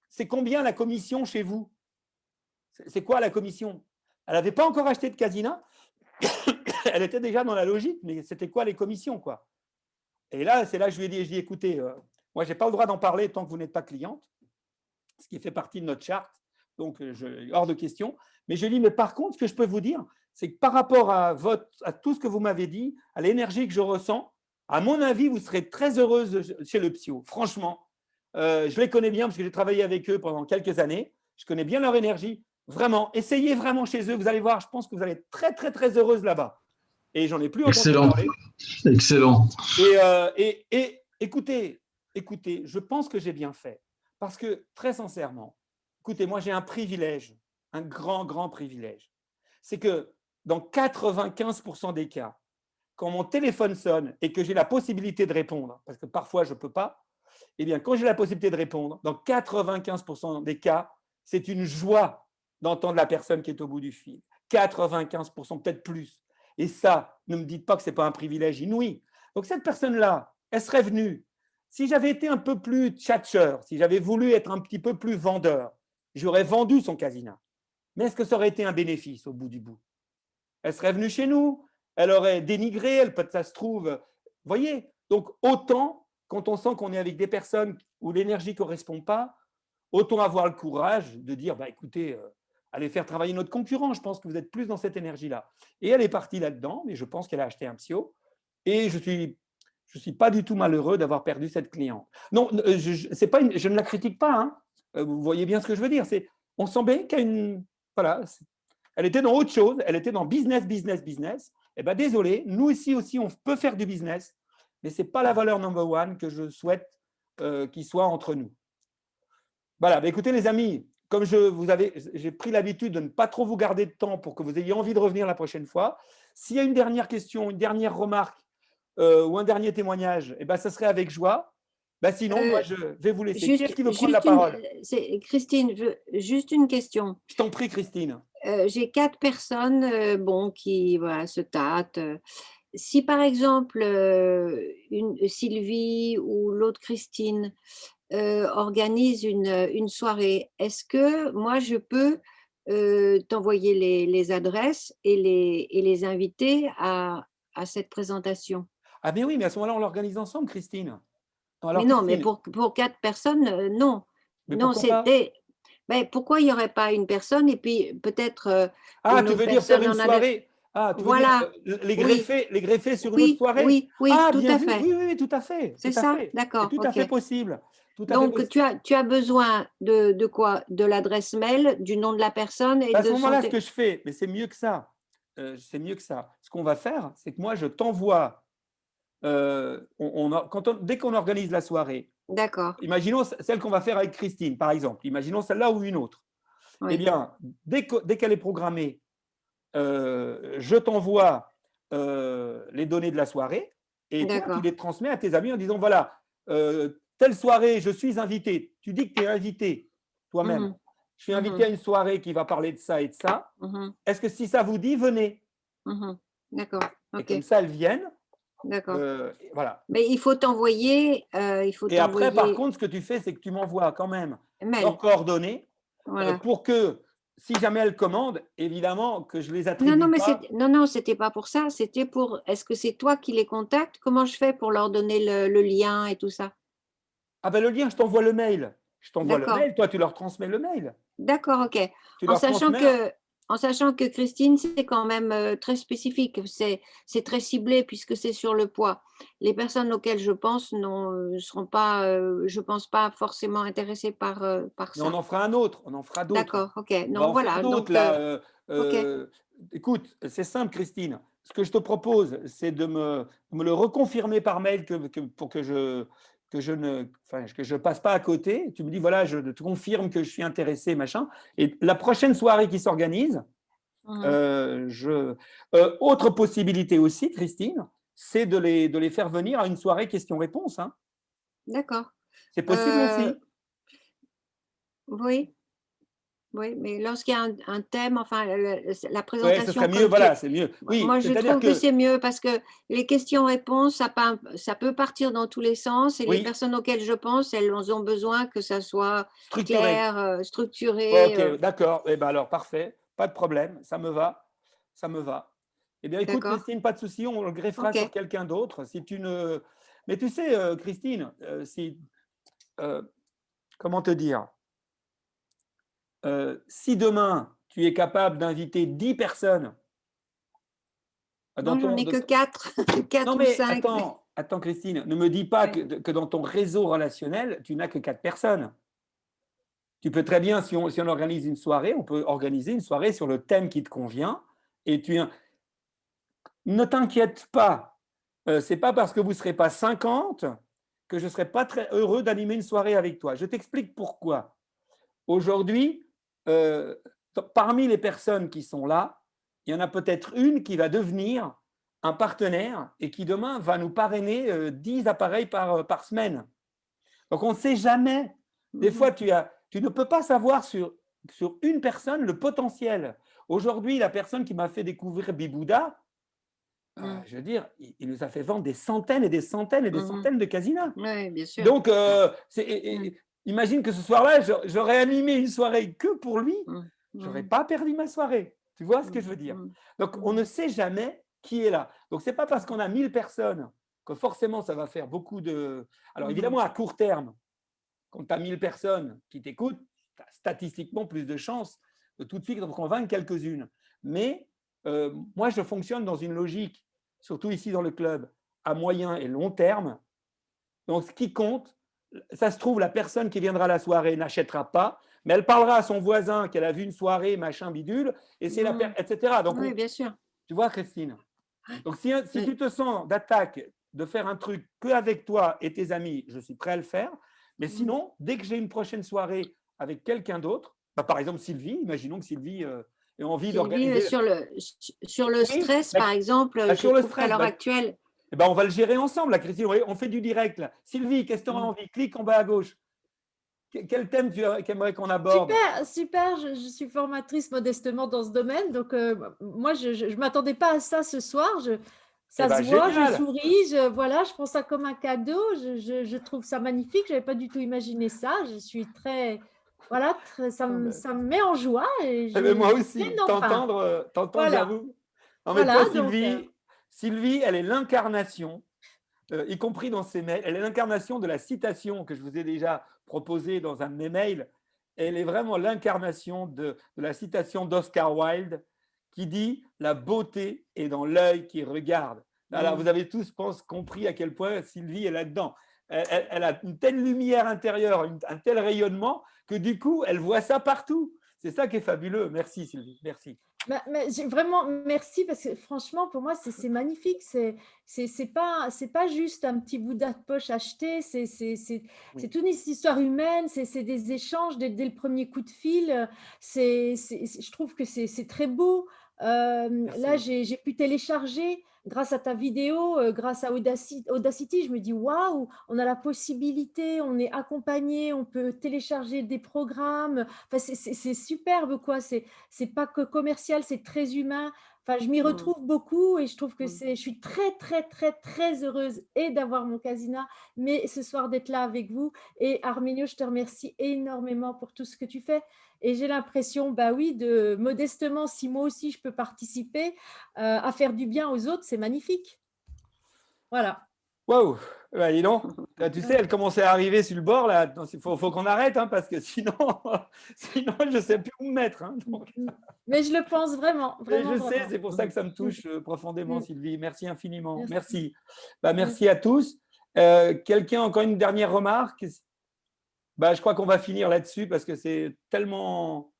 A: c'est combien la commission chez vous? C'est quoi la commission? Elle n'avait pas encore acheté de casina, elle était déjà dans la logique, mais c'était quoi les commissions, quoi? Et là, c'est là que je lui ai dit, écoutez, moi, je n'ai pas le droit d'en parler tant que vous n'êtes pas cliente, ce qui fait partie de notre charte, donc hors de question. Mais je lui ai dit, mais par contre, ce que je peux vous dire, c'est que par rapport à tout ce que vous m'avez dit, à l'énergie que je ressens, à mon avis, vous serez très heureuse chez le Psyo. Franchement, je les connais bien parce que j'ai travaillé avec eux pendant quelques années. Je connais bien leur énergie. Vraiment, essayez vraiment chez eux. Vous allez voir, je pense que vous allez être très, très, très heureuse là-bas. Et j'en ai plus entendu
O: Excellent.
A: parler.
O: Excellent.
A: Et écoutez, je pense que j'ai bien fait. Parce que, très sincèrement, écoutez, moi, j'ai un privilège, un grand, grand privilège. C'est que dans 95% des cas, quand mon téléphone sonne et que j'ai la possibilité de répondre, parce que parfois je ne peux pas, eh bien, quand j'ai la possibilité de répondre, dans 95% des cas, c'est une joie d'entendre la personne qui est au bout du fil. 95%, peut-être plus. Et ça, ne me dites pas que ce n'est pas un privilège inouï. Donc cette personne-là, elle serait venue. Si j'avais été un peu plus tchatcheur, si j'avais voulu être un petit peu plus vendeur, j'aurais vendu son casina. Mais est-ce que ça aurait été un bénéfice au bout du bout? Elle serait venue chez nous, elle aurait dénigré, ça se trouve. Vous voyez? Donc autant, quand on sent qu'on est avec des personnes où l'énergie ne correspond pas, autant avoir le courage de dire, bah, écoutez, allez faire travailler notre concurrent, je pense que vous êtes plus dans cette énergie-là. Et elle est partie là-dedans, mais je pense qu'elle a acheté un psyo. Et je suis pas du tout malheureux d'avoir perdu cette cliente. Non, je ne la critique pas. Hein. Vous voyez bien ce que je veux dire. On sent bien qu'il y a une… Voilà, elle était dans autre chose, elle était dans business. Eh bien, désolé, nous ici aussi, on peut faire du business, mais ce n'est pas la valeur number one que je souhaite qu'il soit entre nous. Voilà, bah écoutez les amis, comme j'ai pris l'habitude de ne pas trop vous garder de temps pour que vous ayez envie de revenir la prochaine fois, s'il y a une dernière question, une dernière remarque ou un dernier témoignage, eh ben, ça serait avec joie. Ben, sinon, moi, je vais vous laisser. Qui est-ce qui veut prendre la parole?
M: Christine, juste une question.
A: Je t'en prie, Christine.
M: J'ai 4 personnes qui se tâtent. Si par exemple, une Sylvie ou l'autre Christine organise une soirée, est-ce que moi, je peux t'envoyer les adresses et les inviter à cette présentation?
A: Ah bien oui, mais à ce moment-là, on l'organise ensemble, Christine.
M: Alors, mais non, Christine, mais pour 4 personnes, non.
A: Mais
M: non, c'était… pourquoi il n'y aurait pas une personne et puis peut-être…
A: ah, tu veux dire faire une soirée? Ah, tu veux
M: voilà.
A: Dire, les greffer sur une autre soirée?
M: Oui,
A: ah,
M: tout à fait.
A: Oui, tout à fait.
M: C'est ça, d'accord.
A: C'est tout à fait possible.
M: Donc, tu as besoin de quoi? De l'adresse mail, du nom de la personne et
A: à ce moment-là, ce que je fais, mais c'est mieux que ça. Ce qu'on va faire, c'est que moi, je t'envoie… dès qu'on organise la soirée,
M: d'accord.
A: Imaginons celle qu'on va faire avec Christine, par exemple. Imaginons celle-là ou une autre. Oui. Eh bien, dès qu'elle est programmée, je t'envoie les données de la soirée et toi, tu les transmets à tes amis en disant, voilà, telle soirée, je suis invité. Tu dis que tu es invité toi-même. Je suis invité à une soirée qui va parler de ça et de ça. Est-ce que si ça vous dit, venez.
M: D'accord.
A: Et comme ça, elles viennent.
M: D'accord.
A: Voilà.
M: Mais il faut t'envoyer.
A: Et après, par contre, ce que tu fais, c'est que tu m'envoies quand même leurs coordonnées pour que, si jamais elles commandent, évidemment, que je les attribue pas.
M: Non, c'était pas pour ça. C'était pour… Est-ce que c'est toi qui les contactes? Comment je fais pour leur donner le lien et tout ça?
A: Ah ben le lien, je t'envoie le mail. Je t'envoie le mail. Toi, tu leur transmets le mail.
M: D'accord, ok. En sachant que Christine, c'est quand même très spécifique, c'est très ciblé puisque c'est sur le poids. Les personnes auxquelles je pense ne seront pas, je pense pas forcément intéressées par ça.
A: Mais on en fera un autre, on en fera d'autres.
M: D'accord, ok. Non, voilà. Donc,
A: écoute, c'est simple, Christine. Ce que je te propose, c'est de me le reconfirmer par mail pour que je passe pas à côté. Tu me dis, voilà, je te confirme que je suis intéressé, machin. Et la prochaine soirée qui s'organise, autre possibilité aussi, Christine, c'est de les faire venir à une soirée questions-réponses. Hein.
M: D'accord.
A: C'est possible aussi.
M: Oui. Oui, mais lorsqu'il y a un thème, enfin, la présentation…
A: ce serait mieux, voilà, c'est mieux. Oui,
M: moi, je trouve que c'est mieux parce que les questions-réponses, ça peut partir dans tous les sens et les personnes auxquelles je pense, elles ont besoin que ça soit clair, structuré.
A: Ok, d'accord. Eh ben alors, parfait, pas de problème, ça me va. Eh bien, écoute, Christine, pas de souci, on le greffera sur quelqu'un d'autre. Si tu ne… Mais tu sais, Christine, comment te dire? Si demain, tu es capable d'inviter 10 personnes…
M: Non, j'en ai que 4. 4
A: non,
M: ou
A: mais
M: 5.
A: Attends, Christine, ne me dis pas que dans ton réseau relationnel, tu n'as que 4 personnes. Tu peux très bien, si on organise une soirée, on peut organiser une soirée sur le thème qui te convient. Et ne t'inquiète pas, ce n'est pas parce que vous ne serez pas 50 que je ne serai pas très heureux d'animer une soirée avec toi. Je t'explique pourquoi. Aujourd'hui, parmi les personnes qui sont là, il y en a peut-être une qui va devenir un partenaire et qui demain va nous parrainer 10 appareils par semaine. Donc, on ne sait jamais. Des fois, tu ne peux pas savoir sur une personne le potentiel. Aujourd'hui, la personne qui m'a fait découvrir Bibouda, je veux dire, il nous a fait vendre des centaines et des centaines et des centaines de casinas.
M: Oui, bien sûr.
A: Donc, imagine que ce soir-là, j'aurais animé une soirée que pour lui, je n'aurais pas perdu ma soirée. Tu vois ce que je veux dire? Donc, on ne sait jamais qui est là. Donc, ce n'est pas parce qu'on a 1000 personnes que forcément, ça va faire beaucoup de… Alors, évidemment, à court terme, quand tu as 1000 personnes qui t'écoutent, tu as statistiquement plus de chances de tout de suite en convaincre quelques-unes. Mais moi, je fonctionne dans une logique, surtout ici dans le club, à moyen et long terme. Donc, ce qui compte, ça se trouve, la personne qui viendra à la soirée n'achètera pas, mais elle parlera à son voisin qu'elle a vu une soirée, machin bidule, et c'est etc. Donc,
M: oui, bien sûr.
A: Tu vois, Christine? Donc, si tu te sens d'attaque de faire un truc qu'avec toi et tes amis, je suis prêt à le faire. Mais sinon, dès que j'ai une prochaine soirée avec quelqu'un d'autre, par exemple Sylvie, imaginons que Sylvie ait envie d'organiser…
M: Sur le stress, par exemple,
A: sur le
M: à
A: stress,
M: l'heure actuelle…
A: on va le gérer ensemble, là, Christine. On fait du direct. Là. Sylvie, qu'est-ce que tu as envie? Clique en bas à gauche. Quel thème tu aimerais qu'on aborde?
K: Super. Je suis formatrice modestement dans ce domaine. Donc, moi, je ne m'attendais pas à ça ce soir. Ça se voit,
A: génial.
K: je souris, je prends ça comme un cadeau. Je trouve ça magnifique. Je n'avais pas du tout imaginé ça. Je suis très… Voilà, ça me met en joie. Et
A: moi aussi, t'entendre, j'avoue. Non, mais toi, Sylvie, elle est l'incarnation, y compris dans ses mails, elle est l'incarnation de la citation que je vous ai déjà proposée dans un de mes mails. Elle est vraiment l'incarnation de la citation d'Oscar Wilde qui dit « La beauté est dans l'œil qui regarde ». Alors, vous avez tous, je pense, compris à quel point Sylvie est là-dedans. Elle a une telle lumière intérieure, un tel rayonnement que du coup, elle voit ça partout. C'est ça qui est fabuleux. Merci Sylvie, merci.
K: Mais vraiment, merci, parce que franchement, pour moi, c'est magnifique. C'est pas juste un petit Bouddha de poche acheté, c'est toute une histoire humaine, c'est des échanges dès le premier coup de fil. Je trouve que c'est très beau. Là, j'ai pu télécharger grâce à ta vidéo, grâce à Audacity, je me dis waouh, on a la possibilité, on est accompagné, on peut télécharger des programmes. Enfin, c'est superbe, quoi. C'est pas que commercial, c'est très humain. Enfin, je m'y retrouve beaucoup et je trouve que je suis très, très, très, très heureuse et d'avoir mon Casina, mais ce soir d'être là avec vous. Et Arménio, je te remercie énormément pour tout ce que tu fais. Et j'ai l'impression, modestement, si moi aussi je peux participer à faire du bien aux autres, c'est magnifique. Voilà.
A: Waouh, dis donc, là, tu sais, elle commençait à arriver sur le bord, là. Il faut qu'on arrête, hein, parce que sinon je ne sais plus où me mettre. Hein, donc.
K: Mais je le pense vraiment.
A: Je sais, c'est pour ça que ça me touche profondément, Sylvie. Merci infiniment. Merci. Merci à tous. Quelqu'un, encore une dernière remarque? Je crois qu'on va finir là-dessus parce que c'est tellement…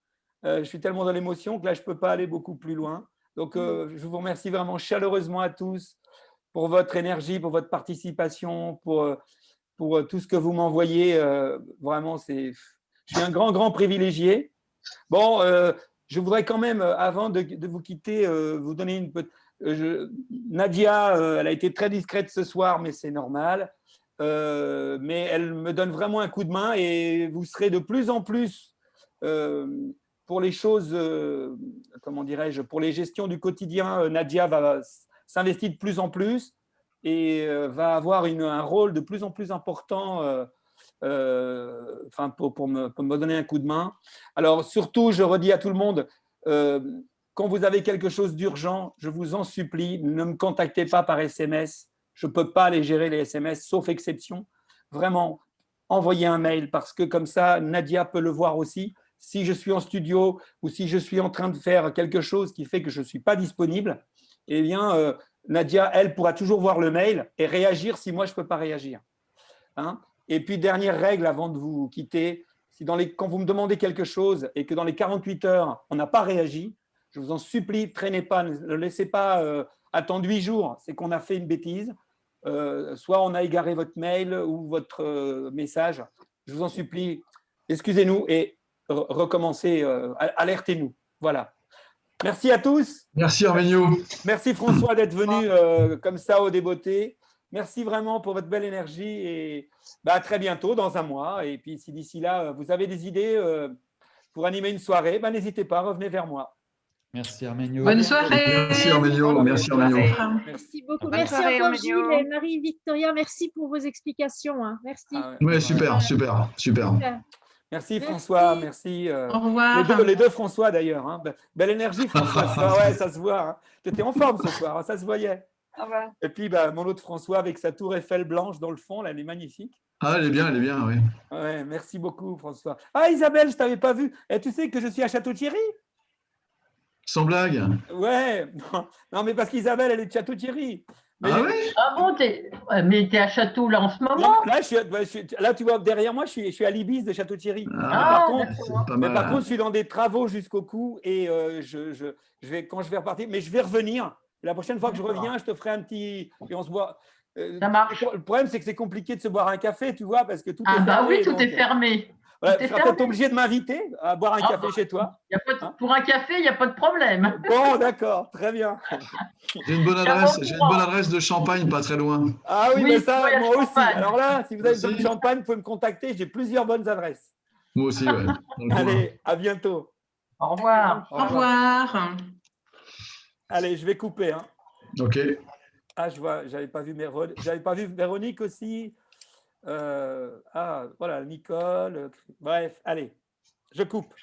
A: je suis tellement dans l'émotion que là, je ne peux pas aller beaucoup plus loin. Donc, je vous remercie vraiment chaleureusement à tous pour votre énergie, pour votre participation, pour tout ce que vous m'envoyez. Vraiment, je suis un grand privilégié. Bon, je voudrais quand même, avant de vous quitter, vous donner une petite… Nadia, elle a été très discrète ce soir, mais c'est normal. Mais elle me donne vraiment un coup de main et vous serez de plus en plus pour les choses, comment dirais-je, pour les gestions du quotidien. Nadia va s'investir de plus en plus et va avoir un rôle de plus en plus important pour me donner un coup de main. Alors surtout, je redis à tout le monde, quand vous avez quelque chose d'urgent, je vous en supplie, ne me contactez pas par SMS. Je ne peux pas aller gérer les SMS, sauf exception. Vraiment, envoyez un mail parce que comme ça, Nadia peut le voir aussi. Si je suis en studio ou si je suis en train de faire quelque chose qui fait que je ne suis pas disponible, eh bien, Nadia, elle, pourra toujours voir le mail et réagir si moi, je ne peux pas réagir. Hein? Et puis, dernière règle avant de vous quitter, quand vous me demandez quelque chose et que dans les 48 heures, on n'a pas réagi, je vous en supplie, traînez pas, ne le laissez pas attendre 8 jours. C'est qu'on a fait une bêtise. Soit on a égaré votre mail ou votre message. Je vous en supplie, excusez-nous et recommencez, alertez-nous. Voilà. Merci à tous.
O: Merci Arménio.
A: Merci François d'être venu comme ça au Débeauté. Merci vraiment pour votre belle énergie et à très bientôt dans un mois. Et puis si d'ici là, vous avez des idées pour animer une soirée, n'hésitez pas, revenez vers moi.
C: Merci Arménio.
D: Bonne soirée.
O: Merci Arménio. Merci Arménio.
K: Merci beaucoup.
F: Bonne
K: Merci
F: soirée,
K: encore
F: Arménio.
K: Gilles et Marie-Victoria. Merci pour vos explications. Hein. Merci.
O: Ouais, super.
A: Merci François, merci.
D: Au revoir.
A: Les deux François d'ailleurs. Hein. Belle énergie François, ouais, ça se voit. Hein. Tu étais en forme ce soir, hein, ça se voyait. Et puis mon autre François avec sa tour Eiffel blanche dans le fond, là, elle est magnifique.
O: Ah, elle est bien, oui.
A: Ouais, merci beaucoup François. Ah Isabelle, je ne t'avais pas vu. Et tu sais que je suis à Château-Thierry?
O: Sans blague.
A: Ouais, non mais parce qu'Isabelle, elle est de Château-Thierry.
O: Ah ouais?
P: Ah bon, mais t'es à Château là en ce moment?
A: Non, là, tu vois, derrière moi, je suis à l'Ibis de Château-Thierry.
O: Ah,
A: par contre, je suis dans des travaux jusqu'au cou et quand je vais repartir, mais je vais revenir. La prochaine fois que je reviens, je te ferai un petit… Et on se boit.
P: Ça marche.
A: Le problème, c'est que c'est compliqué de se boire un café, tu vois, parce que tout est fermé.
P: Ah bah oui, tout
A: donc,
P: est fermé.
A: Ouais,
P: Tout est
A: tu seras peut-être obligé de m'inviter à boire un café chez toi.
P: Pour un café, il n'y a pas de problème.
A: Bon, d'accord, très bien.
O: J'ai une bonne adresse de Champagne, pas très loin.
A: Ah oui, mais ça,
P: ouais,
A: moi aussi.
P: Champagne.
A: Alors là, si vous avez besoin de champagne, vous pouvez me contacter. J'ai plusieurs bonnes adresses.
O: Moi aussi, ouais.
A: Allez, à bientôt.
P: Au revoir.
D: Au revoir.
A: Allez, je vais couper. Hein.
O: Ok.
A: Ah, je vois, j'avais pas vu Véronique aussi. Voilà, Nicole. Bref, allez, je coupe.